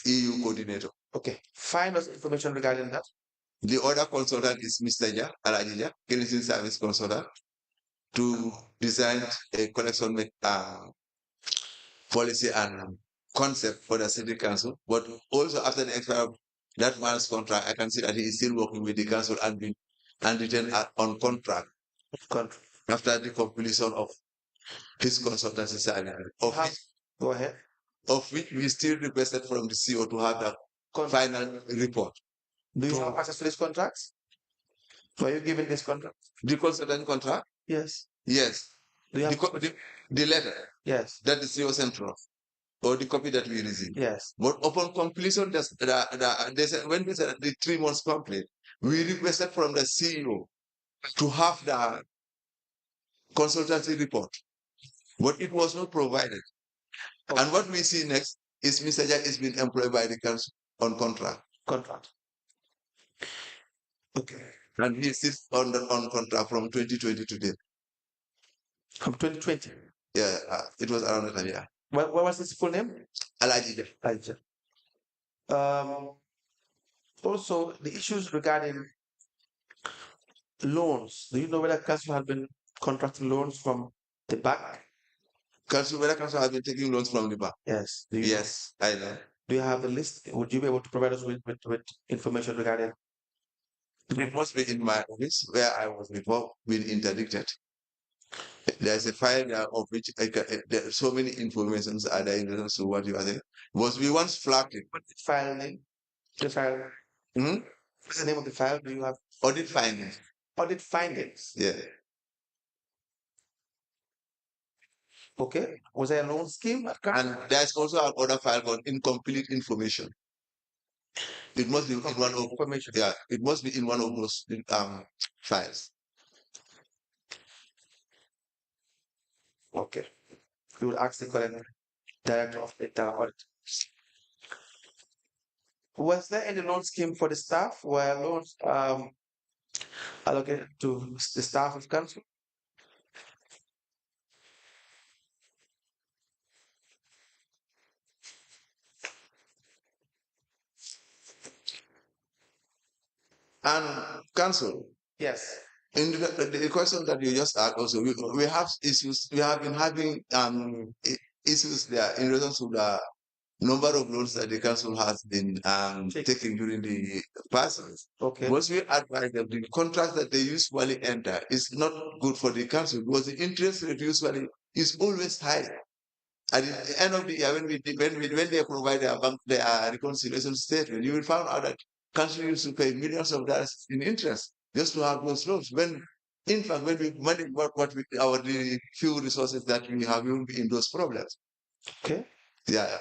[SPEAKER 8] EU coordinator.
[SPEAKER 6] Okay. Find us information regarding that.
[SPEAKER 8] The other consultant is Mr. Ja, Alajija, Cleansing Service Consultant, to design a collection policy and concept for the city council. But also after the expiry of that man's contract, I can see that he is still working with the council and been written on contract after the completion of his consultancy service.
[SPEAKER 6] Go ahead.
[SPEAKER 8] Of which we still requested from the CEO to have the final report.
[SPEAKER 6] Do you have access to these contracts? Were you given this contract?
[SPEAKER 8] The consultant contract?
[SPEAKER 6] Yes.
[SPEAKER 8] Yes.
[SPEAKER 6] Do you have
[SPEAKER 8] the letter?
[SPEAKER 6] Yes.
[SPEAKER 8] That the CEO sent to us, or the copy that we received.
[SPEAKER 6] Yes.
[SPEAKER 8] But upon completion, they said, when we said the 3 months complete, we requested from the CEO to have the consultancy report, but it was not provided. Okay. And what we see next is Mr. Jack is being employed by the council on contract.
[SPEAKER 6] Okay.
[SPEAKER 8] And he sits on contract from 2020 to date.
[SPEAKER 6] From 2020?
[SPEAKER 8] Yeah, it was around that time, yeah.
[SPEAKER 6] What was his full name?
[SPEAKER 8] Alajija.
[SPEAKER 6] Also, the issues regarding loans. Do you know whether council has been contracting loans from the bank?
[SPEAKER 8] Whether council has been taking loans from the bank?
[SPEAKER 6] Yes.
[SPEAKER 8] Yes, I know.
[SPEAKER 6] Do you have the list? Would you be able to provide us with information regarding?
[SPEAKER 8] It must be in my office where I was before being interdicted. There's a file there of which there are so many informations are there in relation to what you are saying. Was we once flagged it.
[SPEAKER 6] What's the file name? The file. What's the name of the file? Do you have
[SPEAKER 8] audit findings?
[SPEAKER 6] Audit findings.
[SPEAKER 8] Yeah.
[SPEAKER 6] Okay. Was there a loan scheme?
[SPEAKER 8] And there's also another file called incomplete information. It must be in one of information. Yeah, it must be in one of those files.
[SPEAKER 6] Okay. We will ask the current director of data audit. Was there any loan scheme for the staff? Were loans allocated to the staff of council?
[SPEAKER 8] And council.
[SPEAKER 6] Yes.
[SPEAKER 8] In the question that you just asked, also we have issues. We have been having issues there in relation to the number of loans that the council has been taking during the past.
[SPEAKER 6] Okay.
[SPEAKER 8] Once we advise them, the contract that they usually enter is not good for the council because the interest rate usually is always high. And at the end of the year, when they provide their reconciliation statement, you will find out that council used to pay millions of dollars in interest just to have those loans. When, in fact, when we manage the few resources that we have, we will be in those problems.
[SPEAKER 6] Okay.
[SPEAKER 8] Yeah.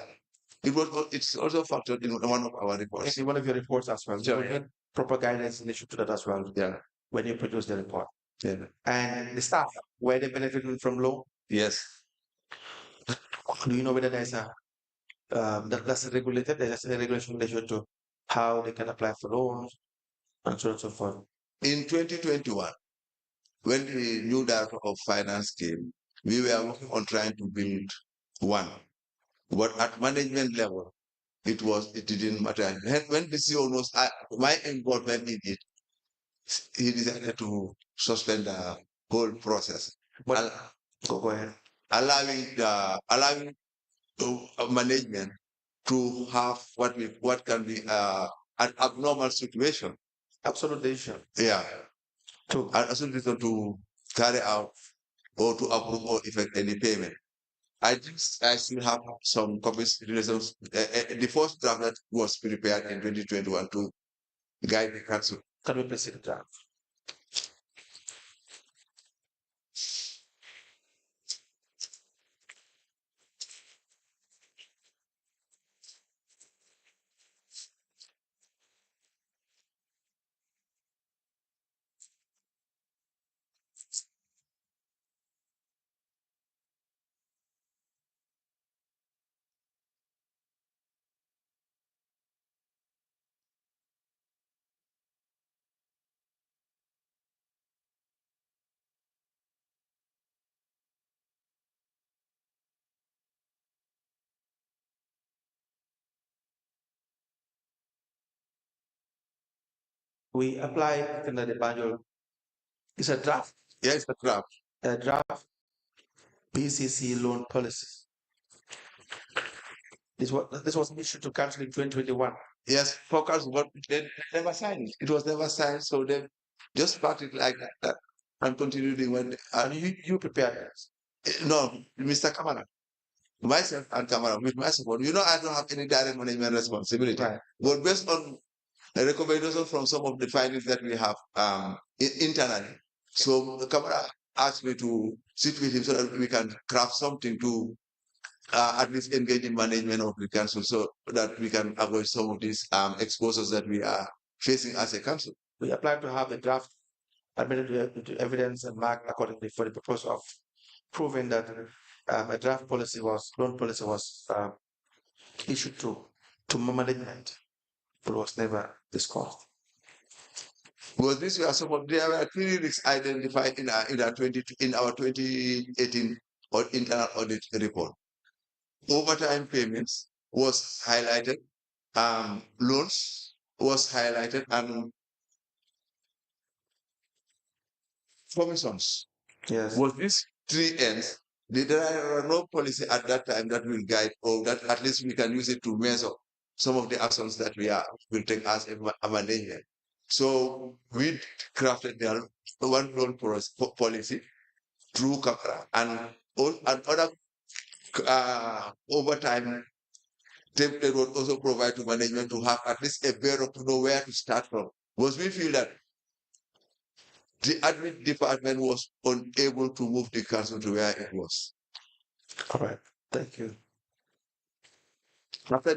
[SPEAKER 8] It's also factored in one of our reports.
[SPEAKER 6] In one of your reports as well.
[SPEAKER 8] Sure.
[SPEAKER 6] We need proper guidance in relation to that as well.
[SPEAKER 8] Yeah.
[SPEAKER 6] When you produce the report.
[SPEAKER 8] Yeah.
[SPEAKER 6] And the staff, were they benefiting from loan?
[SPEAKER 8] Yes.
[SPEAKER 6] Do you know whether there's that's regulated? There's a regulation in relation to how they can apply for loans and so on and so forth.
[SPEAKER 8] In 2021, when the new director of finance came, we were working on trying to build one. But at management level, it didn't matter. When the CEO knows my involvement in it, he decided to suspend the whole process.
[SPEAKER 6] But go ahead.
[SPEAKER 8] Allowing management to have what can be an abnormal situation.
[SPEAKER 6] Absolution.
[SPEAKER 8] Yeah. An absolution to carry out or to approve or effect any payment. I still have some copies. The first draft that was prepared in 2021 to guide the council.
[SPEAKER 6] Can we please see the draft? We apply in the manual. It's a draft.
[SPEAKER 8] Yes, the draft.
[SPEAKER 6] A draft PCC loan policy. This was issued to council in 2021.
[SPEAKER 8] Yes, focus, but they never signed it. It was never signed, so they just packed it like that and continued when.
[SPEAKER 6] And you prepared it?
[SPEAKER 8] No, Mr. Kamara. Myself and Kamara, with my support. I don't have any direct management responsibility.
[SPEAKER 6] Right.
[SPEAKER 8] But based on a recommendation from some of the findings that we have internally, so Kamara asked me to sit with him so that we can craft something to at least engage in management of the council so that we can avoid some of these exposures that we are facing as a council.
[SPEAKER 6] We applied to have the draft admitted to evidence and marked accordingly for the purpose of proving that a draft loan policy was issued to management, but was never discussed.
[SPEAKER 8] Because these were there were clearly risks identified in our 2018 internal audit report. Overtime payments was highlighted, loans was highlighted, and commissions.
[SPEAKER 6] Yes.
[SPEAKER 8] Was these three ends? There are no policy at that time that will guide, or that at least we can use it to measure some of the actions that will take as a management. So we crafted the one loan policy through Capra and other overtime template would also provide to management to have at least a better to know where to start from. Because we feel that the admin department was unable to move the council to where it was.
[SPEAKER 6] All right. Thank you.
[SPEAKER 8] After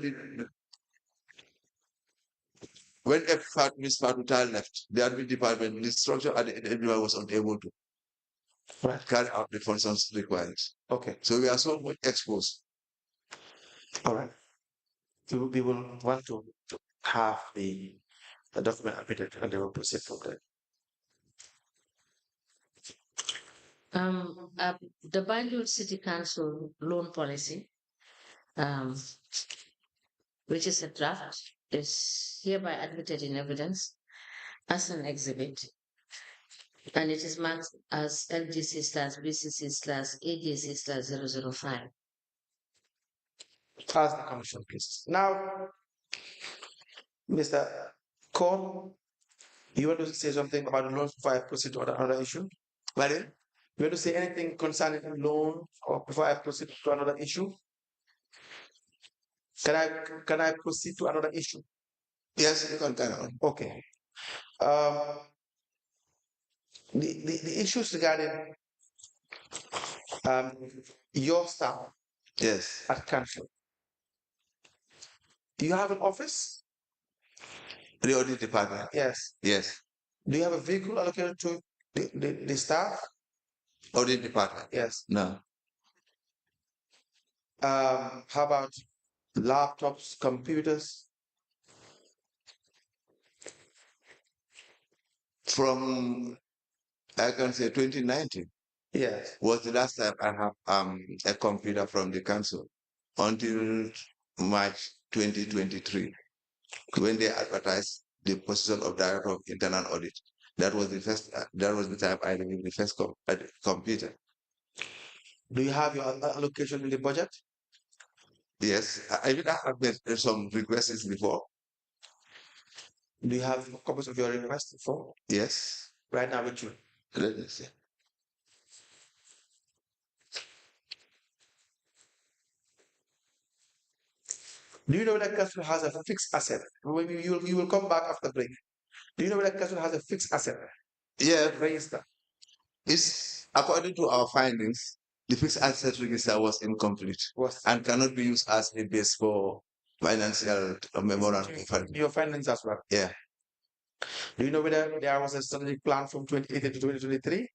[SPEAKER 8] when Ms. Fatutal left, the admin department, the structure at the everyone was unable to carry out the functions required.
[SPEAKER 6] Okay.
[SPEAKER 8] So we are so much exposed.
[SPEAKER 6] All right. We will want to have the document admitted and they will proceed from there.
[SPEAKER 2] The Banjul City Council loan policy, which is a draft, is hereby admitted in evidence as an exhibit, and it is marked as LGC/BCC/ADC/005.
[SPEAKER 6] Ask the commission, please. Now, Mr. Korn, you want to say something about the loan before I proceed to another issue?
[SPEAKER 8] Pardon?
[SPEAKER 6] You want to say anything concerning the loan or before I proceed to another issue? Can I proceed to another issue?
[SPEAKER 8] Yes, you can carry on.
[SPEAKER 6] Okay. The issues regarding your staff.
[SPEAKER 8] Yes.
[SPEAKER 6] At council. Do you have an office?
[SPEAKER 8] The audit department.
[SPEAKER 6] Yes.
[SPEAKER 8] Yes.
[SPEAKER 6] Do you have a vehicle allocated to the staff?
[SPEAKER 8] Audit department.
[SPEAKER 6] Yes.
[SPEAKER 8] No.
[SPEAKER 6] How about laptops, computers?
[SPEAKER 8] From, I can say 2019.
[SPEAKER 6] Yes.
[SPEAKER 8] Was the last time I have a computer from the council until March 2023, when they advertised the position of director of internal audit. That was the first. That was the time I received the first computer.
[SPEAKER 6] Do you have your allocation in the budget?
[SPEAKER 8] Yes, I have made some requests before.
[SPEAKER 6] Do you have copies of your request before?
[SPEAKER 8] Yes.
[SPEAKER 6] Right now with you.
[SPEAKER 8] Let me see.
[SPEAKER 6] Do you know that council has a fixed asset? You will come back after break. Do you know that council has a fixed asset?
[SPEAKER 8] Yeah,
[SPEAKER 6] Register.
[SPEAKER 8] it's according to our findings, the fixed asset register was incomplete and cannot be used as a base for financial memorandum.
[SPEAKER 6] Your findings as well.
[SPEAKER 8] Yeah.
[SPEAKER 6] Do you know whether there was a strategic plan from 2018 to 2023?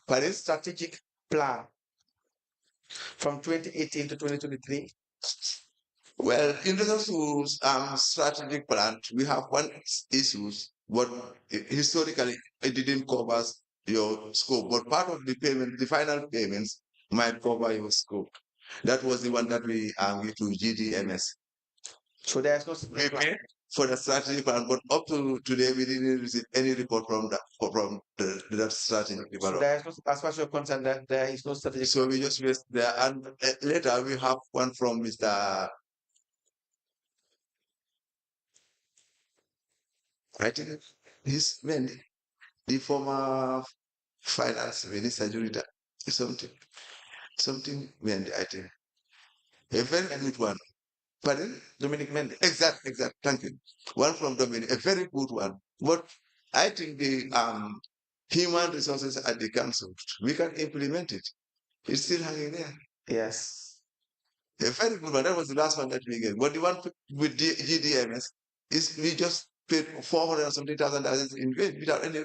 [SPEAKER 8] But it's
[SPEAKER 6] Strategic plan from 2018 to 2023.
[SPEAKER 8] well, in regards to strategic plan, we have one issues, but historically it didn't cover your scope. But part of the payment, the final payments, might cover your scope. That was the one that we give to GDMS.
[SPEAKER 6] So there's no
[SPEAKER 8] We paid for the strategy plan, but up to today we didn't receive any report from that strategy.
[SPEAKER 6] So there's no, as far as you're concerned, that there is no strategic.
[SPEAKER 8] So we just waste there, and later we have one from Mr. I think his man, the former finance minister Jurita, something Mendy, I think. A very good one. Pardon?
[SPEAKER 6] Dominic Mendy.
[SPEAKER 8] Exact. Thank you. One from Dominic, a very good one. But I think the human resources at the council, we can implement it. It's still hanging there.
[SPEAKER 6] Yes.
[SPEAKER 8] A very good one. That was the last one that we gave. But the one with GDMS is we just paid 400 or something thousand dollars in vain without any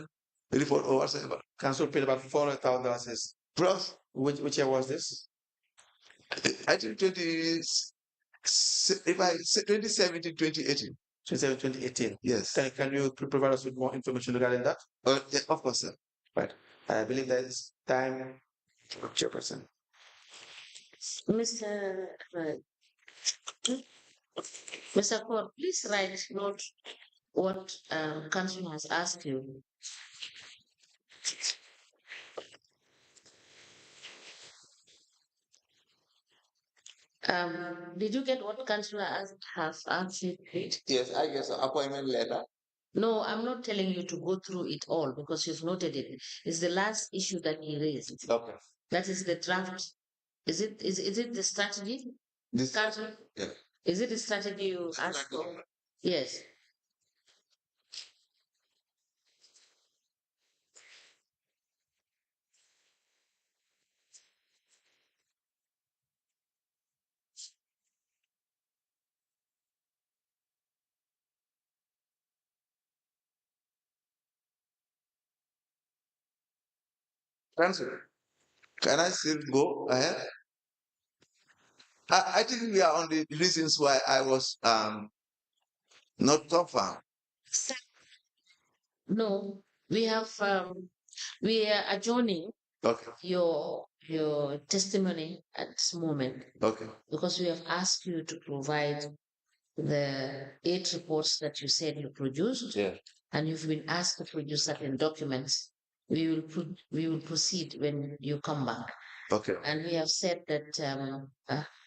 [SPEAKER 8] report or whatsoever.
[SPEAKER 6] Council paid about $400,000.
[SPEAKER 8] Plus,
[SPEAKER 6] which year was this?
[SPEAKER 8] I think 2017, 2018.
[SPEAKER 6] 2018.
[SPEAKER 8] Yes.
[SPEAKER 6] Can you provide us with more information regarding that?
[SPEAKER 8] Yeah, of course, sir.
[SPEAKER 6] Right. I believe that it's time. Chairperson.
[SPEAKER 2] Mr. Court, please write note what council has asked you. Did you get what councillor has asked you?
[SPEAKER 8] Yes, I guess appointment letter.
[SPEAKER 2] No, I'm not telling you to go through it all because you've noted it. It's the last issue that he raised.
[SPEAKER 8] Okay.
[SPEAKER 2] That is the draft. Is it the strategy?
[SPEAKER 8] This
[SPEAKER 2] Council?
[SPEAKER 8] Yeah.
[SPEAKER 2] Is it the strategy you asked for? Yes.
[SPEAKER 8] Council, can I still go ahead? I think we are on the reasons why I was not so far.
[SPEAKER 2] No, we are adjourning
[SPEAKER 8] Okay.
[SPEAKER 2] your testimony at this moment.
[SPEAKER 8] Okay.
[SPEAKER 2] Because we have asked you to provide the 8 reports that you said you produced.
[SPEAKER 8] Yeah.
[SPEAKER 2] And you've been asked to produce certain documents. We will proceed when you come back.
[SPEAKER 8] Okay.
[SPEAKER 2] And we have said that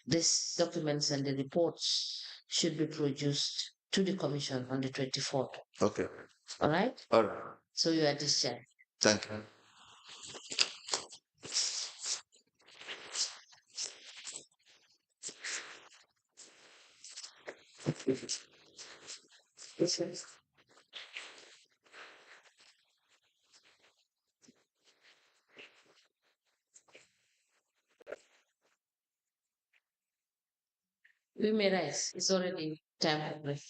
[SPEAKER 2] these documents and the reports should be produced to the commission on the 24th.
[SPEAKER 8] Okay.
[SPEAKER 2] All right?
[SPEAKER 8] All right.
[SPEAKER 2] So you are discharged.
[SPEAKER 8] Thank you.
[SPEAKER 2] We may rise. It's already time for break.